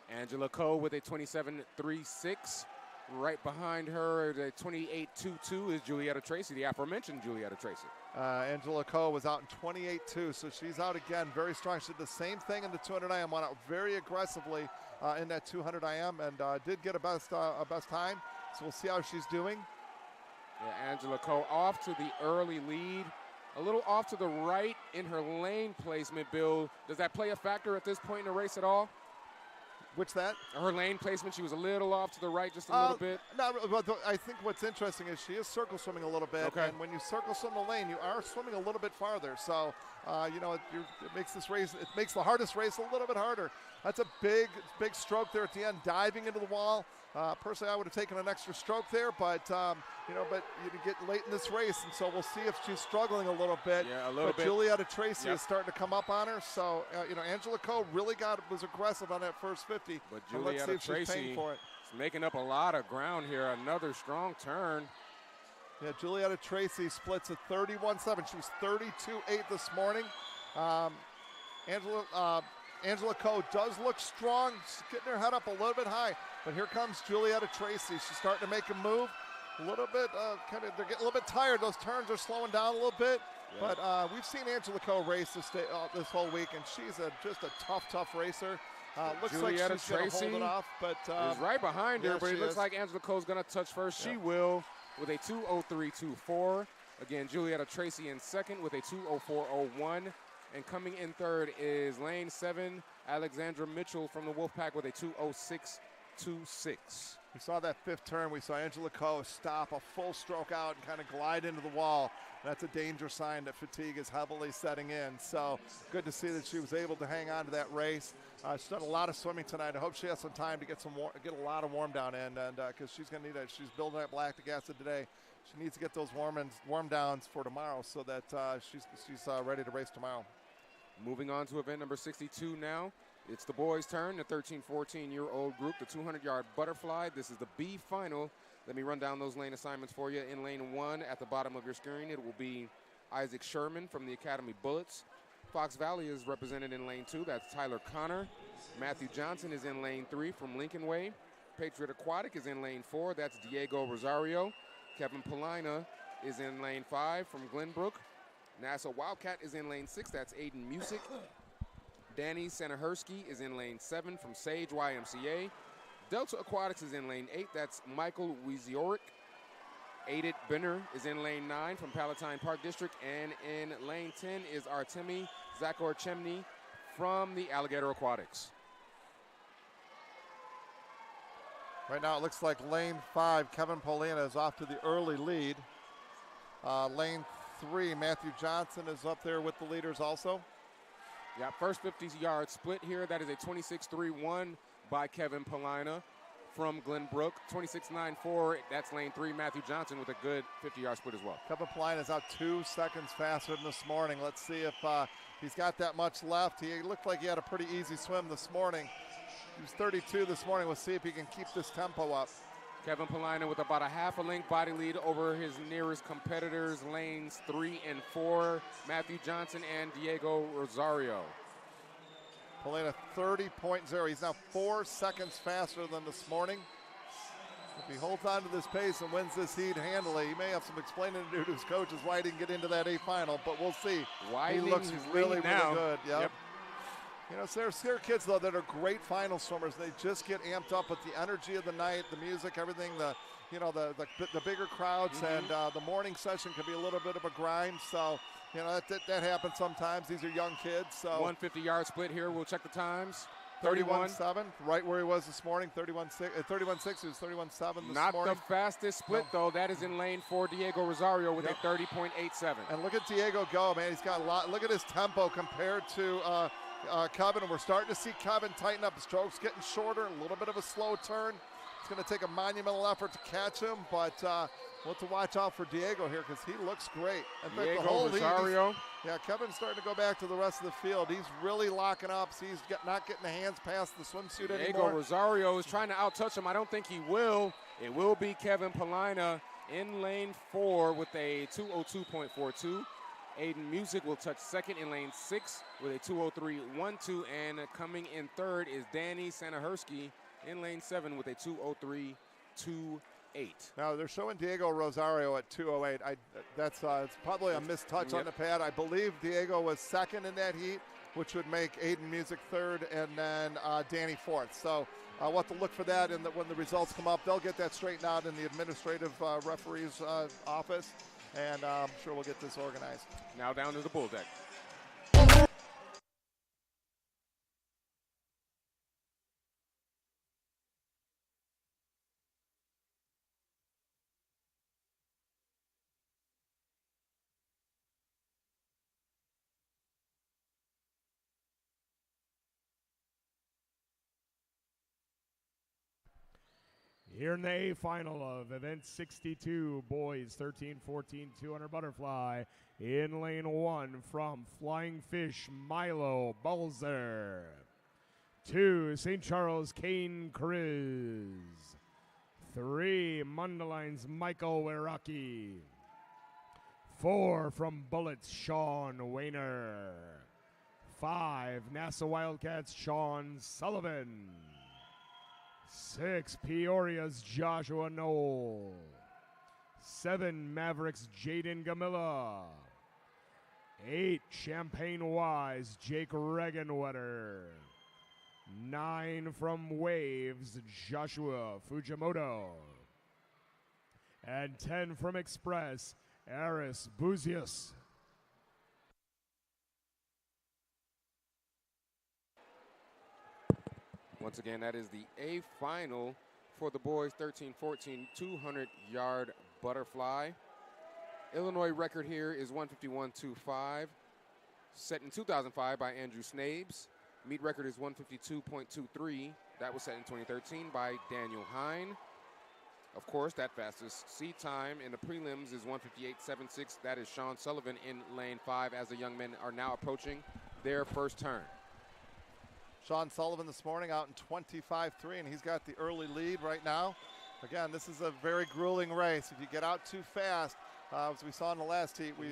Angela Coe with a 27.36. Right behind her, the 28.22 is Julietta Tracy, the aforementioned Julietta Tracy. Angela Coe was out in 28.2, so she's out again, very strong. She did the same thing in the 200 IM, went out very aggressively in that 200 IM, and did get a best time. So we'll see how she's doing. Yeah, Angela Coe off to the early lead, a little off to the right in her lane placement. Bill, does that play a factor at this point in the race at all? Which that? Her lane placement, she was a little off to the right just a little bit. No, but I think what's interesting is she is circle swimming a little bit. Okay. And when you circle swim the lane, you are swimming a little bit farther. So, it makes this race, it makes the hardest race a little bit harder. That's a big stroke there at the end, diving into the wall. Personally, I would have taken an extra stroke there, but you get late in this race, and so we'll see if she's struggling a little bit. Yeah, a little bit. But Julietta Tracy is starting to come up on her, so Angela Coe really was aggressive on that first 50. But Let's see Julietta if she's paying Tracy for it. is making up a lot of ground here. Another strong turn. Yeah, Julietta Tracy splits at 31.7. She was 32.8 this morning. Angela Coe does look strong. She's getting her head up a little bit high. But here comes Julietta Tracy. She's starting to make a move. a little bit they're getting a little bit tired. Those turns are slowing down a little bit. Yeah. But we've seen Angela Coe race this whole week, and she's just a tough racer. Looks Julietta like she's going to hold it off, but is right behind her, yeah, but it looks like Angela Coe's going to touch first. She will with a 2:03.24. Again, Julietta Tracy in second with a 2:04.01. And coming in third is lane 7, Alexandra Mitchell from the Wolfpack with a 2:06.26. We saw that fifth turn. We saw Angela Coe stop a full stroke out and kind of glide into the wall. That's a danger sign that fatigue is heavily setting in. So good to see that she was able to hang on to that race. She's done a lot of swimming tonight. I hope she has some time to get a lot of warm down in, and because she's going to need it. She's building up lactic acid today. She needs to get those warm downs for tomorrow so that she's ready to race tomorrow. Moving on to event number 62 now. It's the boys' turn, the 13-14-year-old group, the 200-yard butterfly. This is the B final. Let me run down those lane assignments for you. In lane 1 at the bottom of your screen, it will be Isaac Sherman from the Academy Bullets. Fox Valley is represented in lane 2. That's Tyler Connor. Matthew Johnson is in lane 3 from Lincoln Way. Patriot Aquatic is in lane 4. That's Diego Rosario. Kevin Polina is in lane 5 from Glenbrook. Nassau Wildcat is in lane 6. That's Aiden Music. Danny Sanahursky is in lane 7 from Sage YMCA. Delta Aquatics is in lane 8. That's Michael Wizioric. Aidit Benner is in lane 9 from Palatine Park District. And in lane 10 is Artemi Zakor Chemney from the Alligator Aquatics. Right now it looks like lane 5, Kevin Polina is off to the early lead. Lane 3, Matthew Johnson is up there with the leaders also. Yeah, first 50-yard split here. That is a 26.31 by Kevin Polina from Glenbrook. 26.94, that's lane 3, Matthew Johnson with a good 50-yard split as well. Kevin Polina is out 2 seconds faster than this morning. Let's see if he's got that much left. He looked like he had a pretty easy swim this morning. He was 32 this morning. We'll see if he can keep this tempo up. Kevin Polina with about a half a length body lead over his nearest competitors, lanes 3 and 4, Matthew Johnson and Diego Rosario. Polina 30.0. He's now 4 seconds faster than this morning. If he holds on to this pace and wins this heat handily, he may have some explaining to do to his coaches why he didn't get into that A final, but we'll see. He looks really good. Yep. You know, so there's kids, though, that are great final swimmers. They just get amped up with the energy of the night, the music, everything, the bigger crowds, and the morning session can be a little bit of a grind. So, you know, that happens sometimes. These are young kids. So 150-yard split here. We'll check the times. 31.7, right where he was this morning. 31.6. He was 31.7 this morning. Not the fastest split, though. That is in lane 4, Diego Rosario with a 30.87. And look at Diego go, man. He's got a lot. Look at his tempo compared to Kevin, and we're starting to see Kevin tighten up. The stroke's getting shorter, a little bit of a slow turn. It's going to take a monumental effort to catch him, but we'll have to watch out for Diego here because he looks great. In fact, Diego the whole Rosario. Lead, Kevin's starting to go back to the rest of the field. He's really locking up. So he's not getting the hands past the swimsuit anymore. Diego Rosario is trying to out-touch him. I don't think he will. It will be Kevin Polina in lane 4 with a 2:02.42. Aiden Music will touch second in lane 6 with a 2:03.12, and coming in third is Danny Sanahursky in lane 7 with a 2:03.28. Now they're showing Diego Rosario at 2:08. It's probably a missed touch on the pad. I believe Diego was second in that heat, which would make Aiden Music third, and then Danny fourth. So we'll have to look for that, and when the results come up, they'll get that straightened out in the administrative referee's office. And I'm sure we'll get this organized. Now down to the bull deck. Here in the A final of event 62, boys 13-14 200 butterfly. In lane 1 from Flying Fish, Milo Balzer. 2, St. Charles, Kane Kriz. 3, Mundeline's Michael Weraki. 4, from Bullets, Sean Wayner. 5, NASA Wildcats, Sean Sullivan. 6, Peoria's Joshua Knoll. 7, Mavericks Jaden Gamilla. 8, Champaign Wise Jake Regenwetter. 9 from Waves Joshua Fujimoto. And 10 from Express Aris Buzius. Once again, that is the A final for the boys 13-14 200-yard butterfly. Illinois record here is 151.25, set in 2005 by Andrew Snabes. Meet record is 152.23. That was set in 2013 by Daniel Hine. Of course, that fastest seed time in the prelims is 158.76. That is Sean Sullivan in lane 5 as the young men are now approaching their first turn. Sean Sullivan this morning out in 25-3, and he's got the early lead right now. Again, this is a very grueling race. If you get out too fast, as we saw in the last heat, we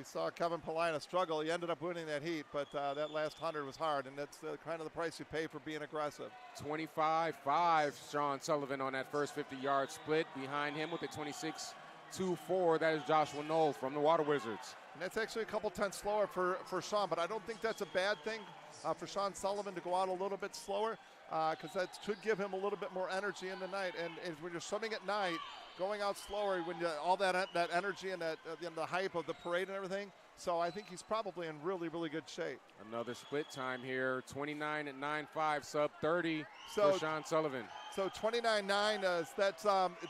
saw Kevin Polina struggle. He ended up winning that heat, but that last 100 was hard, and that's kind of the price you pay for being aggressive. 25-5, Sean Sullivan on that first 50-yard split. Behind him with a 26-2-4, that is Joshua Knoll from the Water Wizards. And that's actually a couple tenths slower for Sean, but I don't think that's a bad thing for Sean Sullivan to go out a little bit slower, because that should give him a little bit more energy in the night. And when you're swimming at night, going out slower, when you, all that energy and that the hype of the parade and everything. So I think he's probably in really, really good shape. Another split time here, 29.95, sub 30 for Sean Sullivan. So 29.9 that's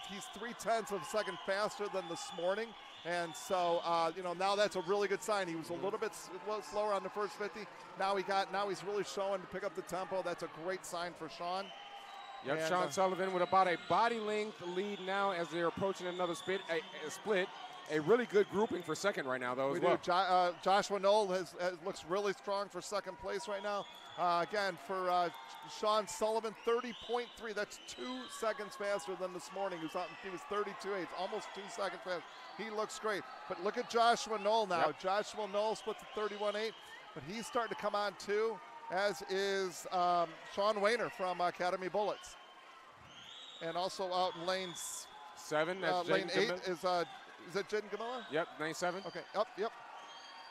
he's 0.3 of a second faster than this morning. And so, now that's a really good sign. He was a little bit slower on the first 50. Now he's really showing to pick up the tempo. That's a great sign for Sean. Yep, and Sean Sullivan with about a body length lead now as they're approaching another split. A really good grouping for second right now, though, as well. Joshua Knoll looks really strong for second place right now. Again, for Sean Sullivan, 30.3. That's 2 seconds faster than this morning. He was 32.8, almost 2 seconds faster. He looks great. But look at Joshua Knoll now. Yep. Joshua Knoll split to 31.8, but he's starting to come on too, as is Sean Wayner from Academy Bullets. And also out in lane 7, that's lane 8 is that Jaden Gamilla? Yep, lane 7. Okay, yep.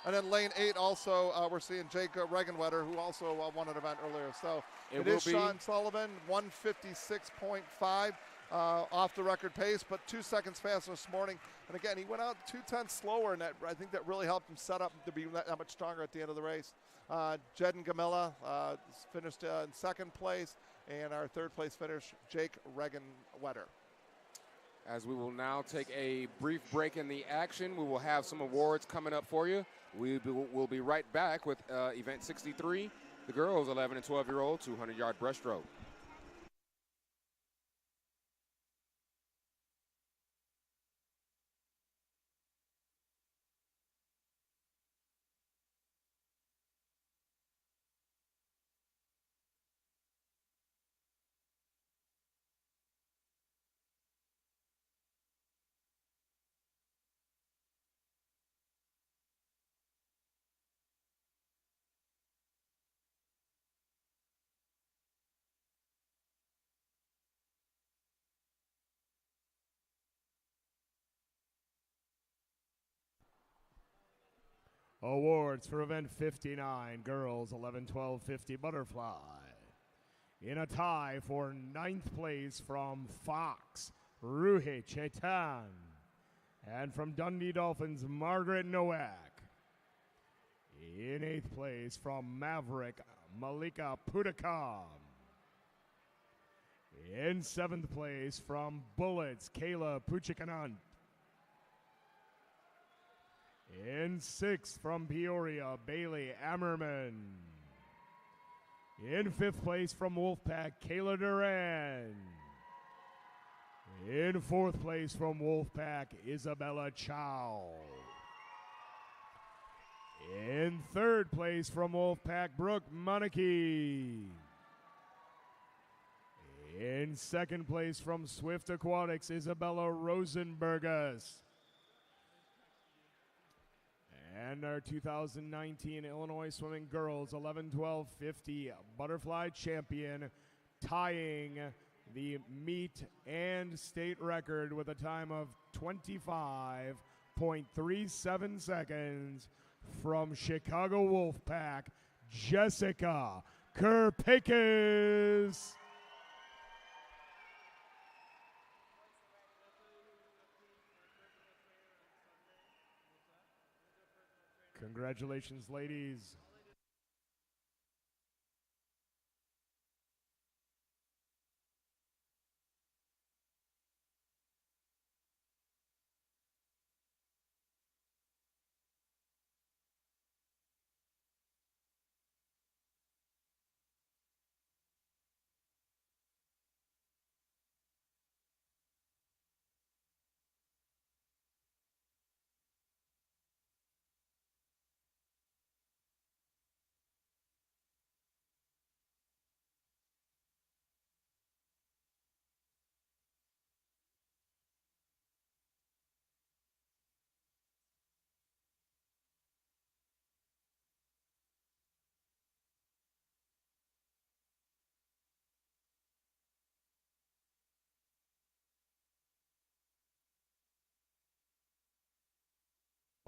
And then lane 8 also, we're seeing Jake Regenwetter, who also won an event earlier. So it is Sean Sullivan, 156.5 off the record pace, but 2 seconds faster this morning. And again, he went out 0.2 slower, and I think that really helped him set up to be that much stronger at the end of the race. Jaden Gamilla finished in second place, and our third place finish, Jake Regenwetter. As we will now take a brief break in the action, we will have some awards coming up for you. We'll be right back with event 63, the girls 11 and 12-year-old 200-yard breaststroke. Awards for event 59, girls 11-12-50 butterfly. In a tie for 9th place from Fox, Ruhi Chetan. And from Dundee Dolphins, Margaret Nowak. In 8th place from Maverick, Malika Pudakam. In 7th place from Bullets, Kayla Puchikanant. In 6th from Peoria, Bailey Ammerman. In 5th place from Wolfpack, Kayla Duran. In 4th place from Wolfpack, Isabella Chow. In 3rd place from Wolfpack, Brooke Monarchy. In 2nd place from Swift Aquatics, Isabella Rosenbergus. And our 2019 Illinois Swimming Girls 11-12-50 Butterfly Champion, tying the meet and state record with a time of 25.37 seconds from Chicago Wolfpack, Jessica Kerpakis. Congratulations, ladies.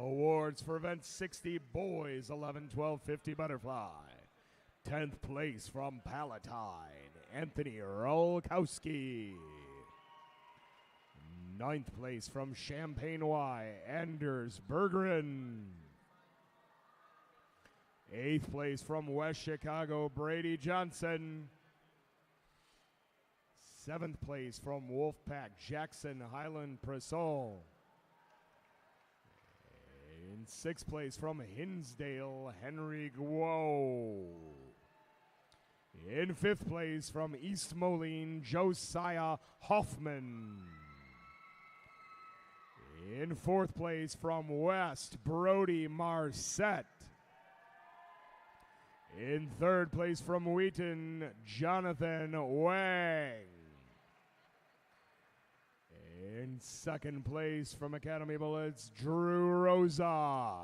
Awards for event 60 boys 11 12 50 butterfly. 10th place from Palatine, Anthony Rolkowski. 9th place from Champaign Y, Anders Berggren. 8th place from West Chicago, Brady Johnson. 7th place from Wolfpack, Jackson Highland Presol. In 6th place from Hinsdale, Henry Guo. In 5th place from East Moline, Josiah Hoffman. In 4th place from West, Brody Marset. In 3rd place from Wheaton, Jonathan Wang. In 2nd place from Academy Bullets, Drew Rosa.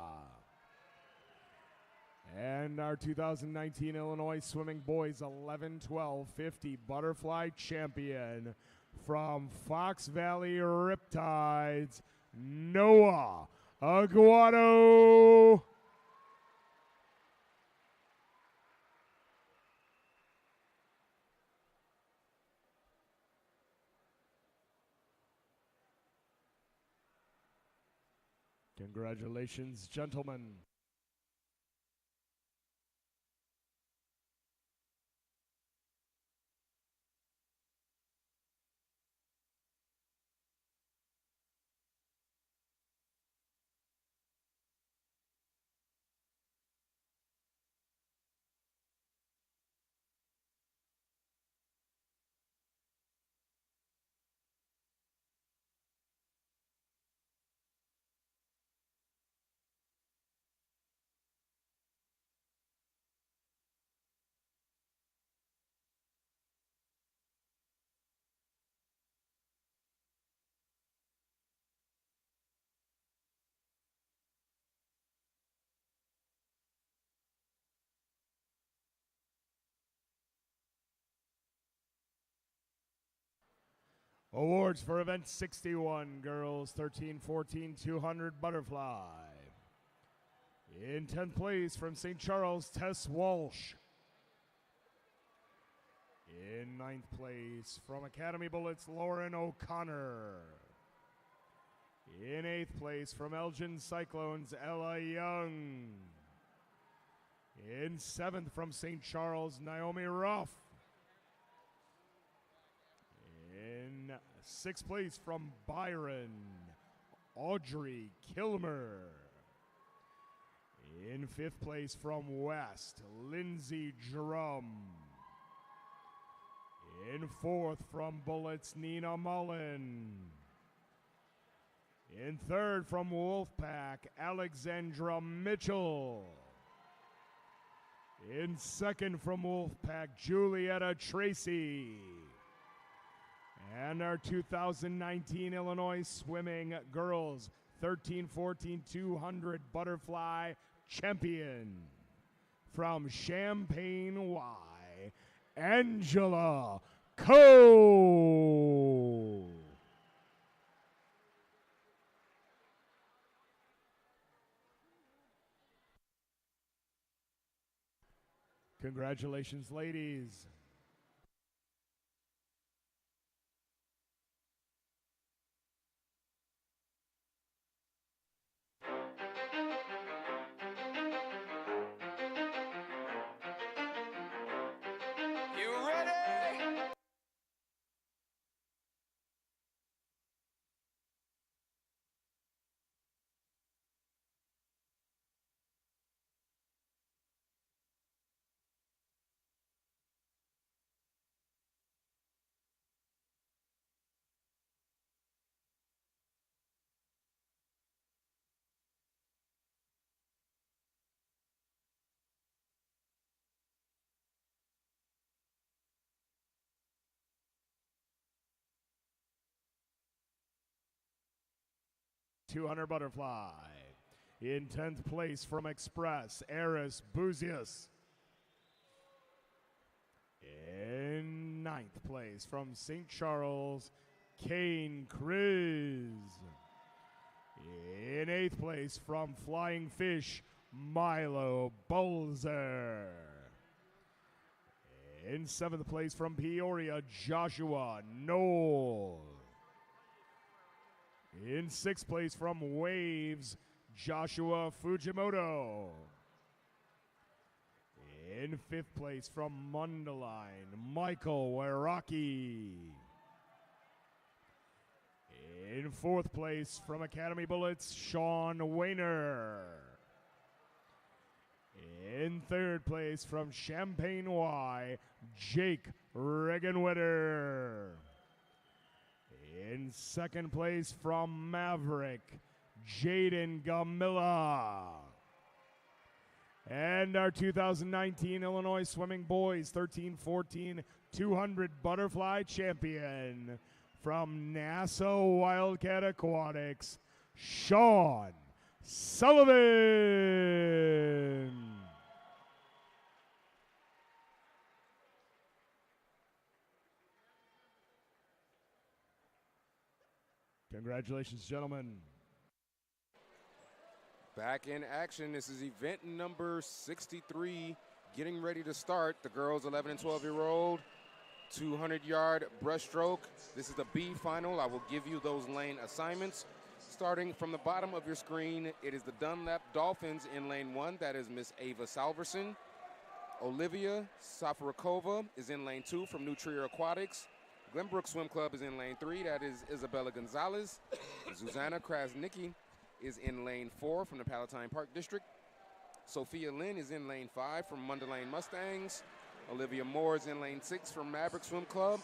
And our 2019 Illinois Swimming Boys 11 12 50 butterfly champion from Fox Valley Riptides, Noah Aguado. Congratulations, gentlemen. Awards for event 61, girls 13 14 200 butterfly. In 10th place from St. Charles, Tess Walsh. In 9th place from Academy Bullets, Lauren O'Connor. In 8th place from Elgin Cyclones, Ella Young. In 7th from St. Charles, Naomi Ruff. In 6th place from Byron, Audrey Kilmer. In 5th place from West, Lindsay Drum. In 4th from Bullets, Nina Mullen. In 3rd from Wolfpack, Alexandra Mitchell. In 2nd from Wolfpack, Julietta Tracy. And our 2019 Illinois Swimming Girls 13 14 200 butterfly champion from Champaign Y, Angela Cole. Congratulations, ladies. You ready? $200 butterfly. In 10th place from Express, Eris Buzius. In 9th place from St. Charles, Kane Kriz. In 8th place from Flying Fish, Milo Bolzer. In 7th place from Peoria, Joshua Knoll. In 6th place from Waves, Joshua Fujimoto. In 5th place from Mundaline, Michael Waraki. In 4th place from Academy Bullets, Sean Wayner. In 3rd place from Champaign Y, Jake Regenwetter. In 2nd place from Maverick, Jaden Gamilla. And our 2019 Illinois Swimming Boys 13-14 200 butterfly champion from Nassau Wildcat Aquatics, Sean Sullivan. Congratulations, gentlemen. Back in action. This is event number 63, getting ready to start. The girls 11 and 12-year-old 200-yard breaststroke. This is the B final. I will give you those lane assignments. Starting from the bottom of your screen, it is the Dunlap Dolphins in lane 1. That is Miss Ava Salverson. Olivia Safarakova is in lane 2 from New Trier Aquatics. Glenbrook Swim Club is in lane 3. That is Isabella Gonzalez. Zuzana Krasnicki is in lane 4 from the Palatine Park District. Sophia Lynn is in lane 5 from Mundelein Mustangs. Olivia Moore is in lane 6 from Maverick Swim Club.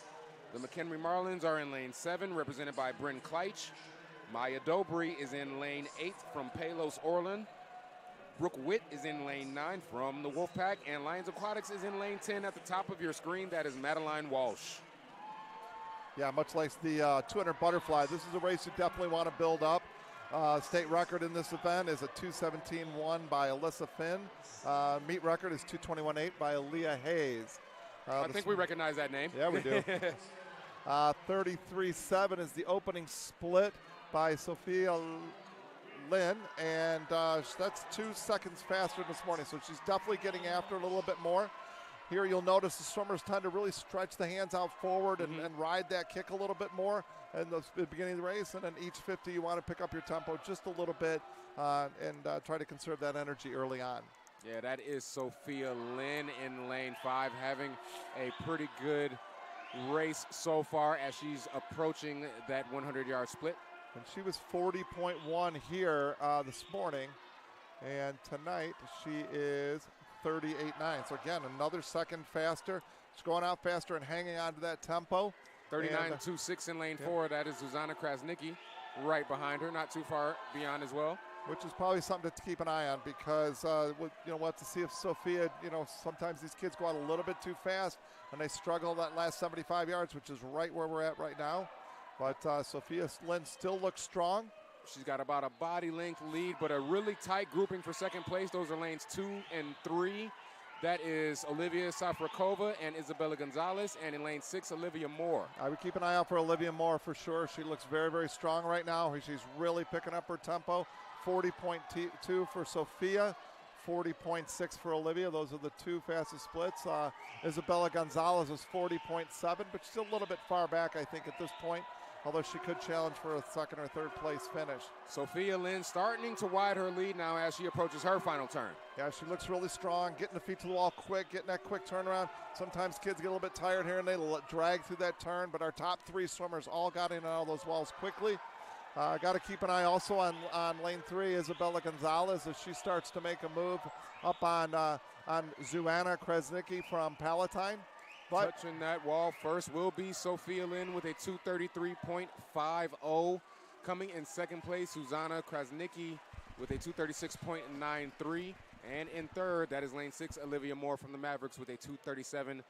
The McHenry Marlins are in lane 7, represented by Bryn Kleitch. Maya Dobry is in lane 8 from Palos Orland. Brooke Witt is in lane 9 from the Wolfpack. And Lions Aquatics is in lane 10 at the top of your screen. That is Madeline Walsh. Yeah, much like the 200 butterfly, this is a race you definitely want to build up. State record in this event is a 2:17.1 by Alyssa Finn. Meet record is 2:21.8 by Aaliyah Hayes. I think we recognize that name. Yeah, we do. 33.7 is the opening split by Sophia Lynn, and that's 2 seconds faster this morning, so she's definitely getting after a little bit more. Here you'll notice the swimmers tend to really stretch the hands out forward and ride that kick a little bit more in the beginning of the race, and then each 50 you want to pick up your tempo just a little bit and try to conserve that energy early on. Yeah, that is Sophia Lynn in lane 5, having a pretty good race so far as she's approaching that 100-yard split. And she was 40.1 here this morning, and tonight she is 38.9. So again, another second faster. She's going out faster and hanging on to that tempo. 39.26 in lane 4. That is Zuzana Krasnicki right behind her, not too far beyond as well. Which is probably something to keep an eye on, because we'll have to see if Sophia, sometimes these kids go out a little bit too fast and they struggle that last 75 yards, which is right where we're at right now. But Sophia Lynn still looks strong. She's got about a body length lead, but a really tight grouping for second place. Those are lanes 2 and 3. That is Olivia Safrakova and Isabella Gonzalez. And in lane 6, Olivia Moore. I would keep an eye out for Olivia Moore for sure. She looks very, very strong right now. She's really picking up her tempo. 40.2 for Sophia, 40.6 for Olivia. Those are the two fastest splits. Isabella Gonzalez is 40.7, but she's a little bit far back, I think, at this point, although she could challenge for a second or third place finish. Sophia Lynn starting to widen her lead now as she approaches her final turn. Yeah, she looks really strong, getting the feet to the wall quick, getting that quick turnaround. Sometimes kids get a little bit tired here and they drag through that turn, but our top three swimmers all got in on all those walls quickly. Got to keep an eye also on lane 3, Isabella Gonzalez, as she starts to make a move up on Zuanna Kresnicki from Palatine. But touching that wall first will be Sophia Lynn with a 233.50. Coming in second place, Susanna Krasnicki with a 236.93. And in third, that is lane 6, Olivia Moore from the Mavericks with a 237.24.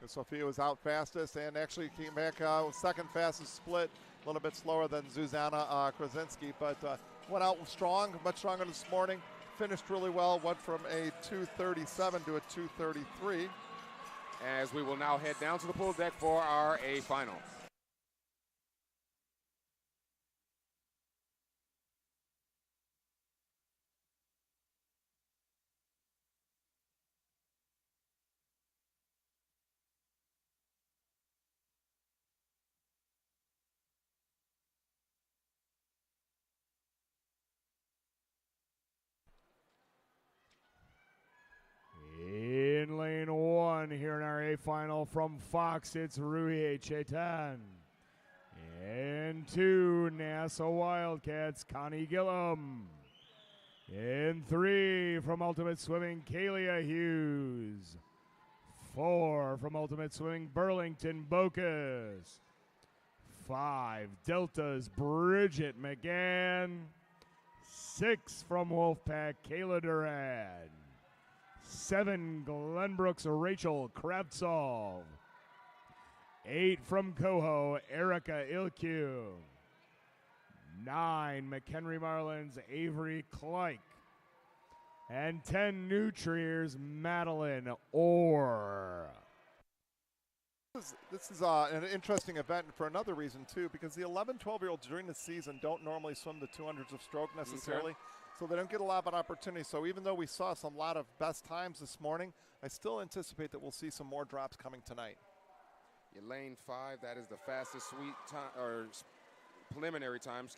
Sophia was out fastest and actually came back second fastest split, a little bit slower than Zuzana Krasinski, but went out strong, much stronger this morning. Finished really well, went from a 237 to a 233. As we will now head down to the pool deck for our A final. In lane 1 here in our A final from Fox, it's Rui Chetan. In 2, Nassau Wildcats, Connie Gillum. In 3, from Ultimate Swimming, Kalia Hughes. 4, from Ultimate Swimming, Burlington Bocas. 5, Delta's Bridget McGann. 6, from Wolfpack, Kayla Duran. 7, Glenbrook's Rachel Kravtsov. 8, from Coho, Erica Ilkew. 9, McHenry Marlins, Avery Kleik. And 10, New Triers, Madeline Orr. This is an interesting event for another reason, too, because the 11, 12-year-olds during the season don't normally swim the 200s of stroke necessarily. Okay. So they don't get a lot of opportunities. So even though we saw a lot of best times this morning, I still anticipate that we'll see some more drops coming tonight. Your lane 5, that is the fastest preliminary time,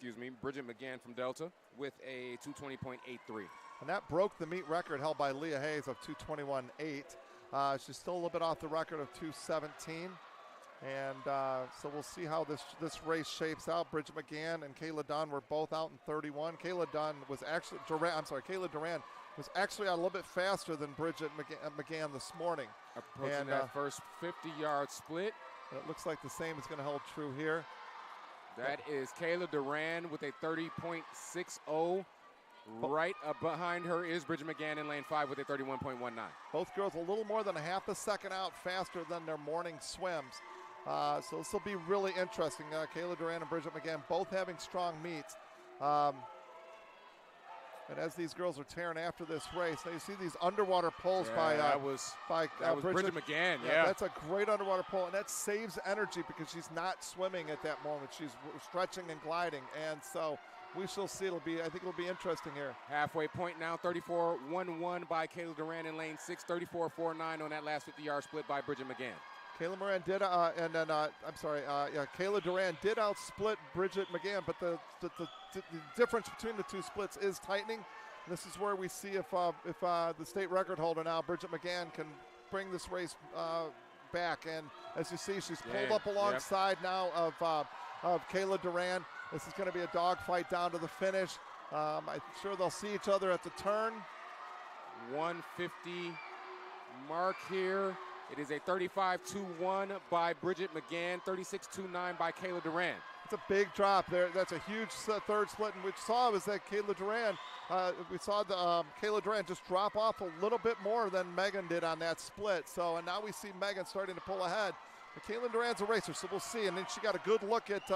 Bridget McGann from Delta with a 220.83. And that broke the meet record held by Leah Hayes of 221.8. She's still a little bit off the record of 217. And so we'll see how this race shapes out. Bridget McGann and Kayla Dunn were both out in 31. Kayla Duran was actually out a little bit faster than Bridget McGann this morning. Approaching that first 50-yard split. And it looks like the same is going to hold true here. That is Kayla Duran with a 30.60. Right up behind her is Bridget McGann in lane 5 with a 31.19. Both girls a little more than a half a second out faster than their morning swims. So this will be really interesting. Kayla Duran and Bridget McGann both having strong meets. And as these girls are tearing after this race, now you see these underwater pulls by Bridget McGann. Yeah, that's a great underwater pull, and that saves energy because she's not swimming at that moment. She's stretching and gliding, and so we shall see. I think it'll be interesting here. Halfway point now, 34.11 by Kayla Duran in lane 6, 34.49 on that last 50-yard split by Bridget McGann. Kayla Duran did outsplit Bridget McGann, but the difference between the two splits is tightening. This is where we see if the state record holder now, Bridget McGann, can bring this race back. And as you see, she's pulled up alongside now of Kayla Duran. This is going to be a dogfight down to the finish. I'm sure they'll see each other at the turn. 150 mark here. It is a 35.21 by Bridget McGann, 36.29 by Kayla Duran. It's a big drop there. That's a huge third split, and we saw was that Kayla Duran, Kayla Duran just drop off a little bit more than Megan did on that split. So, and now we see Megan starting to pull ahead. But Kayla Duran's a racer, so we'll see. And then she got a good look at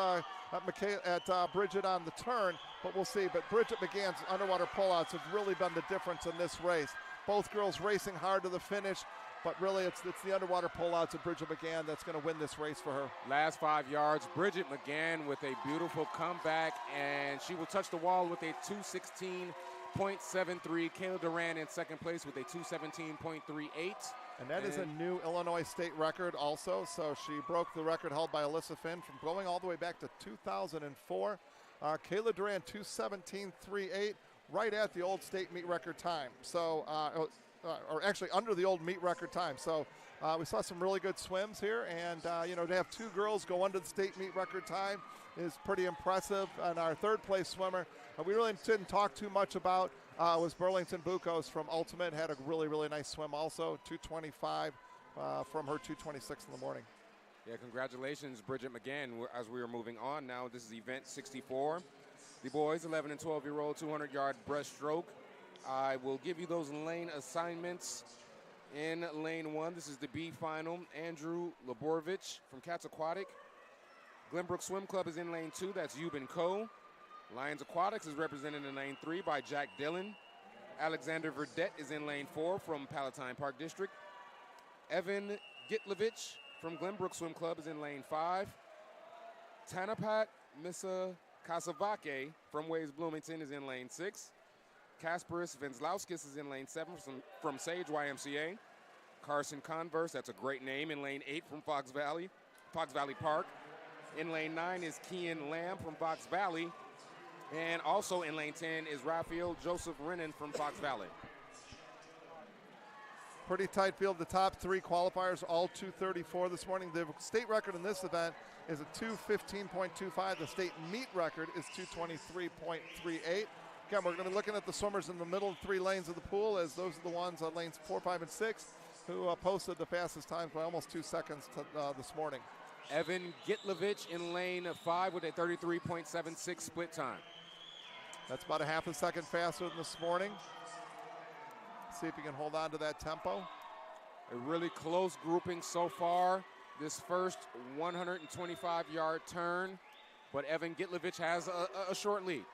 Bridget on the turn, but we'll see. But Bridget McGann's underwater pullouts have really been the difference in this race. Both girls racing hard to the finish. But really, it's the underwater pullouts of Bridget McGann that's going to win this race for her. Last 5 yards, Bridget McGann with a beautiful comeback, and she will touch the wall with a 217.73. Kayla Duran in second place with a 217.38. And that is a new Illinois state record also. So she broke the record held by Alyssa Finn from going all the way back to 2004. Kayla Duran, 217.38, right at the old state meet record time. So, or actually under the old meet record time. So we saw some really good swims here. And, to have two girls go under the state meet record time is pretty impressive. And our third place swimmer, we really didn't talk too much about, was Burlington Bucos from Ultimate. Had a really, really nice swim also, 225 from her 226 in the morning. Yeah, congratulations, Bridget McGann. As we are moving on now, this is event 64. The boys, 11 and 12-year-old, 200-yard breaststroke. I will give you those lane assignments. In lane 1, this is the B final. Andrew Laborovich from Cats Aquatic. Glenbrook Swim Club is in lane 2. That's Euban Co. Lions Aquatics is represented in lane 3 by Jack Dillon. Alexander Verdette is in lane 4 from Palatine Park District. Evan Gitlevich from Glenbrook Swim Club is in lane 5. Tanapat Misa Kasavake from Waves Bloomington is in lane 6. Kasparis Venzlauskas is in lane 7 from Sage YMCA. Carson Converse, that's a great name, in lane 8 from Fox Valley Park. In lane 9 is Kian Lamb from Fox Valley. And also in lane 10 is Raphael Joseph Rennan from Fox Valley. Pretty tight field. The top 3 qualifiers, all 234 this morning. The state record in this event is a 215.25. The state meet record is 223.38. Again, we're going to be looking at the swimmers in the middle 3 lanes of the pool, as those are the ones on lanes 4, 5, and 6 who posted the fastest times by almost 2 seconds this morning. Evan Gitlevich in lane 5 with a 33.76 split time. That's about a half a second faster than this morning. See if he can hold on to that tempo. A really close grouping so far. This first 125-yard turn, but Evan Gitlevich has a short lead.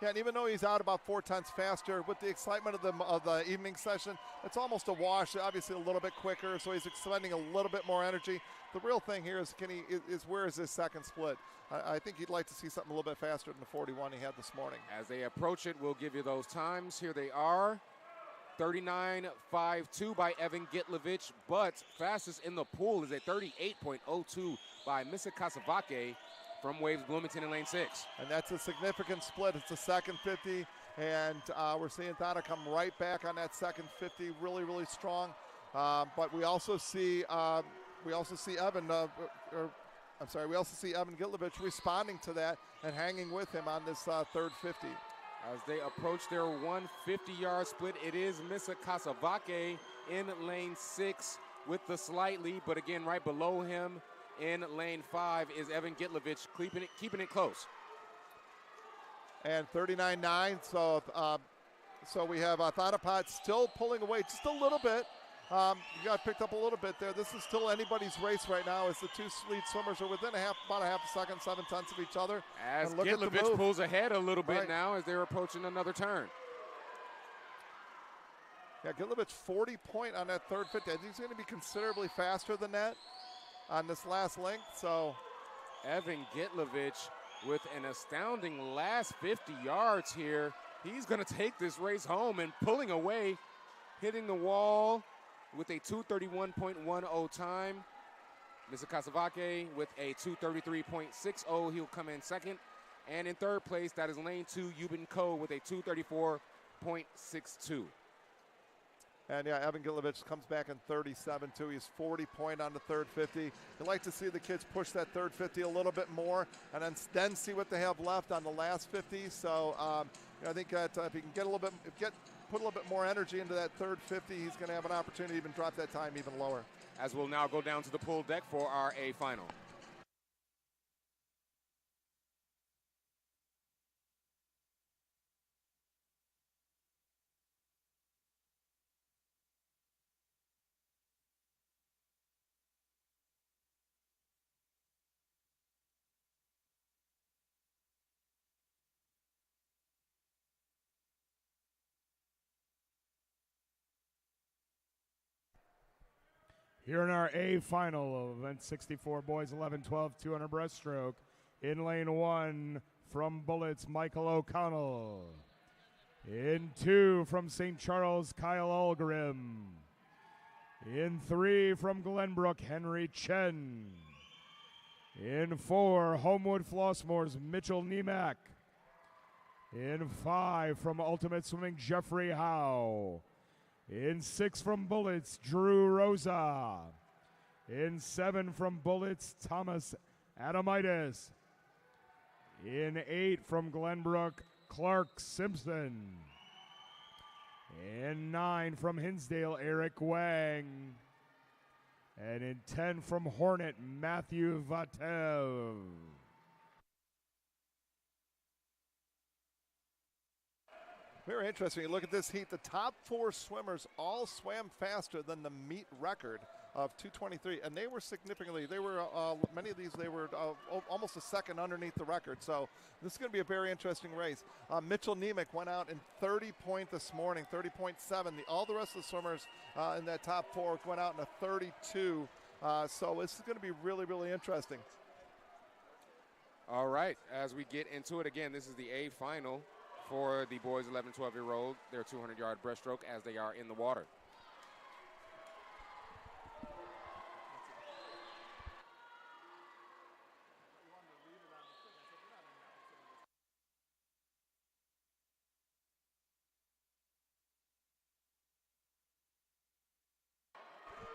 Yeah, and even though he's out about 4/10 faster, with the excitement of the evening session, it's almost a wash. Obviously, a little bit quicker, so he's expending a little bit more energy. The real thing here is where is his second split? I think he'd like to see something a little bit faster than the 41 he had this morning. As they approach it, we'll give you those times. Here they are. 39.52 by Evan Gitlevich, but fastest in the pool is a 38.02 by Misa Kasavake from Waves Bloomington in lane 6. And that's a significant split. It's the second 50, and we're seeing Thada come right back on that second 50, really, really strong. But we also see Evan Gitlevich responding to that and hanging with him on this third 50. As they approach their 150-yard split, it is Misa Kasavake in lane 6 with the slight lead, but again, right below him in lane 5 is Evan Gitlevich, keeping it close. And 39.9, so we have Thanapat still pulling away just a little bit. You got picked up a little bit there. This is still anybody's race right now, as the 2 lead swimmers are within about a half a second, 7/10 of each other. As Gitlevich pulls ahead a little bit now as they're approaching another turn. Yeah, Gitlevich 40 point on that third 50. I think he's going to be considerably faster than that on this last length. So Evan Gitlevich with an astounding last 50 yards here. He's going to take this race home and pulling away, hitting the wall with a 2:31.10 time. Misa Kasavake with a 2:33.60. He'll come in second. And in third place, that is lane 2, Euban Co. with a 2:34.62. And yeah, Evan Gitlevich comes back in 37 too. He's 40 point on the third 50. You'd like to see the kids push that third 50 a little bit more, and then see what they have left on the last 50. So I think that if he can get a little bit, put a little bit more energy into that third 50, he's going to have an opportunity to even drop that time even lower. As we'll now go down to the pool deck for our A final. Here in our A final of event 64, boys 11-12, 200 breaststroke. In lane 1 from Bullets, Michael O'Connell. In 2 from St. Charles, Kyle Algrim. In 3 from Glenbrook, Henry Chen. In 4, Homewood Flossmoor's Mitchell Niemek. In 5 from Ultimate Swimming, Jeffrey Howe. In 6 from Bullets, Drew Rosa. In 7 from Bullets, Thomas Adamitis. In 8 from Glenbrook, Clark Simpson. In 9 from Hinsdale, Eric Wang. And in 10 from Hornet, Matthew Vatev. Very interesting. You look at this heat, the top 4 swimmers all swam faster than the meet record of 2:23, and they were significantly, many of these, they were almost a second underneath the record. So this is going to be a very interesting race. Mitchell Niemek went out in 30 point this morning, 30.7. All the rest of the swimmers in that top 4 went out in a 32. So this is going to be really, really interesting. All right, as we get into it again, this is the A final for the boys 11, 12-year-old, their 200-yard breaststroke as they are in the water.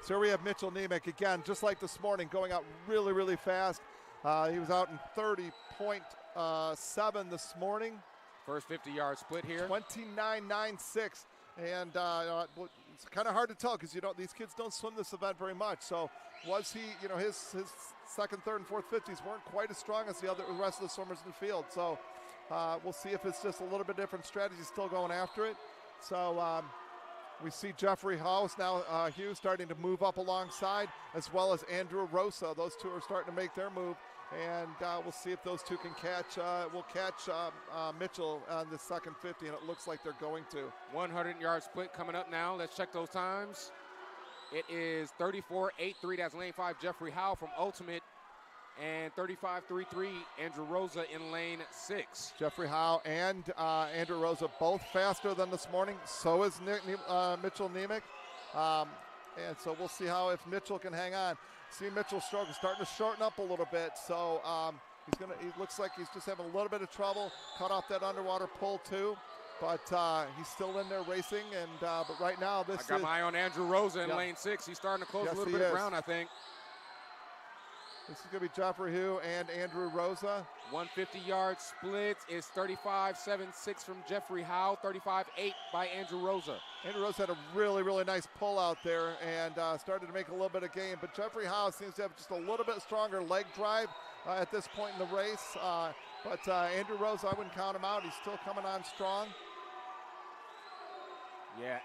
So here we have Mitchell Niemek again, just like this morning, going out really, really fast. He was out in 30.7 this morning. First 50-yard split here. 29.96, and it's kind of hard to tell because these kids don't swim this event very much. So was he, his second, third, and fourth 50s weren't quite as strong as the rest of the swimmers in the field. So we'll see if it's just a little bit different strategy, still going after it. So we see Jeffrey House now, Hughes starting to move up alongside, as well as Andrew Rosa. Those two are starting to make their move, and we'll see if those two can catch. Will catch Mitchell on the second 50, and it looks like they're going to. 100-yard split coming up now. Let's check those times. It is 34.83. That's lane 5, Jeffrey Howe from Ultimate, and 35.33, Andrew Rosa in lane 6. Jeffrey Howe and Andrew Rosa both faster than this morning. So is Mitchell Niemek. And so we'll see if Mitchell can hang on. See Mitchell starting to shorten up a little bit. So he looks like he's just having a little bit of trouble. Cut off that underwater pull too. But he's still in there racing. And but right now I got my eye on Andrew Rosa in lane 6. He's starting to close a little bit of ground, I think. This is going to be Jeffrey Hugh and Andrew Rosa. 150-yard split is 35.76 from Jeffrey Howe, 35.8 by Andrew Rosa. Andrew Rosa had a really, really nice pull out there and started to make a little bit of gain. But Jeffrey Howe seems to have just a little bit stronger leg drive at this point in the race. But Andrew Rosa, I wouldn't count him out. He's still coming on strong. Yeah.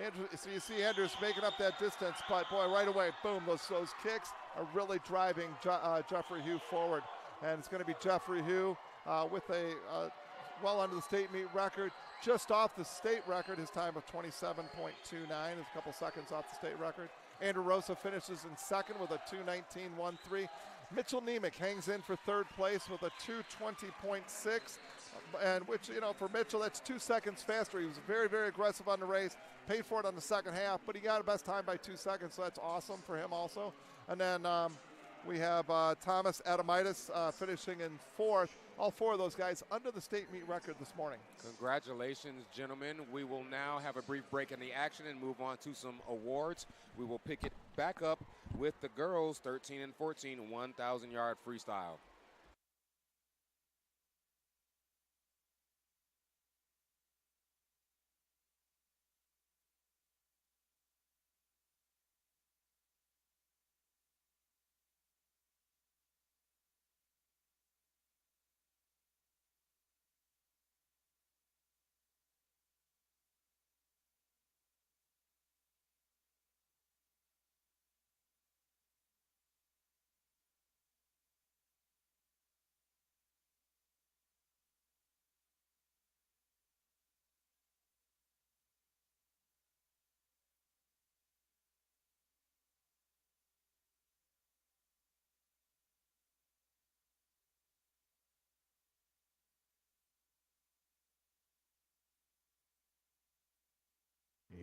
Andrew, so you see Andrews making up that distance, but boy, right away, boom, those kicks are really driving Jeffrey Hugh forward. And it's going to be Jeffrey Hugh with a well under the state meet record, just off the state record, his time of 27.29 is a couple seconds off the state record. Andrew Rosa finishes in second with a 2:19.13. Mitchell Niemek hangs in for third place with a 2:20.6. And which, for Mitchell, that's 2 seconds faster. He was very, very aggressive on the race, paid for it on the second half, but he got a best time by 2 seconds, so that's awesome for him also. And then we have Thomas Adamitis finishing in fourth. All 4 of those guys under the state meet record this morning. Congratulations, gentlemen. We will now have a brief break in the action and move on to some awards. We will pick it back up with the girls 13 and 14 1,000-yard freestyle.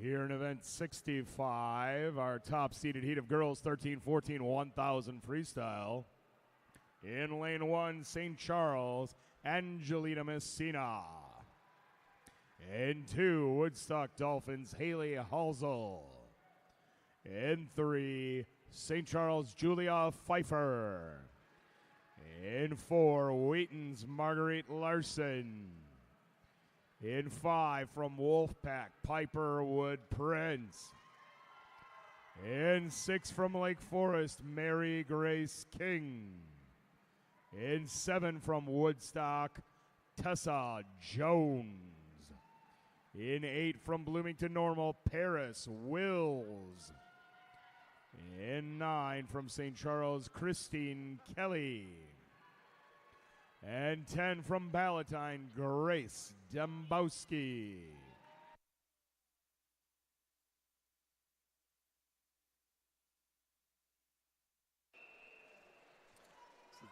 Here in event 65, our top seeded heat of girls 13-14 1000 freestyle. In lane 1, St. Charles, Angelina Messina. In 2, Woodstock Dolphins, Haley Halsell. In 3, St. Charles, Julia Pfeiffer. In 4, Wheaton's Marguerite Larson. In 5, from Wolfpack, Piper Wood Prince. In 6, from Lake Forest, Mary Grace King. In 7, from Woodstock, Tessa Jones. In 8, from Bloomington Normal, Paris Wills. In 9, from St. Charles, Christine Kelly. And 10, from Palatine, Grace Dembowski.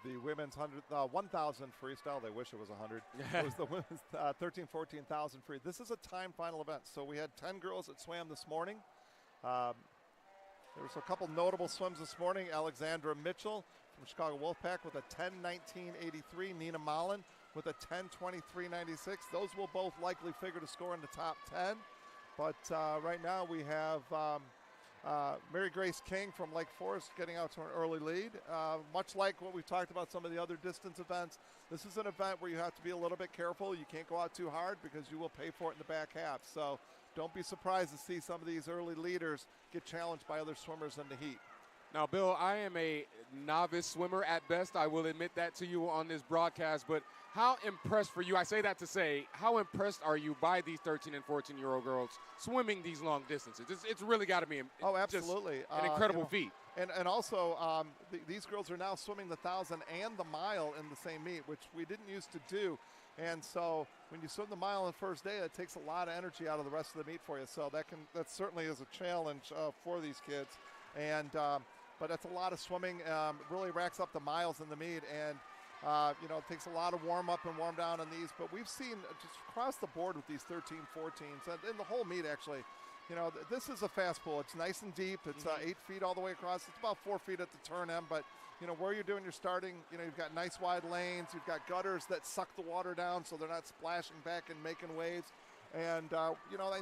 The women's 1,000 freestyle. They wish it was 100. It was the women's 13-14 thousand free. This is a time final event. So we had 10 girls that swam this morning. There was a couple notable swims this morning. Alexandra Mitchell from Chicago Wolfpack with a 10:19.83. Nina Mullen with a 10:23.96. Those will both likely figure to score in the top 10. But right now we have Mary Grace King from Lake Forest getting out to an early lead. Much like what we've talked about some of the other distance events, this is an event where you have to be a little bit careful. You can't go out too hard because you will pay for it in the back half. So don't be surprised to see some of these early leaders get challenged by other swimmers in the heat. Now, Bill, I am a novice swimmer at best. I will admit that to you on this broadcast. But how impressed for you, I say that to say, how impressed are you by these 13 and 14-year-old girls swimming these long distances? It's really got to be absolutely an incredible feat. And also, these girls are now swimming the 1,000 and the mile in the same meet, which we didn't used to do. And so when you swim the mile on the first day, it takes a lot of energy out of the rest of the meet for you. So that certainly is a challenge for these kids. And but that's a lot of swimming. Really racks up the miles in the meet, and it takes a lot of warm up and warm down on these. But we've seen just across the board with these 13, 14s, and in the whole meet actually. This is a fast pool. It's nice and deep. It's 8 feet all the way across. It's about 4 feet at the turn end, but where you're doing your starting, you've got nice wide lanes. You've got gutters that suck the water down so they're not splashing back and making waves. And I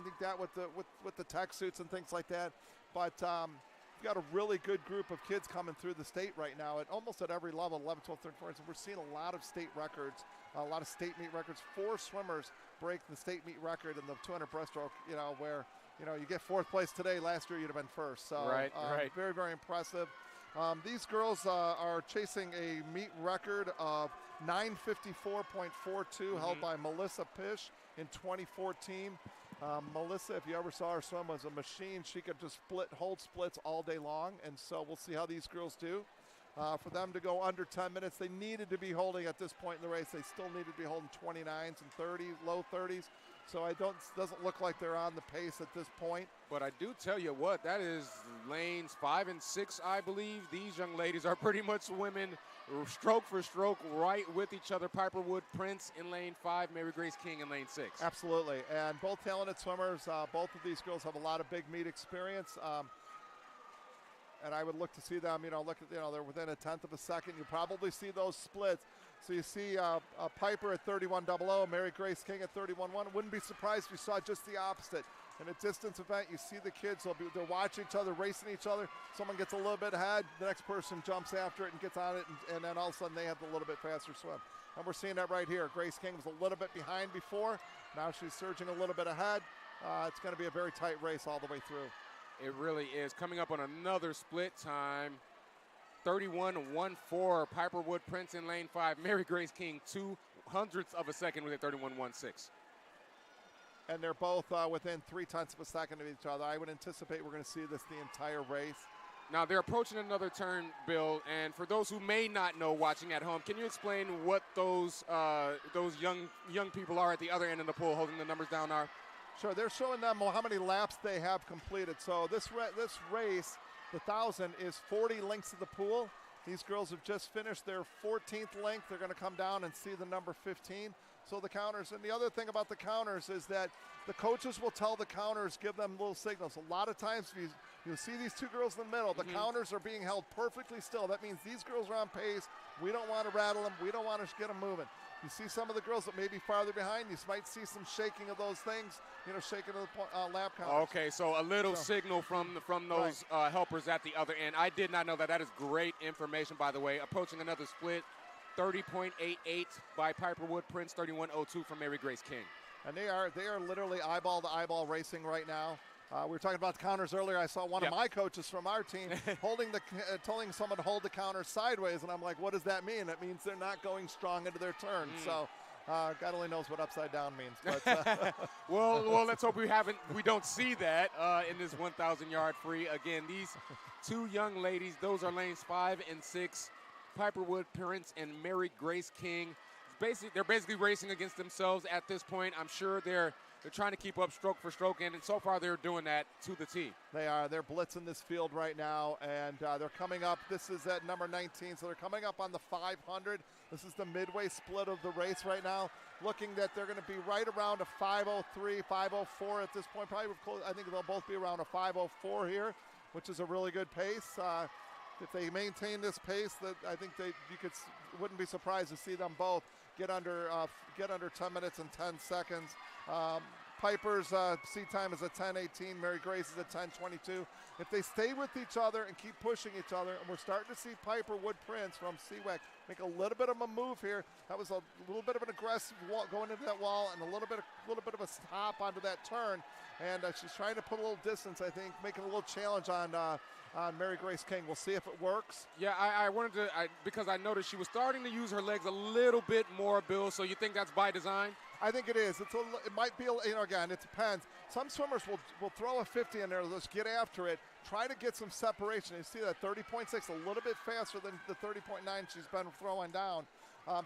think that with the tech suits and things like that. But we've got a really good group of kids coming through the state right now at almost at every level, 11, 12, 13, 14. And we're seeing a lot of state records, a lot of state meet records. 4 swimmers break the state meet record in the 200 breaststroke, where you get 4th place today. Last year you'd have been 1st. So right. Very, very impressive. These girls are chasing a meet record of 9:54.42 held by Melissa Pish in 2014. Melissa, if you ever saw her swim, was a machine. She could just hold splits all day long, and so we'll see how these girls do. For them to go under 10 minutes, they needed to be holding at this point in the race. They still needed to be holding 29s and 30s, low 30s. So doesn't look like they're on the pace at this point. But I do tell you what, that is lanes 5 and 6, I believe. These young ladies are pretty much swimming stroke for stroke right with each other. Piper Wood Prince in lane 5, Mary Grace King in lane 6. Absolutely, and both talented swimmers. Both of these girls have a lot of big meet experience. And I would look to see them, they're within a 1/10 of a second. You probably see those splits. So you see Piper at 31.00, Mary Grace King at 31.1. Wouldn't be surprised if you saw just the opposite. In a distance event, you see the kids, they're watching each other, racing each other. Someone gets a little bit ahead, the next person jumps after it and gets on it, and then all of a sudden they have the little bit faster swim. And we're seeing that right here. Grace King was a little bit behind before. Now she's surging a little bit ahead. It's going to be a very tight race all the way through. It really is. Coming up on another split time, 31.14. Piper Wood Prince in lane 5. Mary Grace King, 0.02 of a second with a 31.16. And they're both within 0.3 of a second of each other. I would anticipate we're going to see this the entire race. Now they're approaching another turn, Bill, and for those who may not know watching at home, can you explain what those young people are at the other end of the pool holding the numbers down are? Sure, they're showing them how many laps they have completed. So this race, the 1,000, is 40 lengths of the pool. These girls have just finished their 14th length. They're going to come down and see the number 15. So the counters, and the other thing about the counters is that the coaches will tell the counters, give them little signals. A lot of times you'll see these two girls in the middle, the counters are being held perfectly still. That means these girls are on pace. We don't want to rattle them. We don't want to get them moving. You see some of the girls that may be farther behind, you might see some shaking of those things, shaking of the lap counters. Okay, so a little signal from those helpers at the other end. I did not know that. That is great information, by the way. Approaching another split, 30.88 by Piper Wood Prince, 31.02 from Mary Grace King. And they are literally eyeball to eyeball racing right now. We were talking about the counters earlier. I saw one of my coaches from our team telling someone to hold the counter sideways, and I'm like, what does that mean? That means they're not going strong into their turn. So God only knows what upside down means. But well, let's hope we don't see that in this 1,000-yard free. Again, these two young ladies, those are lanes 5 and 6, Piper Wood Prince and Mary Grace King. They're basically racing against themselves at this point. I'm sure they're trying to keep up stroke for stroke, and so far they're doing that to the T. They are. They're blitzing this field right now, and they're coming up. This is at number 19, so they're coming up on the 500. This is the midway split of the race right now, looking that they're going to be right around a 5:03, 5:04 at this point. Probably close. I think they'll both be around a 5:04 here, which is a really good pace. If they maintain this pace, that I think wouldn't be surprised to see them both get under 10 minutes and 10 seconds. Piper's seat time is a 10:18. Mary Grace is a 10:22. If they stay with each other and keep pushing each other, and we're starting to see Piper Wood Prince from CWEC make a little bit of a move here. That was a little bit of an aggressive wall going into that wall, and a little bit of a stop onto that turn. And she's trying to put a little distance, I think, making a little challenge on Mary Grace King. We'll see if it works. Yeah, I wanted to, because I noticed she was starting to use her legs a little bit more, Bill. So you think that's by design? I think it is. It might be, again, it depends. Some swimmers will throw a 50 in there. Let's get after it. Try to get some separation. You see that 30.6, a little bit faster than the 30.9 she's been throwing down.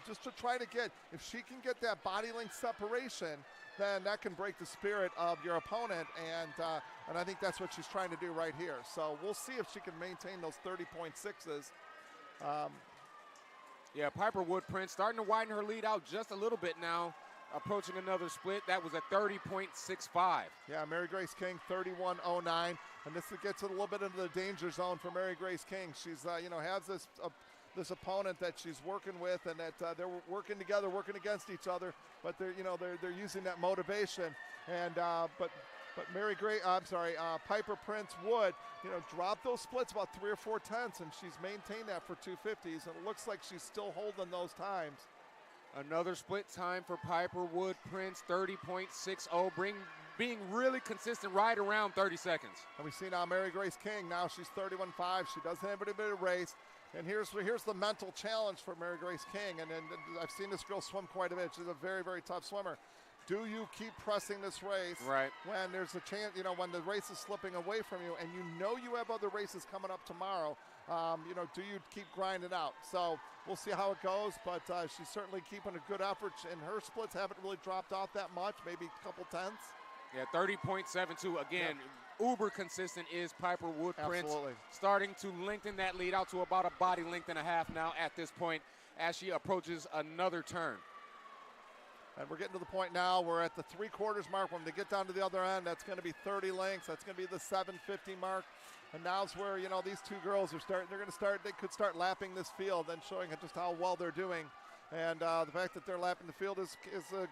Just to try to get, if she can get that body length separation, then that can break the spirit of your opponent, and I think that's what she's trying to do right here. So we'll see if she can maintain those 30.6s. Yeah, Piper Wood Prince starting to widen her lead out just a little bit now, approaching another split. That was a 30.65. Yeah, Mary Grace King, 31.09, and this gets a little bit into the danger zone for Mary Grace King. She's, has this opponent that she's working with, and that they're working together, working against each other, but they're using that motivation. And but Piper Prince Wood, dropped those splits about 3 or 4 tenths, and she's maintained that for 250s, and it looks like she's still holding those times. Another split time for Piper Wood Prince, 30.60, being really consistent right around 30 seconds. And we see now Mary Grace King, now she's 31.5. She doesn't have any bit of race. And here's the mental challenge for Mary Grace King. And I've seen this girl swim quite a bit. She's a very, very tough swimmer. Do you keep pressing this race when there's a chance, when the race is slipping away from you and you have other races coming up tomorrow? Do you keep grinding out? So we'll see how it goes, but she's certainly keeping a good effort, and her splits haven't really dropped off that much, maybe a couple tenths. Yeah, 30.72. Again, uber consistent is Piper Wood Prince. Absolutely. Starting to lengthen that lead out to about a body length and a half now at this point as she approaches another turn. And we're getting to the point now, we're at the 3/4 mark. When they get down to the other end, that's going to be 30 lengths. That's going to be the 750 mark. And now's where, these two girls they could start lapping this field and showing just how well they're doing. And the fact that they're lapping the field is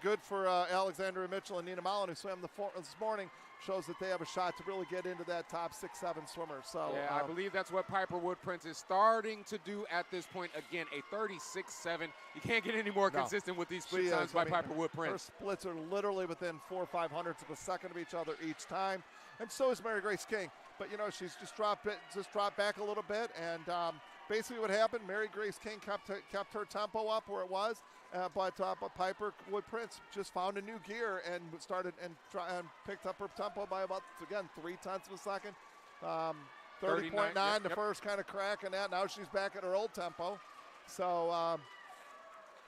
good for Alexandria Mitchell and Nina Mullen, who swam this morning, shows that they have a shot to really get into that top 6-7 swimmers. So yeah, I believe that's what Piper Wood Prince is starting to do at this point. Again, a 36.7. You can't get any more consistent with these split times by Piper Wood Prince. Her splits are literally within 4 or 500ths of a second of each other each time, and so is Mary Grace King. But she's just dropped back a little bit, and basically what happened, Mary Grace King kept her tempo up where it was, but Piper Wood Prince just found a new gear and started and picked up her tempo by about, again, 3 tenths of a second. 30.9, the first kind of crack in that. Now she's back at her old tempo. So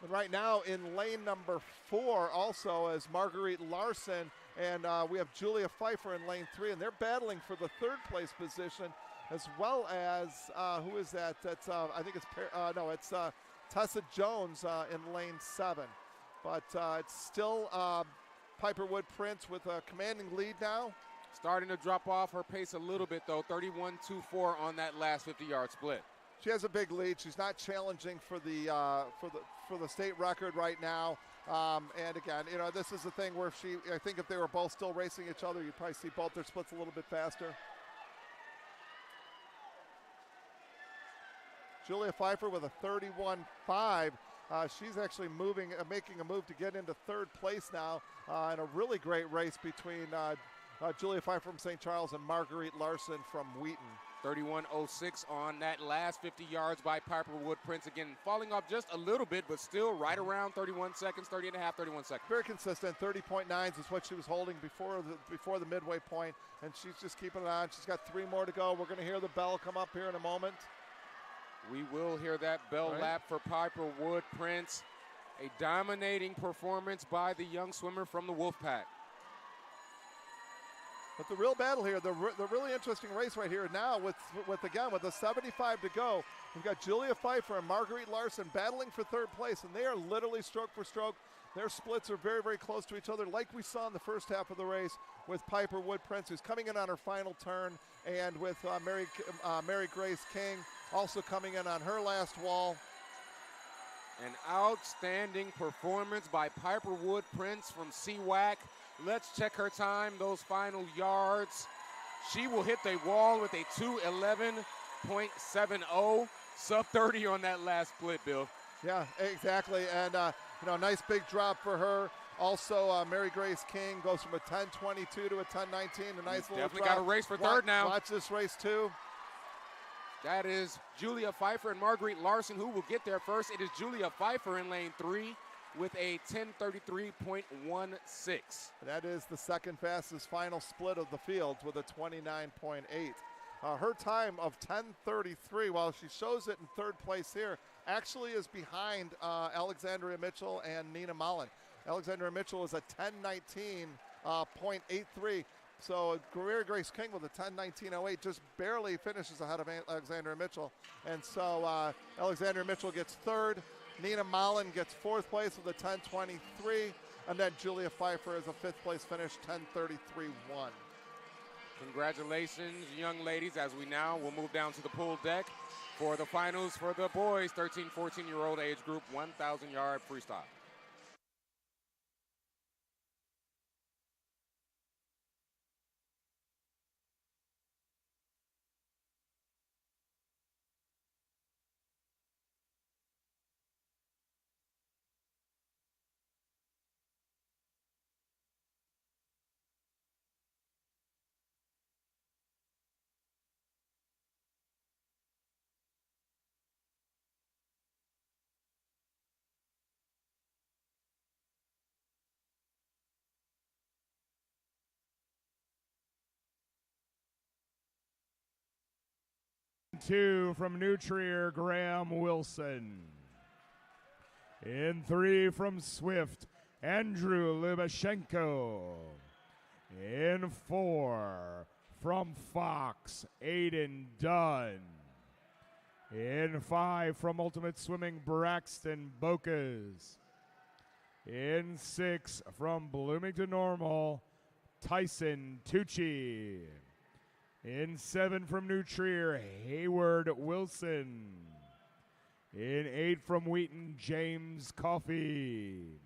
and right now in lane number 4 also is Marguerite Larson, and we have Julia Pfeiffer in lane 3, and they're battling for the 3rd place position, as well as who is that? That's I think it's it's Tessa Jones in lane 7. But it's still Piper Wood Prince with a commanding lead now. Starting to drop off her pace a little bit, though. 31-24 on that last 50-yard split. She has a big lead. She's not challenging for the state record right now. And again, you know, this is the thing where I think if they were both still racing each other, you'd probably see both their splits a little bit faster. Julia Pfeiffer with a 31.5. She's actually making a move to get into third place now in a really great race between Julia Pfeiffer from St. Charles and Marguerite Larson from Wheaton. 31.06 on that last 50 yards by Piper Wood Prince. Again, falling off just a little bit, but still right around 31 seconds, 30 and a half, 31 seconds. Very consistent. 30.9s is what she was holding before the midway point, and she's just keeping it on. She's got 3 more to go. We're going to hear the bell come up here in a moment. We will hear that bell lap for Piper Wood Prince. A dominating performance by the young swimmer from the Wolfpack. But the real battle here, the really interesting race right here now with a 75 to go. We've got Julia Pfeiffer and Marguerite Larson battling for third place, and they are literally stroke for stroke. Their splits are very, very close to each other, like we saw in the first half of the race with Piper Wood Prince, who's coming in on her final turn, and with Mary Grace King also coming in on her last wall. An outstanding performance by Piper Wood Prince from CWAC. Let's check her time, those final yards. She will hit the wall with a 2:11.70, sub 30 on that last split, Bill. Yeah, exactly, and nice big drop for her. Also, Mary Grace King goes from a 10:22 to a 10:19. A nice little definitely drop. got a race for third now. Watch this race too. That is Julia Pfeiffer and Marguerite Larson who will get there first. It is Julia Pfeiffer in lane 3 with a 10:33.16. That is the second fastest final split of the fields with a 29.8. Her time of 10:33, while she shows it in third place here, actually is behind Alexandria Mitchell and Nina Mullen. Alexandria Mitchell is a 10:19.83. So Mary Grace King with a 10:19.08 just barely finishes ahead of Alexandria Mitchell. And so Alexandria Mitchell gets third. Nina Mullen gets fourth place with a 10:23. And then Julia Pfeiffer is a fifth place finish, 10:33.1. Congratulations, young ladies, as we now will move down to the pool deck for the finals for the boys, 13-14-year-old age group, 1,000-yard freestyle. Two from New Trier, Graham Wilson. In 3 from Swift, Andrew Lubashenko. In 4 from Fox, Aiden Dunn. In 5 from Ultimate Swimming, Braxton Bocas. In 6 from Bloomington Normal, Tyson Tucci. In 7 from New Trier, Hayward Wilson. In 8 from Wheaton, James Coffey.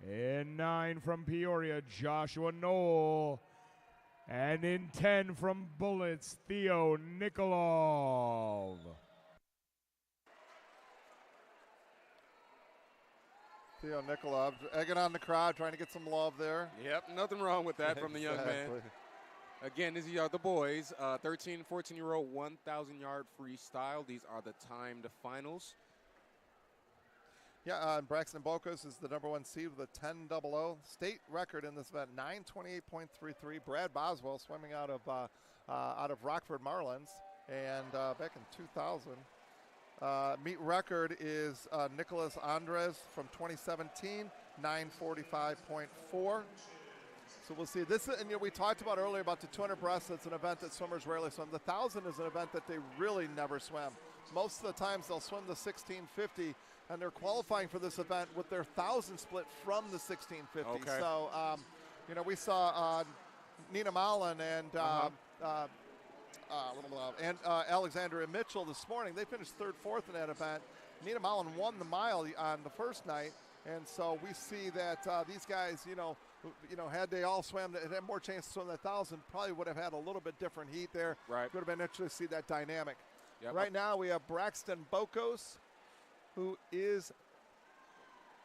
In 9 from Peoria, Joshua Knoll. And in 10 from Bullets, Theo Nikolov. Theo Nikolov egging on the crowd, trying to get some love there. Yep, nothing wrong with that from the young man. Again, these are the boys, 13, 14-year-old, 1,000-yard freestyle. These are the timed finals. Yeah, Braxton Bocas is the number 1 seed with a 10:00. State record in this event, 9:28.33. Brad Boswell swimming out of Rockford Marlins, and back in 2000. Meet record is Nicholas Andres from 2017, 9:45.4. So we'll see. This, and we talked about earlier about the 200 breast. It's an event that swimmers rarely swim. The 1,000 is an event that they really never swim. most of the times they'll swim the 1650, and they're qualifying for this event with their 1,000 split from the 1650. Okay. So, we saw Nina Mallon and Alexandria Mitchell this morning. They finished third, fourth in that event. Nina Mallon won the mile on the first night, and so we see that these guys, had they all swam, had more chance to swim that 1,000, probably would have had a little bit different heat there. Right. Would have been interesting to see that dynamic. Yep. Right now we have Braxton Bocos, who is.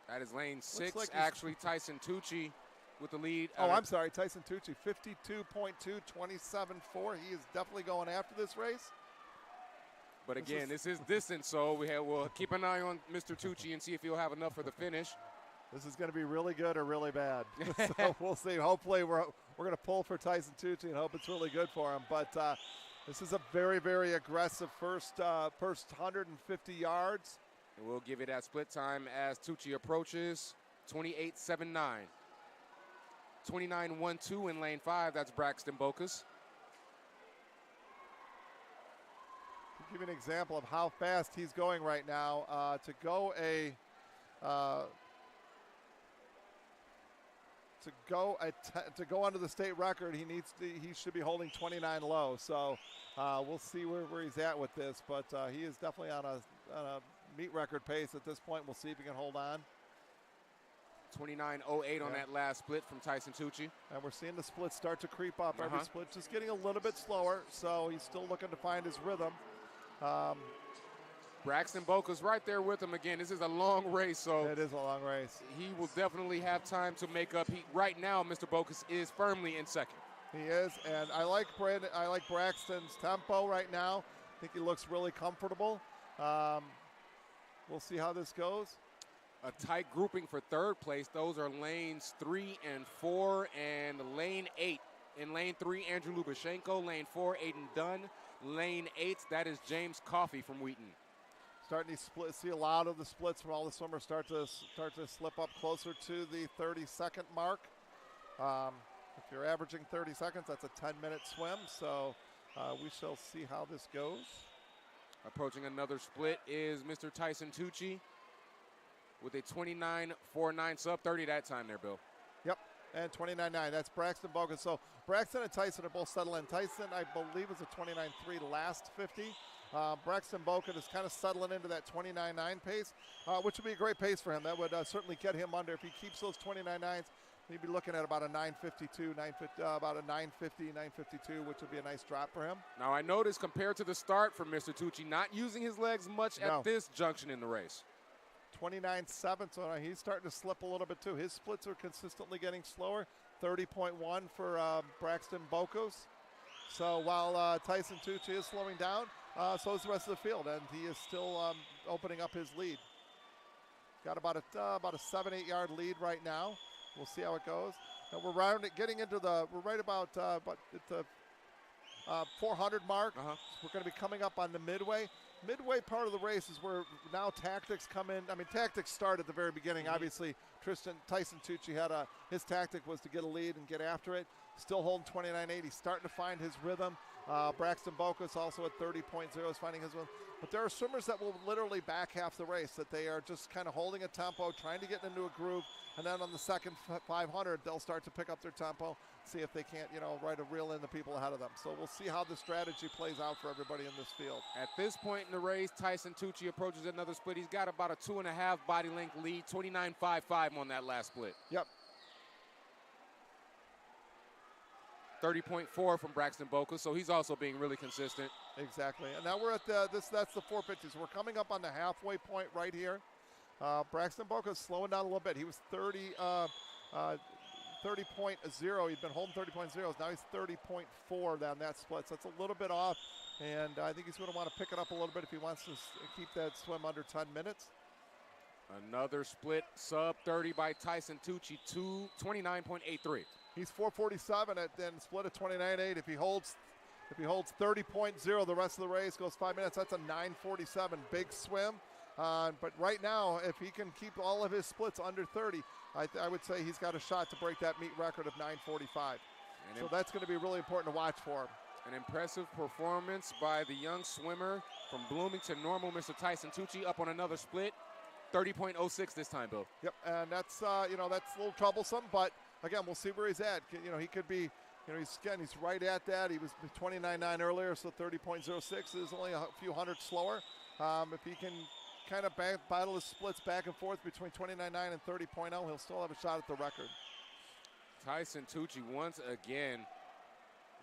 That is lane 6. like he's- Actually, Tyson Tucci with the lead. I'm sorry, Tyson Tucci, 52.2, 27.4. He is definitely going after this race. But again, this is distance, so we'll keep an eye on Mr. Tucci and see if he'll have enough for the finish. This is going to be really good or really bad. So we'll see. Hopefully we're going to pull for Tyson Tucci and hope it's really good for him. But this is a very, very aggressive first 150 yards. And we'll give it that split time as Tucci approaches. 28.79. 29.12 in lane 5. That's Braxton Bocas. To give you an example of how fast he's going right now, to go under the state record, he should be holding 29 low. So we'll see where he's at with this, but he is definitely on a meet record pace at this point. We'll see if he can hold on. 29.08 on that last split from Tyson Tucci. And we're seeing the split start to creep up. Every split just getting a little bit slower, so he's still looking to find his rhythm. Braxton Bocas right there with him again. This is a long race, so it is a long race. He will definitely have time to make up. Right now, Mr. Bocas is firmly in second. He is, and I like Braxton's tempo right now. I think he looks really comfortable. We'll see how this goes. A tight grouping for third place. Those are lanes 3 and 4, and lane 8. In lane 3, Andrew Lubashenko. Lane 4, Aiden Dunn. Lane 8, that is James Coffey from Wheaton. Starting to see a lot of the splits from all the swimmers start to slip up closer to the 30-second mark. If you're averaging 30 seconds, that's a 10-minute swim. So we shall see how this goes. Approaching another split is Mr. Tyson Tucci with a 29.49 sub 30 that time there, Bill. Yep, and 29.9. That's Braxton Bocas. So Braxton and Tyson are both settled in. Tyson, I believe, is a 29.3 last 50. Braxton Bocas is kind of settling into that 29.9 pace, which would be a great pace for him. That would certainly get him under. If he keeps those 29.9s, he'd be looking at about a 9.52, about a 9.50, 9.52, which would be a nice drop for him. Now, I noticed compared to the start for Mr. Tucci, not using his legs much at this junction in the race. 29.7, so he's starting to slip a little bit too. His splits are consistently getting slower. 30.1 for Braxton Bocas. So while Tyson Tucci is slowing down, so is the rest of the field, and he is still opening up his lead. Got about a 7-8 yard lead right now. We'll see how it goes. And we're right about the 400 mark. We're going to be coming up on the midway. Midway part of the race is where now tactics come in. I mean, tactics start at the very beginning. Obviously, Tyson Tucci his tactic was to get a lead and get after it. Still holding 29.8. He's starting to find his rhythm. Braxton Bocas also at 30.0 is finding his rhythm. But there are swimmers that will literally back half the race, that they are just kind of holding a tempo, trying to get into a groove, and then on the second 500, they'll start to pick up their tempo, see if they can't, reel in the people ahead of them. So we'll see how the strategy plays out for everybody in this field. At this point in the race, Tyson Tucci approaches another split. He's got about a 2.5 body length lead, 29.55 on that last split. Yep. 30.4 from Braxton Bocas, so he's also being really consistent. Exactly. And now we're at that's the 450s. We're coming up on the halfway point right here. Braxton Bocas slowing down a little bit. He was 30.0. He'd been holding 30.0s. Now he's 30.4 down that split. So it's a little bit off, and I think he's going to want to pick it up a little bit if he wants to keep that swim under 10 minutes. Another split sub 30 by Tyson Tucci, 29.83. He's 447 then split at 29.8. If he holds 30.0 the rest of the race, goes 5 minutes, that's a 9:47 big swim. But right now, if he can keep all of his splits under 30, I would say he's got a shot to break that meet record of 9:45. So that's going to be really important to watch for him. An impressive performance by the young swimmer From blooming to normal, Mr. Tyson Tucci up on another split. 30.06 this time, Bill. Yep, and that's that's a little troublesome, but again, we'll see where he's at. He could be, he's right at that. He was 29.9 earlier, so 30.06 is only a few hundred slower. If he can kind of battle his splits back and forth between 29.9 and 30.0, he'll still have a shot at the record. Tyson Tucci once again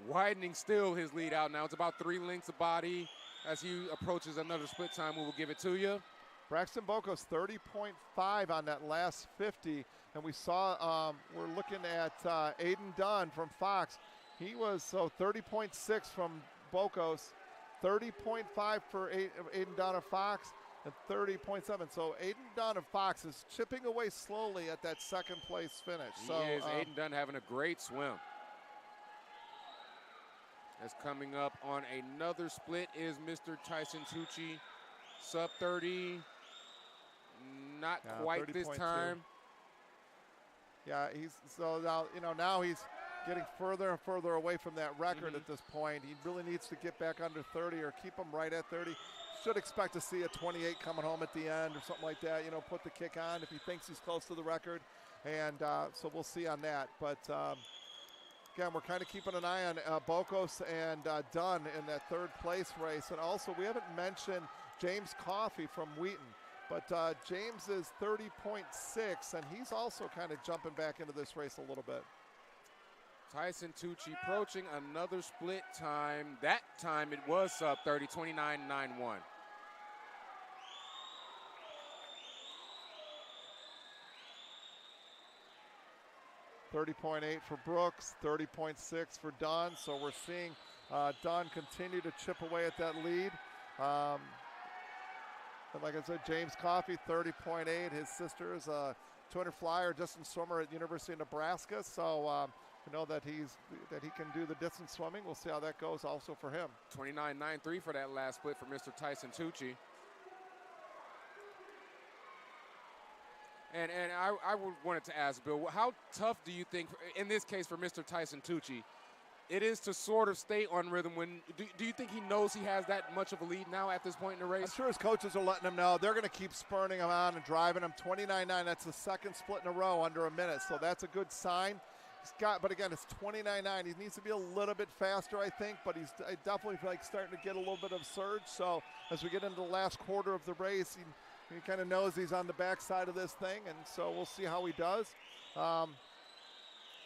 widening still his lead out now. It's about 3 lengths of body as he approaches another split time. We will give it to you. Braxton Bocos 30.5 on that last 50, and we saw we're looking at Aiden Dunn from Fox. He was 30.6 from Bocos, 30.5 for Aiden Dunn of Fox, and 30.7. So Aiden Dunn of Fox is chipping away slowly at that second place finish. He is. Aiden Dunn having a great swim. As coming up on another split is Mr. Tyson Tucci, sub 30. Not quite this time. Yeah, now he's getting further and further away from that record at this point. He really needs to get back under 30 or keep him right at 30. Should expect to see a 28 coming home at the end or something like that. Put the kick on if he thinks he's close to the record. And so we'll see on that. But again, we're kind of keeping an eye on Bocos and Dunn in that third place race. And also, we haven't mentioned James Coffey from Wheaton. But James is 30.6, and he's also kind of jumping back into this race a little bit. Tyson Tucci approaching another split time. That time it was sub 30, 29.91. 30.8 for Brooks, 30.6 for Dunn. So we're seeing Dunn continue to chip away at that lead. And like I said, James Coffey, 30.8. His sister is a 200 flyer distance swimmer at University of Nebraska. So we know that he can do the distance swimming. We'll see how that goes also for him. 29.93 for that last split for Mr. Tyson Tucci. And I wanted to ask, Bill, how tough do you think, in this case for Mr. Tyson Tucci, it is to sort of stay on rhythm when, do you think he knows he has that much of a lead now at this point in the race? I'm sure his coaches are letting him know. They're going to keep spurning him on and driving him. 29.9, that's the second split in a row under a minute, so that's a good sign. But again, it's 29.9. He needs to be a little bit faster, I think, but he's definitely starting to get a little bit of surge. So as we get into the last quarter of the race, he kind of knows he's on the backside of this thing, and so we'll see how he does.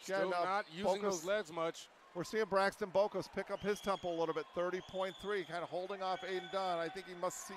Still not using those legs much. We're seeing Braxton Bocos pick up his tempo a little bit, 30.3, kind of holding off Aiden Dunn. I think he must see,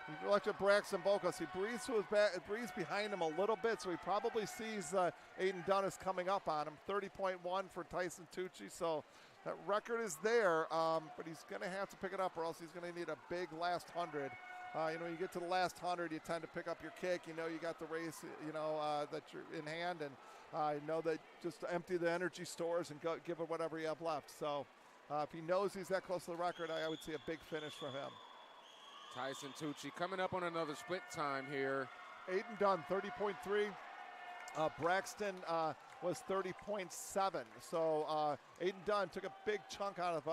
if you look at Braxton Bocos, he breathes to his back, breathes behind him a little bit, so he probably sees Aiden Dunn is coming up on him. 30.1 for Tyson Tucci, so that record is there, but he's going to have to pick it up or else he's going to need a big last 100. You get to the last 100, you tend to pick up your kick. You got the race, that you're in hand, and I know that just empty the energy stores and give it whatever you have left. So if he knows he's that close to the record, I would see a big finish for him. Tyson Tucci coming up on another split time here. Aiden Dunn, 30.3. Braxton was 30.7. So Aiden Dunn took a big chunk out of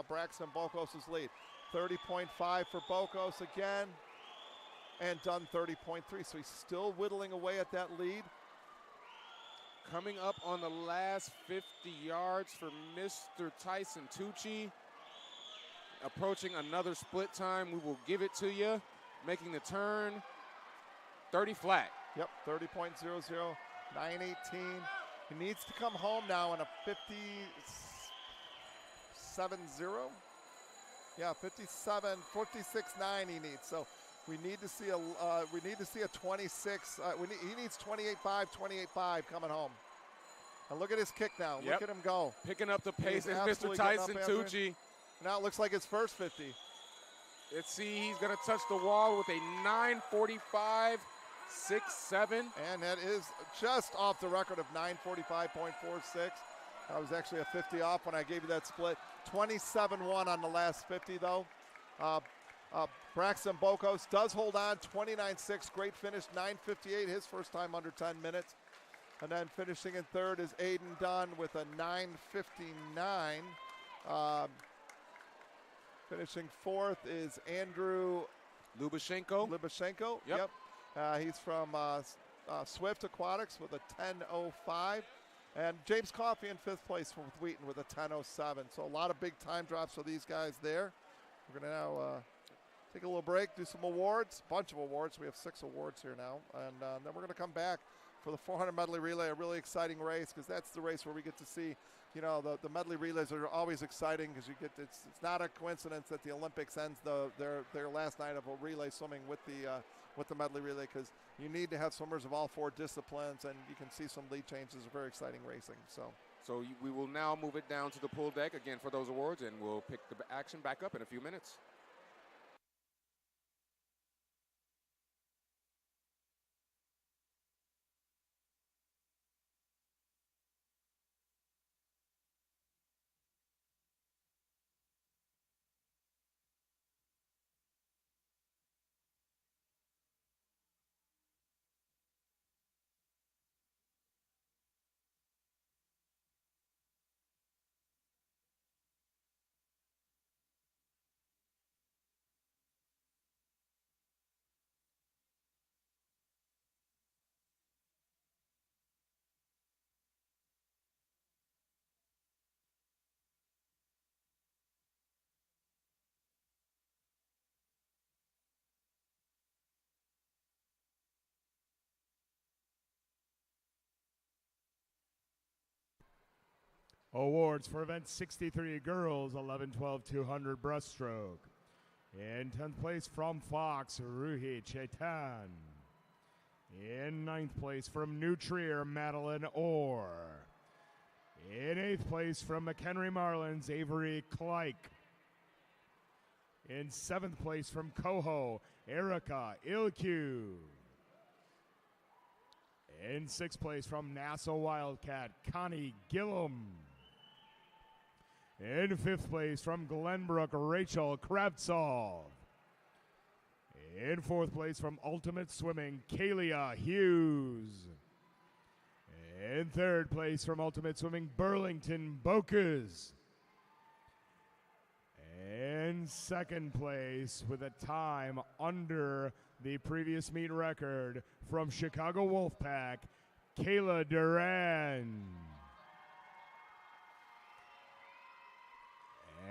Braxton Bocos' lead. 30.5 for Bocos again, and Dunn 30.3. So he's still whittling away at that lead. Coming up on the last 50 yards for Mr. Tyson Tucci. Approaching another split time. We will give it to you. Making the turn. 30 flat. Yep, 30.00, 9:18. He needs to come home now in a 57.0. Yeah, 56.9 he needs. So we need to see a 26. He needs 28.5, 28.5 coming home. And look at his kick now. Yep. Look at him go. Picking up the pace is Mr. absolutely Tyson getting up Tucci. Now it looks like his first 50. Let's see, he's going to touch the wall with a 9:45.67. And that is just off the record of 9:45.46. I was actually a 50 off when I gave you that split. 27.1 on the last 50, though. Braxton Bocos does hold on, 29.6. Great finish, 9:58, his first time under 10 minutes. And then finishing in third is Aiden Dunn with a 9:59. Finishing fourth is Andrew Lubashenko. Yep. He's from Swift Aquatics with a 10.05. And James Coffey in fifth place with Wheaton with a 10.07. So a lot of big time drops for these guys there. We're going to now take a little break, do some awards, bunch of awards. We have 6 awards here now. And then we're going to come back for the 400 medley relay, a really exciting race because that's the race where we get to see, you know, the medley relays are always exciting because you get it's not a coincidence that the Olympics ends their last night of a relay swimming with the medley relay because you need to have swimmers of all 4 disciplines, and you can see some lead changes. Very exciting racing. So we will now move it down to the pool deck again for those awards, and we'll pick the action back up in a few minutes. Awards for event 63 girls, 11-12-200 breaststroke. In 10th place from Fox, Ruhi Chetan. In 9th place from New Trier, Madeline Orr. In 8th place from McHenry Marlins, Avery Kleik. In 7th place from Coho, Erica Ilku. In 6th place from Nassau Wildcat, Connie Gillum. In 5th place from Glenbrook, Rachel Kravtsov. In 4th place from Ultimate Swimming, Kalia Hughes. In 3rd place from Ultimate Swimming, Burlington Bokas. In 2nd place with a time under the previous meet record from Chicago Wolfpack, Kayla Duran.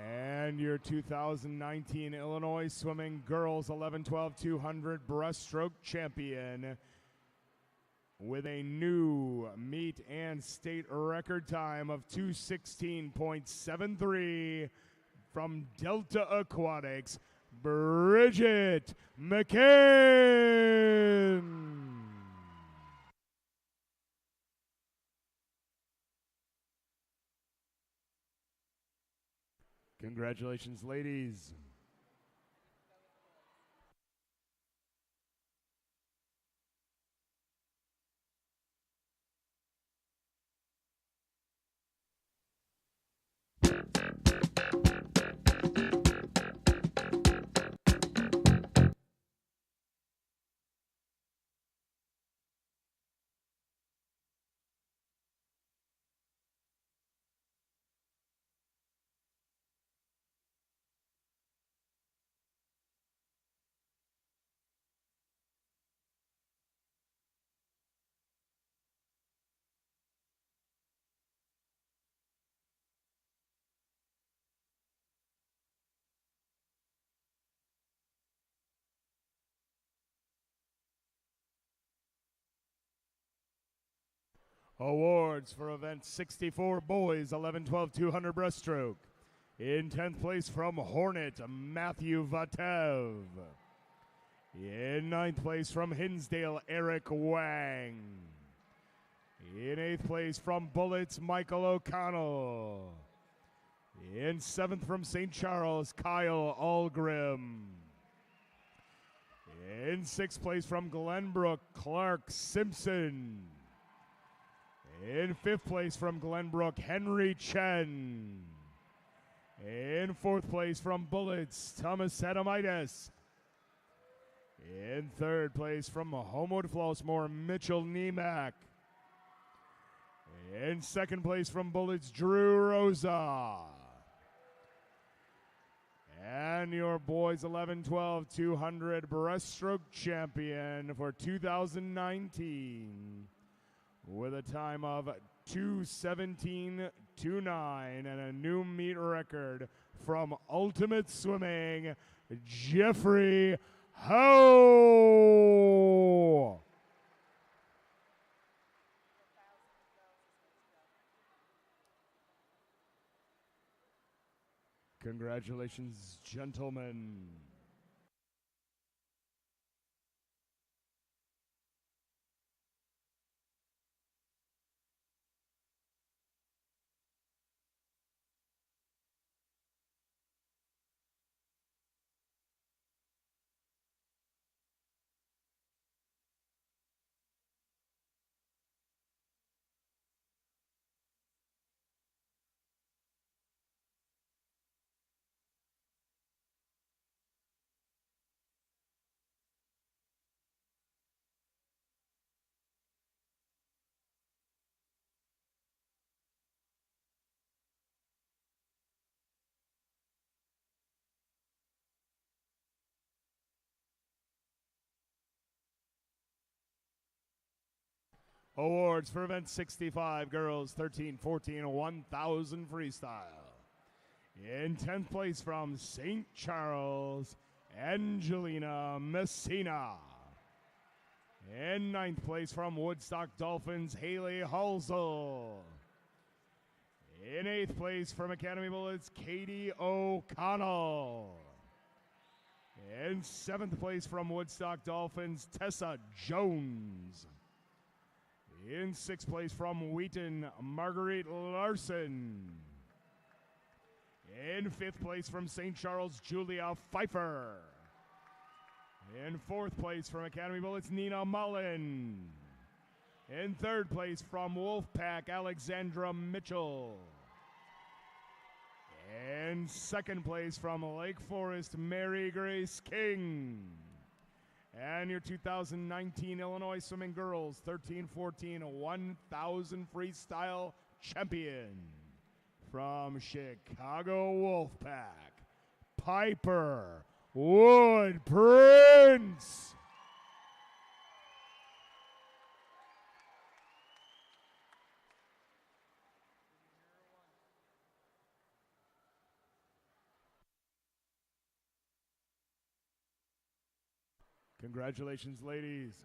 And your 2019 Illinois Swimming Girls 11-12-200 breaststroke champion with a new meet and state record time of 2:16.73 from Delta Aquatics, Bridget McCann. Congratulations, ladies. Awards for event 64 boys 11-12-200 breaststroke. In 10th place from Hornet, Matthew Vatev. In 9th place from Hinsdale, Eric Wang. In 8th place from Bullets, Michael O'Connell. In 7th from St. Charles, Kyle Algrim. In 6th place from Glenbrook, Clark Simpson. In 5th place from Glenbrook, Henry Chen. In 4th place from Bullets, Thomas Adamitis. In 3rd place from Homewood Flossmoor, Mitchell Niemak. In 2nd place from Bullets, Drew Rosa. And your boys 11-12 200 breaststroke champion for 2019 with a time of 2:17.29 and a new meet record from Ultimate Swimming, Jeffrey Ho. Congratulations, gentlemen. Awards for event 65, girls 13-14, 1,000 freestyle. In 10th place from St. Charles, Angelina Messina. In 9th place from Woodstock Dolphins, Haley Halsell. In 8th place from Academy Bullets, Katie O'Connell. In 7th place from Woodstock Dolphins, Tessa Jones. In 6th place from Wheaton, Marguerite Larson. In 5th place from St. Charles, Julia Pfeiffer. In 4th place from Academy Bullets, Nina Mullen. In 3rd place from Wolfpack, Alexandra Mitchell. In 2nd place from Lake Forest, Mary Grace King. And your 2019 Illinois Swimming Girls 13-14 1,000 freestyle champion from Chicago Wolfpack, Piper Wood Prince. Congratulations, ladies.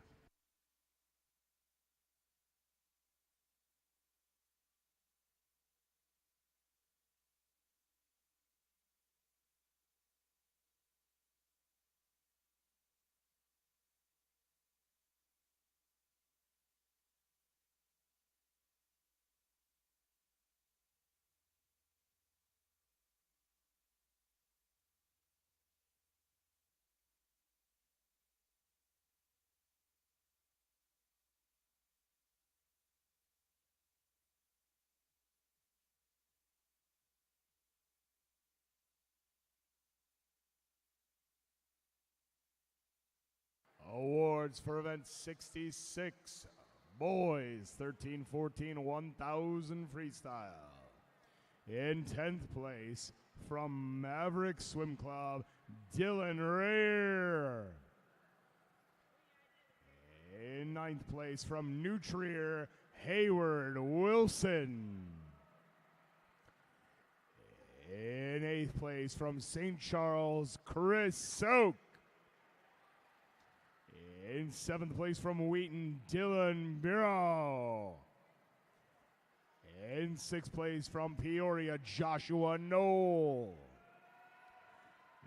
Awards for event 66, boys 13-14 1,000 freestyle. In 10th place from Maverick Swim Club, Dylan Rear. In 9th place from New Trier, Hayward Wilson. In 8th place from St. Charles, Chris Soak. In 7th place from Wheaton, Dylan Bureau. In 6th place from Peoria, Joshua Knoll.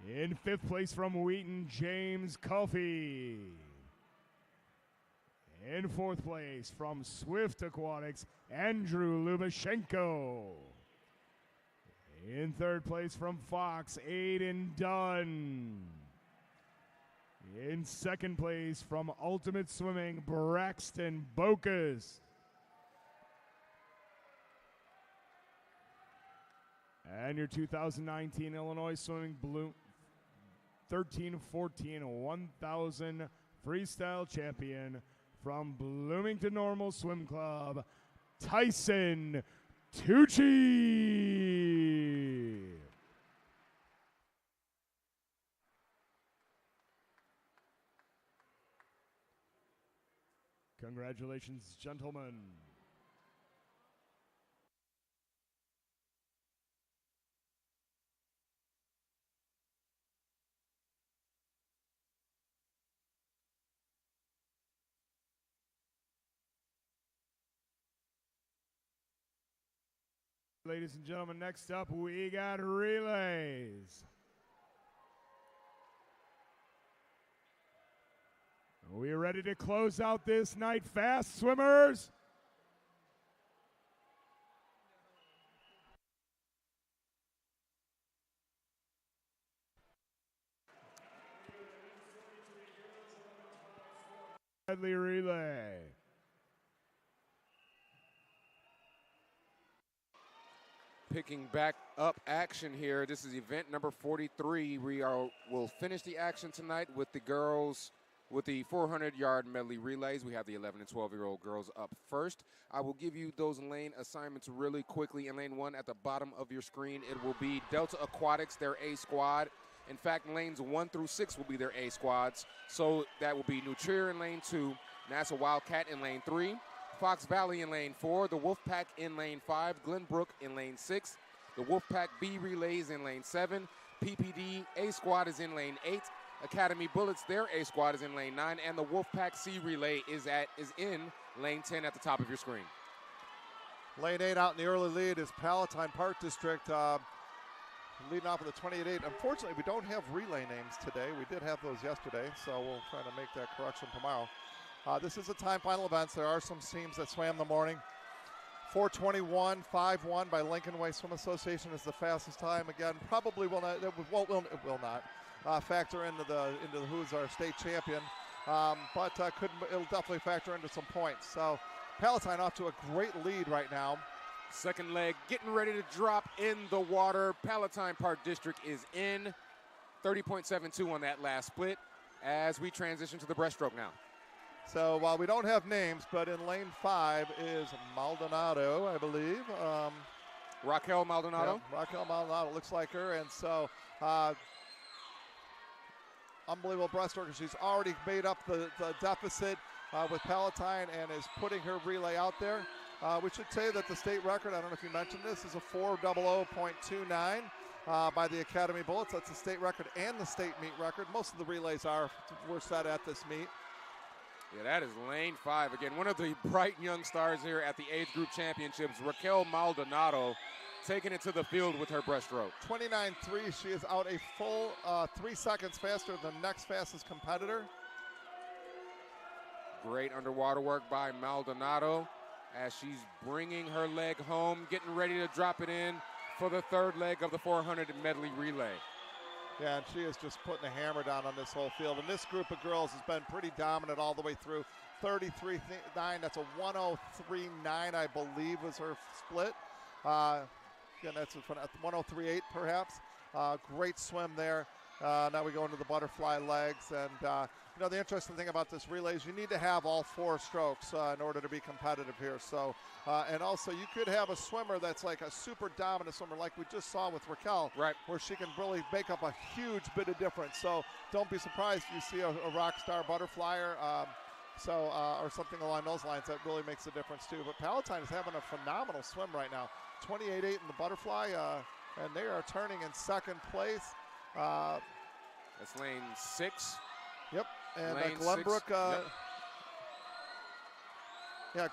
In 5th place from Wheaton, James Cuffey. In 4th place from Swift Aquatics, Andrew Lubashenko. In 3rd place from Fox, Aiden Dunn. In 2nd place from Ultimate Swimming, Braxton Bocas. And your 2019 Illinois Swimming Blue 13-14 1,000 freestyle champion from Bloomington Normal Swim Club, Tyson Tucci. Congratulations, gentlemen. Ladies and gentlemen, next up we got relays. Are we ready to close out this night fast, swimmers? Medley relay. Picking back up action here. This is event number 43. We'll finish the action tonight with the girls with the 400-yard medley relays. We have the 11 and 12-year-old girls up first. I will give you those lane assignments really quickly. In lane 1 at the bottom of your screen, it will be Delta Aquatics, their A squad. In fact, lanes 1 through 6 will be their A squads. So that will be New Trier in lane 2, NASA Wildcat in lane 3, Fox Valley in lane 4, the Wolfpack in lane 5, Glenbrook in lane 6, the Wolfpack B relays in lane 7, PPD A squad is in lane 8, Academy Bullets, their A squad is in lane 9, and the Wolfpack C relay is in lane 10 at the top of your screen. Lane 8 out in the early lead is Palatine Park District, leading off with a 28-8. Unfortunately, we don't have relay names today. We did have those yesterday, so we'll try to make that correction tomorrow. This is a time final events. There are some teams that swam the morning. 4:21, 5:1 by Lincoln Way Swim Association is the fastest time. Again, probably will not. It will not factor into who's our state champion, but it'll definitely factor into some points. So Palatine off to a great lead right now. Second leg getting ready to drop in the water. Palatine Park District is in 30.72 on that last split as we transition to the breaststroke now. So while we don't have names, but in lane 5 is Maldonado, I believe. Raquel Maldonado. Yeah, Raquel Maldonado looks like her, and so unbelievable breaststroke. She's already made up the deficit with Palatine and is putting her relay out there. We should say that the state record, I don't know if you mentioned this, is a 4:00.29 by the Academy Bullets. That's the state record and the state meet record. Most of the relays were set at this meet. Yeah, that is lane 5. Again, one of the bright young stars here at the age group championships, Raquel Maldonado, taking it to the field with her breaststroke. 29.3. She is out a full 3 seconds faster than the next fastest competitor. Great underwater work by Maldonado as she's bringing her leg home, getting ready to drop it in for the third leg of the 400 medley relay. Yeah, and she is just putting a hammer down on this whole field. And this group of girls has been pretty dominant all the way through. 33.9, that's a 103.9, I believe, was her split. Again, that's a 103.8 perhaps. Great swim there. Now we go into the butterfly legs. And, the interesting thing about this relay is you need to have all 4 strokes in order to be competitive here. So, and also you could have a swimmer that's like a super dominant swimmer like we just saw with Raquel, right, where she can really make up a huge bit of difference. So don't be surprised if you see a rock star butterflyer or something along those lines. That really makes a difference too. But Palatine is having a phenomenal swim right now. 28.8 in the butterfly, and they are turning in second place. That's lane 6. Yep, and Glenbrook.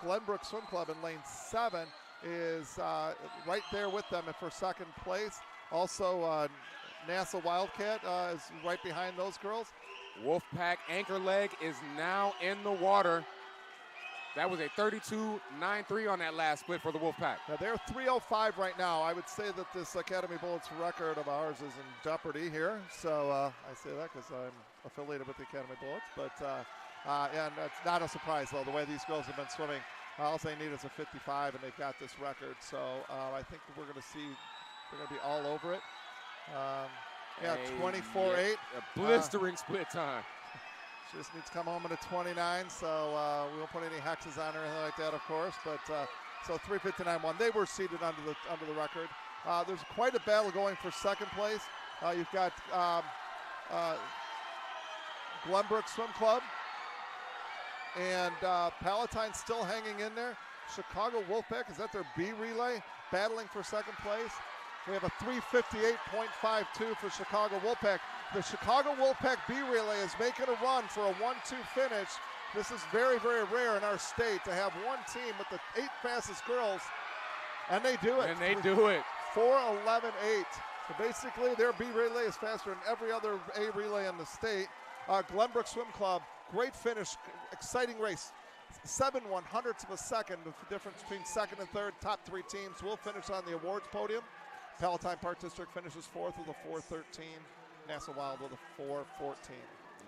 Glenbrook Swim Club in lane 7 is right there with them for second place. Also, NASA Wildcat is right behind those girls. Wolfpack anchor leg is now in the water. That was a 32.93 on that last split for the Wolfpack. Now they're 3:05 right now. I would say that this Academy Bullets record of ours is in jeopardy here. So I say that because I'm affiliated with the Academy Bullets. But and it's not a surprise though, the way these girls have been swimming. All they need is a 55 and they've got this record. So I think we're going to see, they're going to be all over it. 24.8. A blistering split time. She just needs to come home at a 29, so we won't put any hexes on her or anything like that, of course. But so 3:59.1. They were seated under the record. There's quite a battle going for second place. You've got Glenbrook Swim Club and Palatine's still hanging in there. Chicago Wolfpack is at their B relay, battling for second place. We have a 3:58.52 for Chicago Wolfpack. The Chicago Wolfpack B relay is making a run for a 1-2 finish. This is very, very rare in our state to have one team with the 8 fastest girls, and they do it. And they do it. 4:11.8. So basically, their B relay is faster than every other A relay in the state. Glenbrook Swim Club, great finish, exciting race. 7/100ths of a second, the difference between second and third. Top 3 teams will finish on the awards podium. Palatine Park District finishes 4th with a 4:13. Nassau Wild with a 4:14.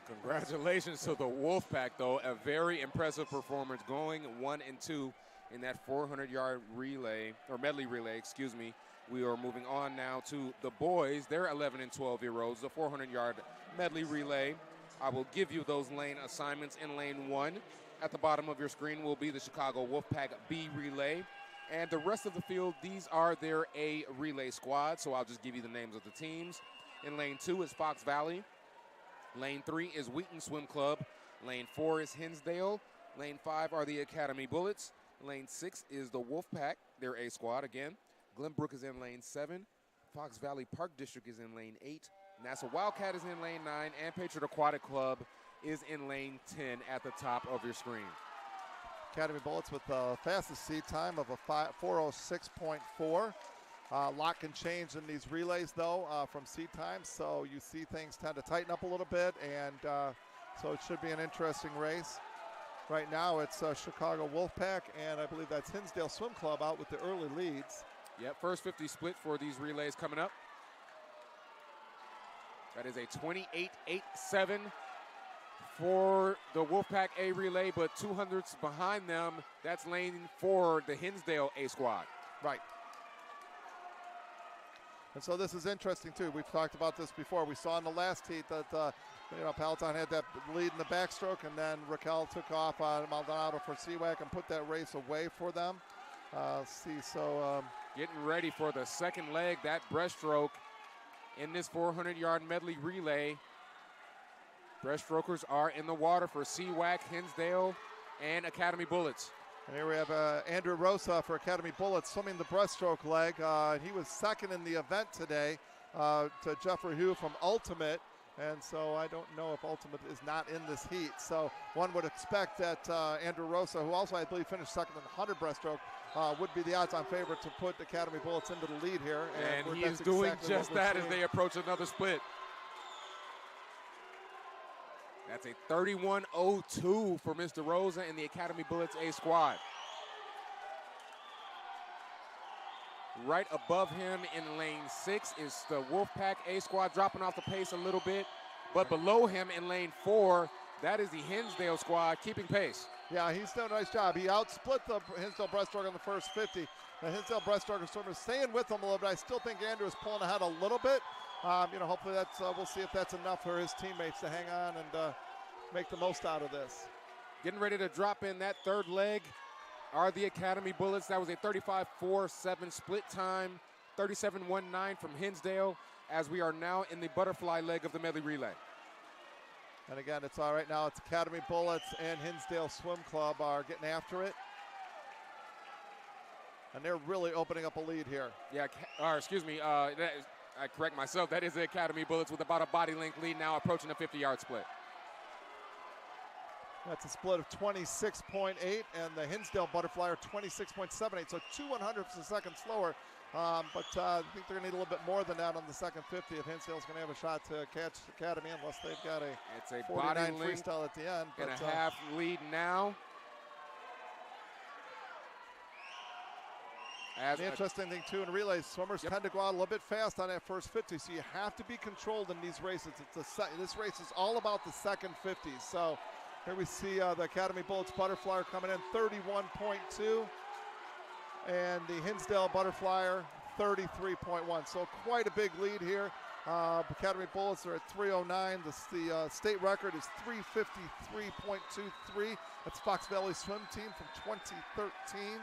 Congratulations to the Wolfpack, though. A very impressive performance, going 1 and 2 in that 400-yard relay, or medley relay, excuse me. We are moving on now to the boys. They're 11 and 12-year-olds, the 400-yard medley relay. I will give you those lane assignments in lane 1. At the bottom of your screen will be the Chicago Wolfpack B relay. And the rest of the field, these are their A relay squad, so I'll just give you the names of the teams. In lane 2 is Fox Valley. Lane 3 is Wheaton Swim Club. Lane 4 is Hinsdale. Lane 5 are the Academy Bullets. Lane 6 is the Wolfpack, their A squad again. Glenbrook is in lane 7. Fox Valley Park District is in lane 8. Nassau Wildcat is in lane 9. And Patriot Aquatic Club is in lane 10 at the top of your screen. Academy Bullets with the fastest seed time of a 4:06.4. Lot can change in these relays, though, from seed times, so you see things tend to tighten up a little bit, and so it should be an interesting race. Right now it's Chicago Wolfpack, and I believe that's Hinsdale Swim Club out with the early leads. Yep, first 50 split for these relays coming up. That is a 28.87 for the Wolfpack A relay, but 200ths behind them. That's lane 4, the Hinsdale A squad. Right. And so this is interesting, too. We've talked about this before. We saw in the last heat that Palatine had that lead in the backstroke, and then Raquel took off on Maldonado for CWAC and put that race away for them. Getting ready for the second leg, that breaststroke in this 400-yard medley relay. Breaststrokers are in the water for CWAC, Hinsdale, and Academy Bullets. And here we have Andrew Rosa for Academy Bullets swimming the breaststroke leg. He was second in the event today to Jeffrey Hugh from Ultimate. And so I don't know if Ultimate is not in this heat. So one would expect that Andrew Rosa, who also I believe finished second in the 100 breaststroke, would be the odds-on favorite to put Academy Bullets into the lead here. And he is doing just that as they approach another split. That's a 31.02 for Mr. Rosa and the Academy Bullets A squad. Right above him in lane 6 is the Wolfpack A squad, dropping off the pace a little bit. But below him in lane 4, that is the Hinsdale squad keeping pace. Yeah, he's done a nice job. He outsplit the Hinsdale breaststroke on the first 50. The Hinsdale breaststroke is sort of staying with him a little bit. I still think Andrew is pulling ahead a little bit. Hopefully that's we'll see if that's enough for his teammates to hang on and make the most out of this. Getting ready to drop in that third leg are the Academy Bullets. That was a 35.47 split time, 37.19 from Hinsdale, as we are now in the butterfly leg of the medley relay. And again, it's all right now. It's Academy Bullets and Hinsdale Swim Club are getting after it. And they're really opening up a lead here. Yeah, I correct myself. That is the Academy Bullets with about a body length lead now, approaching a 50-yard split. That's a split of 26.8, and the Hinsdale Butterfly are 26.78, so 2/100ths of a second slower. I think they're going to need a little bit more than that on the second 50 if Hinsdale's going to have a shot to catch Academy, unless they've got a 49 freestyle at the end. And a half lead now. The interesting thing, too, in relays, swimmers tend to go out a little bit fast on that first 50, so you have to be controlled in these races. This race is all about the second 50. So here we see the Academy Bullets Butterfly coming in 31.2, and the Hinsdale Butterfly 33.1. So quite a big lead here. Academy Bullets are at 309. The state record is 353.23. That's Fox Valley Swim Team from 2013.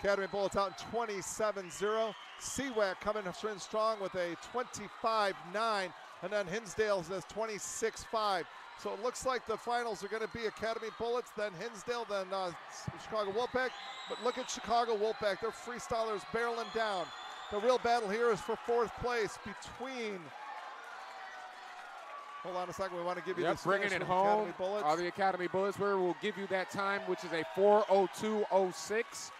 Academy Bullets out in 27-0. CWAC coming in strong with a 25-9. And then Hinsdale says 26-5. So it looks like the finals are going to be Academy Bullets, then Hinsdale, then Chicago Wolfpack. But look at Chicago Wolfpack. Their freestylers barreling down. The real battle here is for 4th place between. Hold on a second. We want to give you this bringing it home. Are the Academy Bullets, where we'll give you that time, which is a 4:02:06.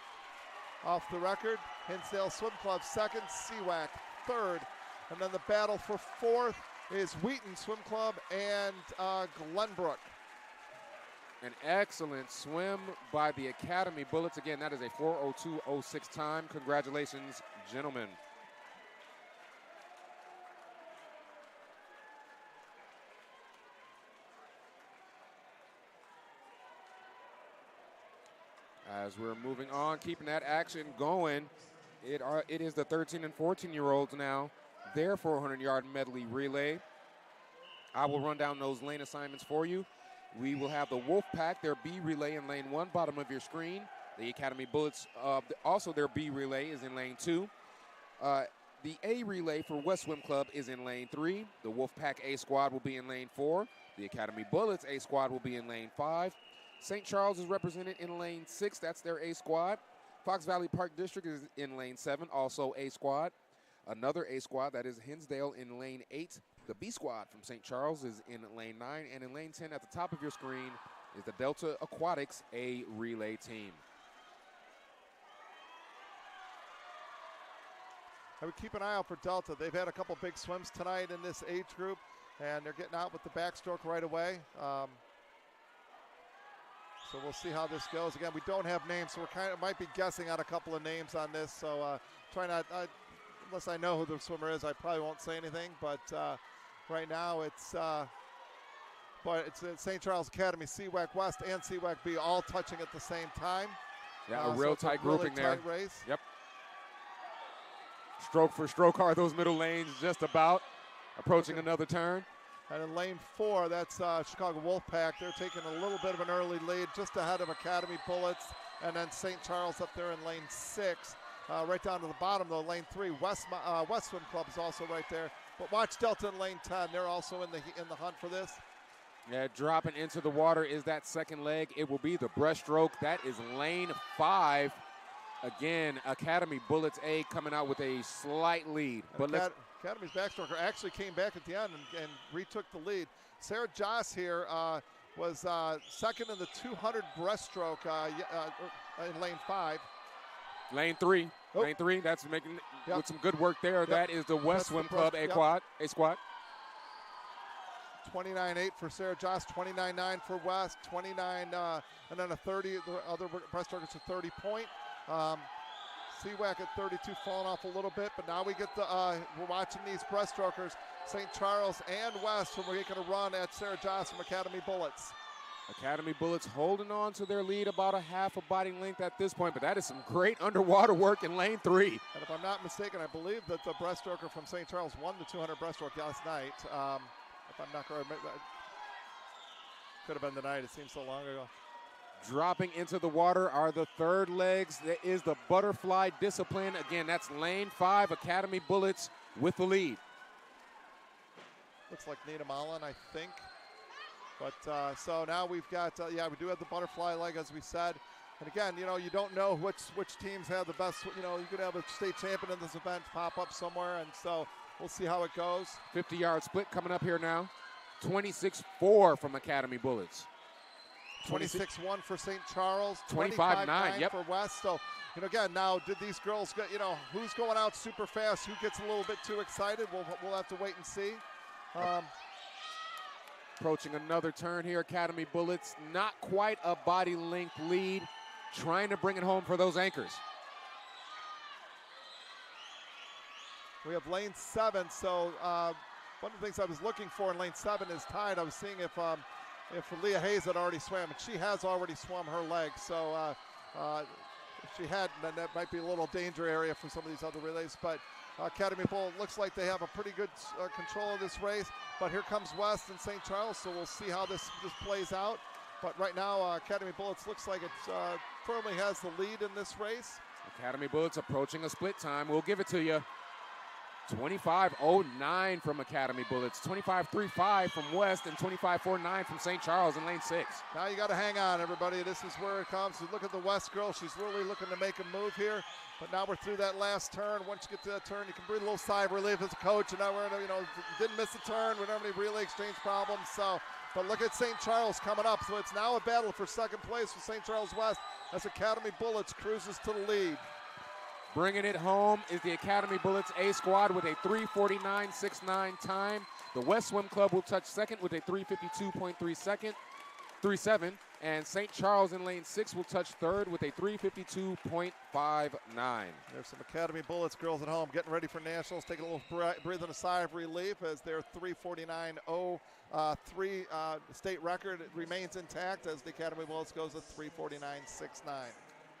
Off the record, Hinsdale Swim Club 2nd, CWAC 3rd. And then the battle for 4th is Wheaton Swim Club and Glenbrook. An excellent swim by the Academy Bullets. Again, that is a 4:02:06 time. Congratulations, gentlemen. As we're moving on, keeping that action going, it is the 13 and 14-year-olds now. Their 400-yard medley relay. I will run down those lane assignments for you. We will have the Wolfpack, their B relay in lane 1, bottom of your screen. The Academy Bullets, also their B relay is in lane 2. The A relay for West Swim Club is in lane 3. The Wolfpack A squad will be in lane 4. The Academy Bullets A squad will be in lane 5. St. Charles is represented in lane 6. That's their A squad. Fox Valley Park District is in lane 7, also A squad. Another A squad, that is Hinsdale, in lane 8. The B squad from St. Charles is in lane 9. And in lane 10 at the top of your screen is the Delta Aquatics A relay team. I would keep an eye out for Delta. They've had a couple big swims tonight in this age group, and they're getting out with the backstroke right away. So we'll see how this goes. Again, we don't have names, so we're might be guessing on a couple of names on this. So try not, unless I know who the swimmer is, I probably won't say anything. But right now it's St. Charles Academy, CWAC West and CWAC B all touching at the same time. Yeah, a real tight grouping there. Tight race. Yep. Stroke for stroke are those middle lanes just about. Approaching another turn. And in lane 4, that's Chicago Wolfpack. They're taking a little bit of an early lead, just ahead of Academy Bullets. And then St. Charles up there in lane 6. Right down to the bottom, though, lane 3. West Swim Club is also right there. But watch Delta in lane 10. They're also in the hunt for this. Yeah, dropping into the water is that second leg. It will be the breaststroke. That is lane 5. Again, Academy Bullets A coming out with a slight lead. But Academy's backstroker actually came back at the end and retook the lead. Sarah Joss here was second in the 200 breaststroke in lane 5. Lane 3. Oh. Lane 3, that's making with some good work there. Yep. That is the West Swim Club A squad. 29.8 for Sarah Joss, 29.9 for West, 29, and then a 30. The other breaststrokers a 30 point. CWAC at 32 falling off a little bit, but now we get we're watching these breaststrokers, St. Charles and West, who are making a run at Sarah Joss from Academy Bullets. Academy Bullets holding on to their lead about a half a body length at this point, but that is some great underwater work in lane 3. And if I'm not mistaken, I believe that the breaststroker from St. Charles won the 200 breaststroke last night. If I'm not correct, could have been the night. It seems so long ago. Dropping into the water are the third legs. That is the butterfly discipline. Again, that's lane 5, Academy Bullets with the lead. Looks like Nina Mullen, I think. But so now we've got, we do have the butterfly leg, as we said. And again, you don't know which teams have the best, you could have a state champion in this event pop up somewhere. And so we'll see how it goes. 50-yard split coming up here now. 26-4 from Academy Bullets. 26-1 for St. Charles, 25-9 for West. So, again, now did these girls get, who's going out super fast? Who gets a little bit too excited? We'll have to wait and see. Approaching another turn here, Academy Bullets, not quite a body length lead, trying to bring it home for those anchors. We have lane 7. So one of the things I was looking for in lane 7 is tied. I was seeing if Leah Hayes had already swam, and she has already swum her leg. So if she hadn't, then that might be a little danger area for some of these other relays. But Academy Bull looks like they have a pretty good control of this race. But here comes West and St. Charles, so we'll see how this plays out. But right now, Academy Bullets looks like it firmly has the lead in this race. Academy Bullets approaching a split time. We'll give it to you. 25.09 from Academy Bullets, 25.35 from West, and 25.49 from St. Charles in lane 6. Now you got to hang on, everybody. This is where it comes. You look at the West girl. She's really looking to make a move here. But now we're through that last turn. Once you get to that turn, you can breathe a little sigh of relief as a coach. And now we're in a, didn't miss a turn. We don't have any relay exchange problems. So, but look at St. Charles coming up. So it's now a battle for second place for St. Charles West as Academy Bullets cruises to the lead. Bringing it home is the Academy Bullets A squad with a 3:49.69 time. The West Swim Club will touch second with a 3:52.37, and St. Charles in lane 6 will touch third with a 3:52.59. There's some Academy Bullets girls at home getting ready for nationals, taking a little breathing a sigh of relief as their 3:49.03 state record remains intact as the Academy Bullets goes at 3:49.69.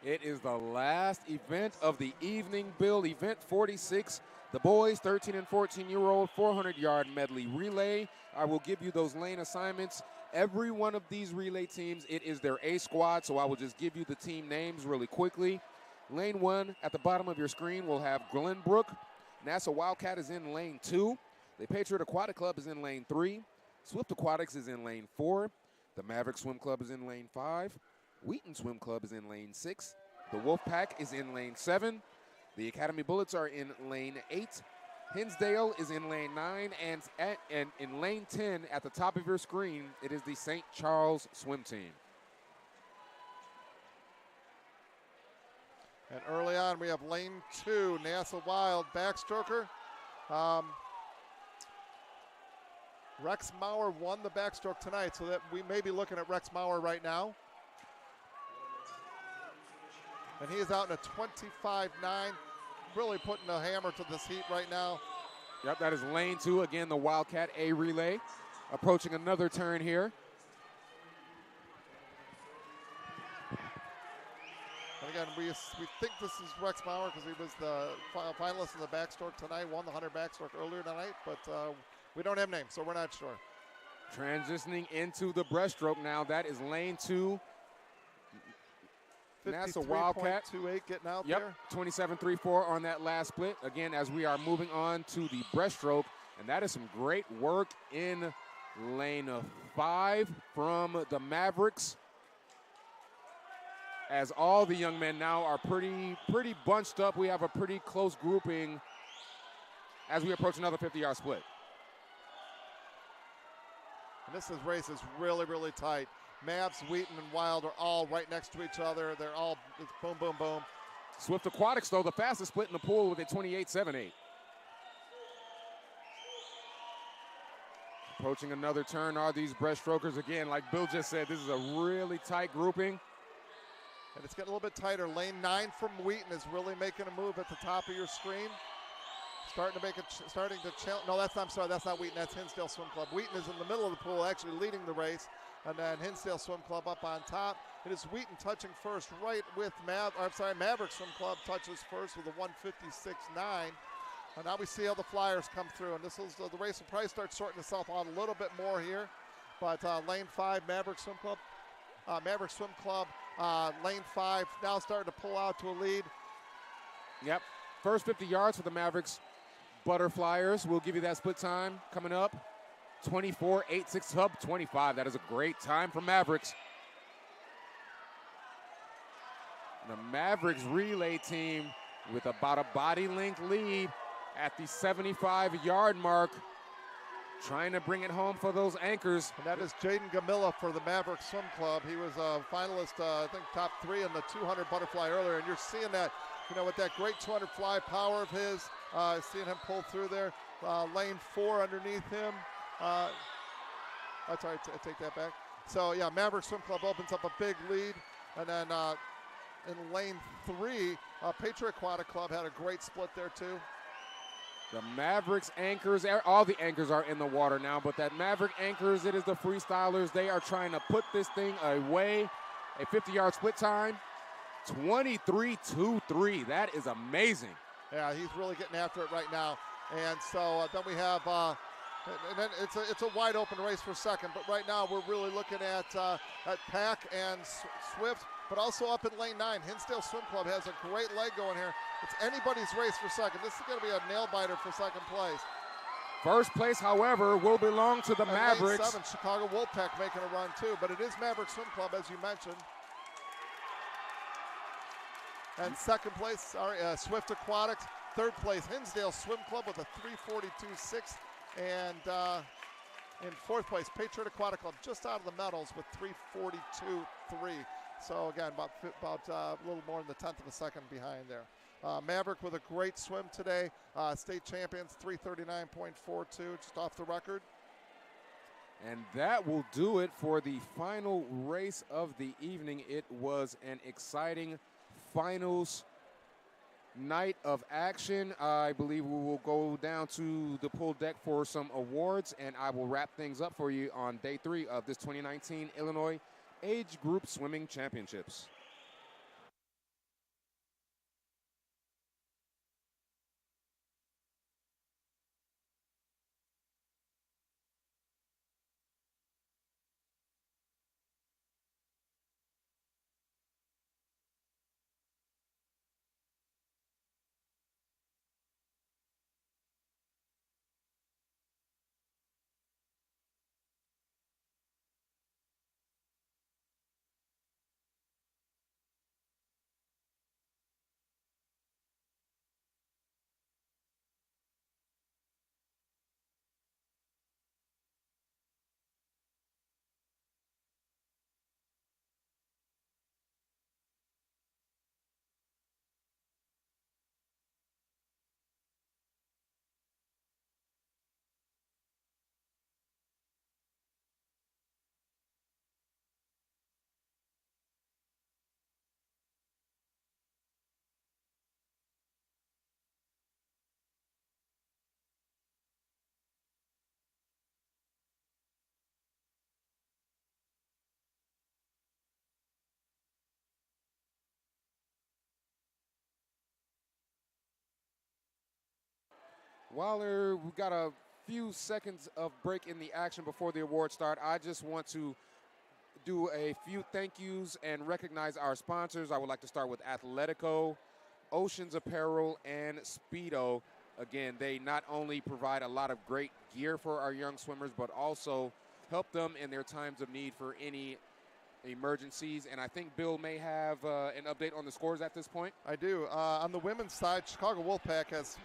It is the last event of the evening, Bill. Event 46, the boys 13 and 14-year-old 400-yard medley relay. I will give you those lane assignments. Every one of these relay teams, it is their A squad, so I will just give you the team names really quickly. Lane 1 at the bottom of your screen will have Glenbrook. NASA Wildcat is in lane 2. The Patriot Aquatic Club is in lane 3. Swift Aquatics is in lane 4. The Maverick Swim Club is in lane 5. Wheaton Swim Club is in lane 6. The Wolfpack is in lane 7. The Academy Bullets are in lane 8. Hinsdale is in lane 9. And in lane 10 at the top of your screen, it is the St. Charles swim team. And early on, we have lane 2, NASA Wild backstroker. Rex Maurer won the backstroke tonight, so that we may be looking at Rex Maurer right now. And he is out in a 25.9, really putting a hammer to this heat right now. Yep, that is lane 2. Again, the Wildcat A relay approaching another turn here. And again, we think this is Rex Maurer because he was the finalist in the backstroke tonight, won the 100 backstroke earlier tonight, but we don't have names, so we're not sure. Transitioning into the breaststroke now. That is lane 2. NASA Wildcat 53.28 getting out yep, there. 27.34 on that last split. Again, as we are moving on to the breaststroke, and that is some great work in lane 5 from the Mavericks. As all the young men now are pretty bunched up. We have a pretty close grouping as we approach another 50-yard split. And this race is really, really tight. Mavs, Wheaton, and Wild are all right next to each other. They're all it's boom, boom, boom. Swift Aquatics, though, the fastest split in the pool with a 28.78. Approaching another turn are these breaststrokers. Again, like Bill just said, this is a really tight grouping. And it's getting a little bit tighter. Lane 9 from Wheaton is really making a move at the top of your screen. Starting to challenge. No, that's not Wheaton. That's Hinsdale Swim Club. Wheaton is in the middle of the pool, actually leading the race. And then Hinsdale Swim Club up on top. It is Wheaton touching first, right with Maverick Swim Club touches first with a 156.9. And now we see how the Flyers come through. And this is the race will probably start sorting itself out a little bit more here. But lane 5, Maverick Swim Club. Lane 5 now starting to pull out to a lead. Yep. First 50 yards for the Mavericks. Butterflyers. We'll give you that split time coming up. 24.86 sub 25. That is a great time for Mavericks. The Mavericks relay team with about a body length lead at the 75-yard mark, trying to bring it home for those anchors. And that is Jaden Gamilla for the Maverick Swim Club. He was a finalist, I think top 3 in the 200 butterfly earlier, and you're seeing that, with that great 200 fly power of his, seeing him pull through there. Lane 4 underneath him. Sorry, I take that back. So, yeah, Maverick Swim Club opens up a big lead. And then in lane 3, Patriot Aquatic Club had a great split there, too. The Mavericks anchors, all the anchors are in the water now, but that Maverick anchors, it is the freestylers. They are trying to put this thing away. A 50-yard split time, 23.23. That is amazing. Yeah, he's really getting after it right now. And so then we have, and then it's a wide open race for second. But right now we're really looking at Pack and Swift but also up in lane 9. Hinsdale Swim Club has a great leg going here. It's anybody's race for second. This is going to be a nail-biter for second place. First place, however, will belong to the And Mavericks. lane 7, Chicago Wolfpack making a run too, but it is Maverick Swim Club, as you mentioned. And second place, Swift Aquatics. Third place, Hinsdale Swim Club with a 342.6. And in fourth place, Patriot Aquatic Club just out of the medals with 342.3. So again, about a little more than the 10th of a second behind there. Maverick with a great swim today. State champions, 339.42, just off the record. And that will do it for the final race of the evening. It was an exciting finals night of action. I believe we will go down to the pool deck for some awards, and I will wrap things up for you on day 3 of this 2019 Illinois Age Group Swimming Championships. While we got a few seconds of break in the action before the awards start, I just want to do a few thank yous and recognize our sponsors. I would like to start with Athletico, Oceans Apparel, and Speedo. Again, they not only provide a lot of great gear for our young swimmers, but also help them in their times of need for any emergencies. And I think Bill may have an update on the scores at this point. I do. On the women's side, Chicago Wolfpack has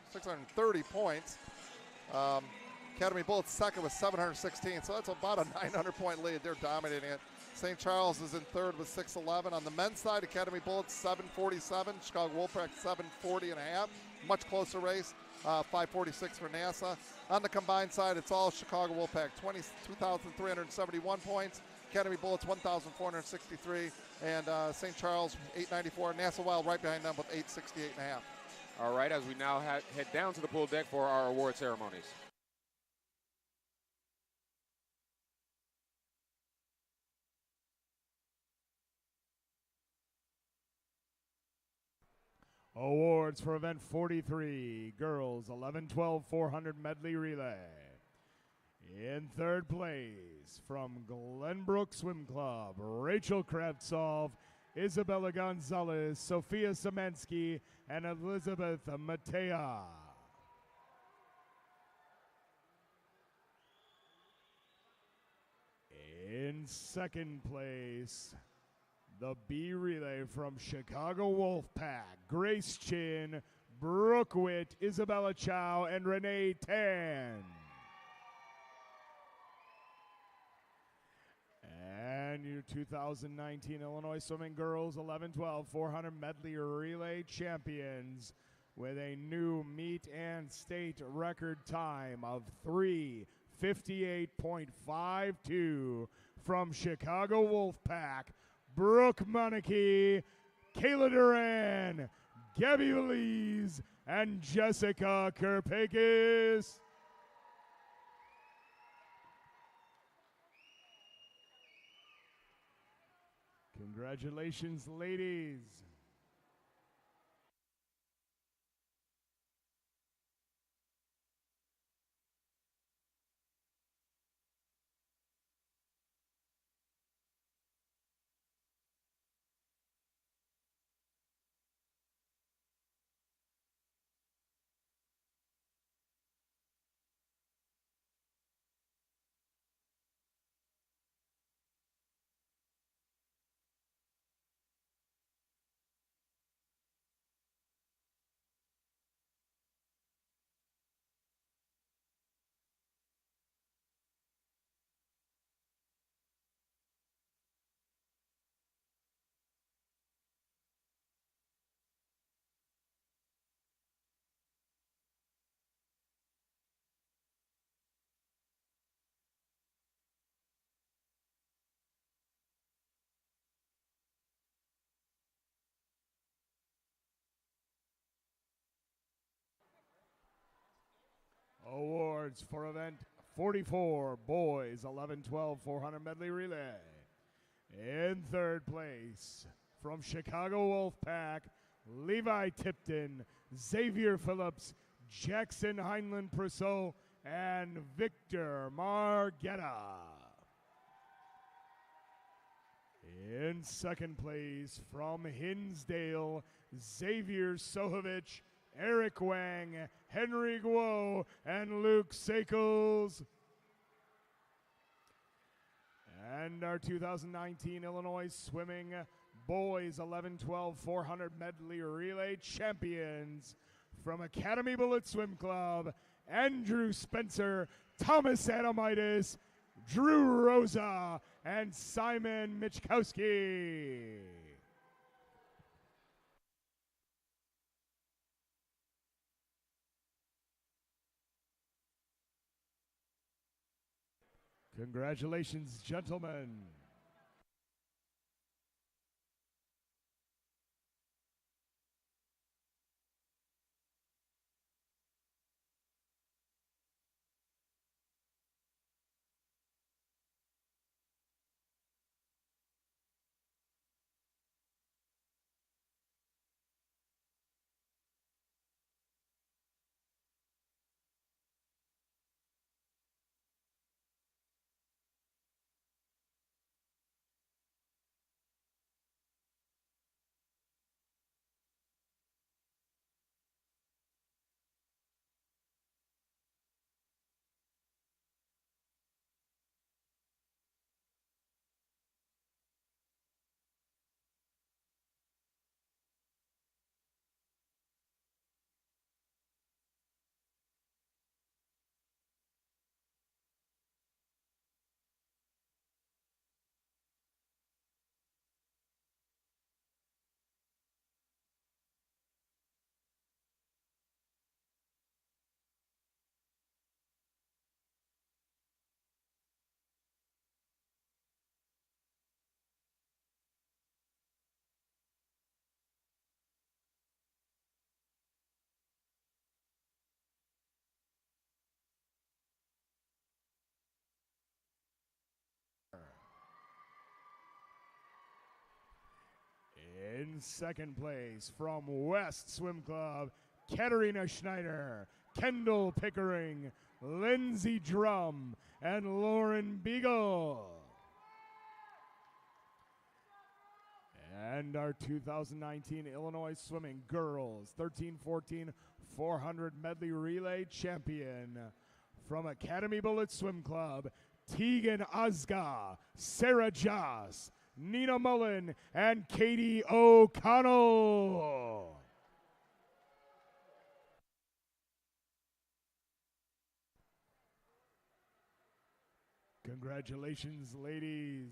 630 points. Academy Bullets second with 716, so that's about a 900-point lead. They're dominating it. St. Charles is in third with 611. On the men's side, Academy Bullets 747, Chicago Wolfpack 740 and a half. Much closer race, 546 for NASA. On the combined side, it's all Chicago Wolfpack, 22,371 points. Academy Bullets 1,463, and St. Charles 894. NASA Wild right behind them with 868 and a half. All right, as we now head down to the pool deck for our award ceremonies. Awards for event 43, girls 11-12 400 medley relay. In third place, from Glenbrook Swim Club, Rachel Kravtsov, Isabella Gonzalez, Sophia Samansky, and Elizabeth Matea. In second place, the B relay from Chicago Wolfpack, Grace Chin, Brooke Witt, Isabella Chow, and Renee Tan. And your 2019 Illinois Swimming Girls 11-12 400 medley relay champions with a new meet and state record time of 3:58.52 from Chicago Wolfpack, Brooke Monarchy, Kayla Duran, Gabby Belize, and Jessica Kerpakis. Congratulations, ladies. awards for event 44, boys 11-12 400 medley relay. In third place, from Chicago Wolfpack, Levi Tipton, Xavier Phillips, Jackson Heinlein Perso, and Victor Margetta. In second place, from Hinsdale, Xavier Sohovich, Eric Wang, Henry Guo, and Luke Sakles. And our 2019 Illinois Swimming Boys 11-12 400 medley relay champions, from Academy Bullet Swim Club, Andrew Spencer, Thomas Adamitis, Drew Rosa, and Simon Michkowski. Congratulations, gentlemen. In second place, from West Swim Club, Katerina Schneider, Kendall Pickering, Lindsey Drum, and Lauren Beagle. And our 2019 Illinois Swimming Girls 13-14 400 medley relay champion, from Academy Bullet Swim Club, Tegan Ozga, Sarah Joss, Nina Mullen, and Katie O'Connell. Congratulations, ladies.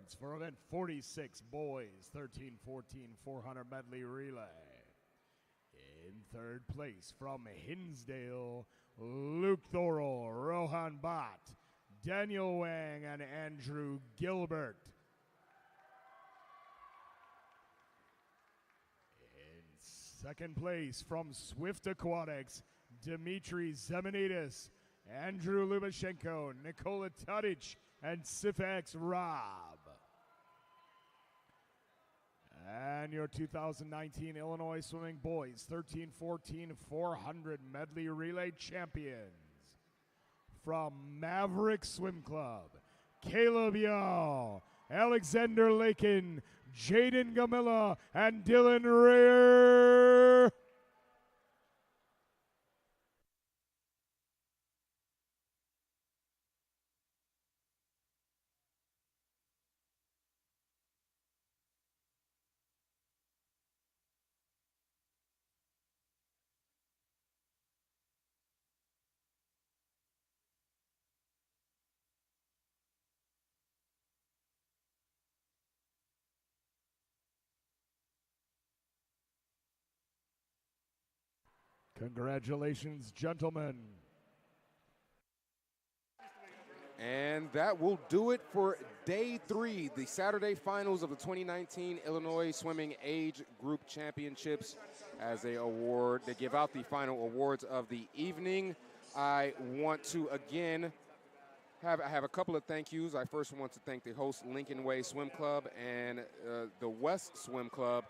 awards for event 46 boys 13-14 400 medley relay. In third place from Hinsdale, Luke Thorell, Rohan Bhatt, Daniel Wang, and Andrew Gilbert. In second place from Swift Aquatics, Dimitri Zemanidis, Andrew Lubashenko, Nikola Tadic, and Sifax Rob. And your 2019 Illinois Swimming Boys 13-14 400 medley relay champions from Maverick Swim Club, Caleb Yall, Alexander Lakin, Jaden Gamilla, and Dylan Rear. Congratulations, gentlemen. And that will do it for day 3, the Saturday finals of the 2019 Illinois Swimming Age Group Championships. As they give out the final awards of the evening. I want to again have a couple of thank yous. I first want to thank the host Lincoln Way Swim Club and the West Swim Club.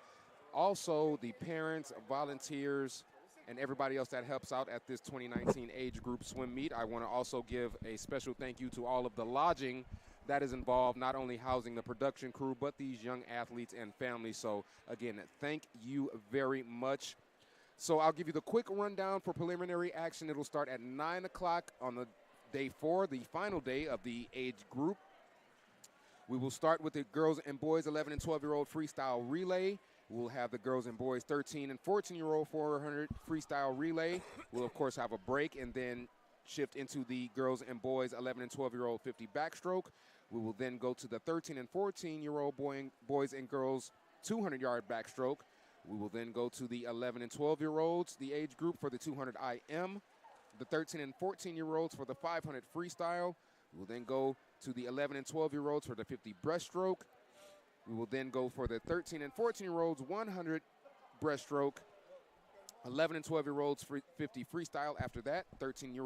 Also the parents, volunteers, and everybody else that helps out at this 2019 age group swim meet. I want to also give a special thank you to all of the lodging that is involved, not only housing the production crew, but these young athletes and families. So again, thank you very much. So I'll give you the quick rundown for preliminary action. It'll start at 9 o'clock on the day 4, the final day of the age group. We will start with the girls and boys 11 and 12-year-old freestyle relay. We'll have the girls and boys 13 and 14-year-old 400 freestyle relay. We'll, of course, have a break and then shift into the girls and boys 11 and 12-year-old 50 backstroke. We will then go to the 13 and 14-year-old boys and girls 200-yard backstroke. We will then go to the 11 and 12-year-olds, the age group for the 200 IM, the 13 and 14-year-olds for the 500 freestyle. We will then go to the 11 and 12-year-olds for the 50 breaststroke. We will then go for the 13 and 14-year-olds 100 breaststroke, 11 and 12-year-olds 50 freestyle. After that, 13 and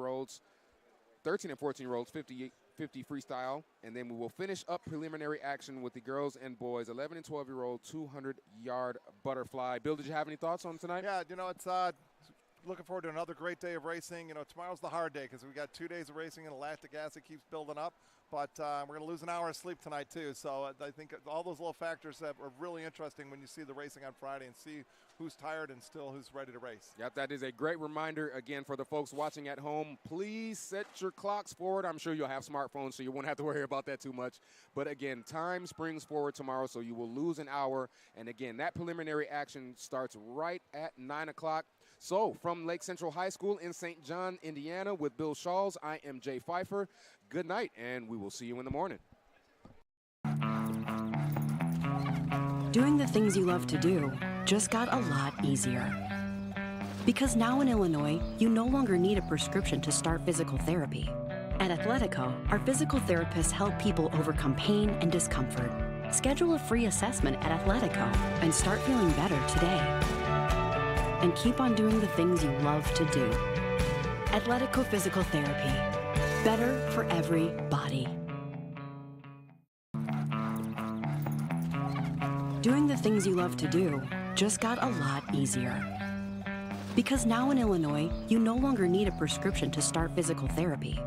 14-year-olds 50 freestyle, and then we will finish up preliminary action with the girls and boys 11 and 12-year-old 200-yard butterfly. Bill, did you have any thoughts on tonight? Yeah, it's looking forward to another great day of racing. Tomorrow's the hard day because we got 2 days of racing and lactic acid keeps building up. But we're going to lose an hour of sleep tonight, too. So I think all those little factors that are really interesting when you see the racing on Friday and see who's tired and still who's ready to race. Yep, that is a great reminder, again, for the folks watching at home. Please set your clocks forward. I'm sure you'll have smartphones, so you won't have to worry about that too much. But, again, time springs forward tomorrow, so you will lose an hour. And, again, that preliminary action starts right at 9 o'clock. So, from Lake Central High School in St. John, Indiana, with Bill Shawls, I am Jay Pfeiffer. Good night, and we will see you in the morning. Doing the things you love to do just got a lot easier. Because now in Illinois, you no longer need a prescription to start physical therapy. At Athletico, our physical therapists help people overcome pain and discomfort. Schedule a free assessment at Athletico and start feeling better today. And keep on doing the things you love to do. Athletico Physical Therapy. Better for every body. Doing the things you love to do just got a lot easier. Because now in Illinois, you no longer need a prescription to start physical therapy.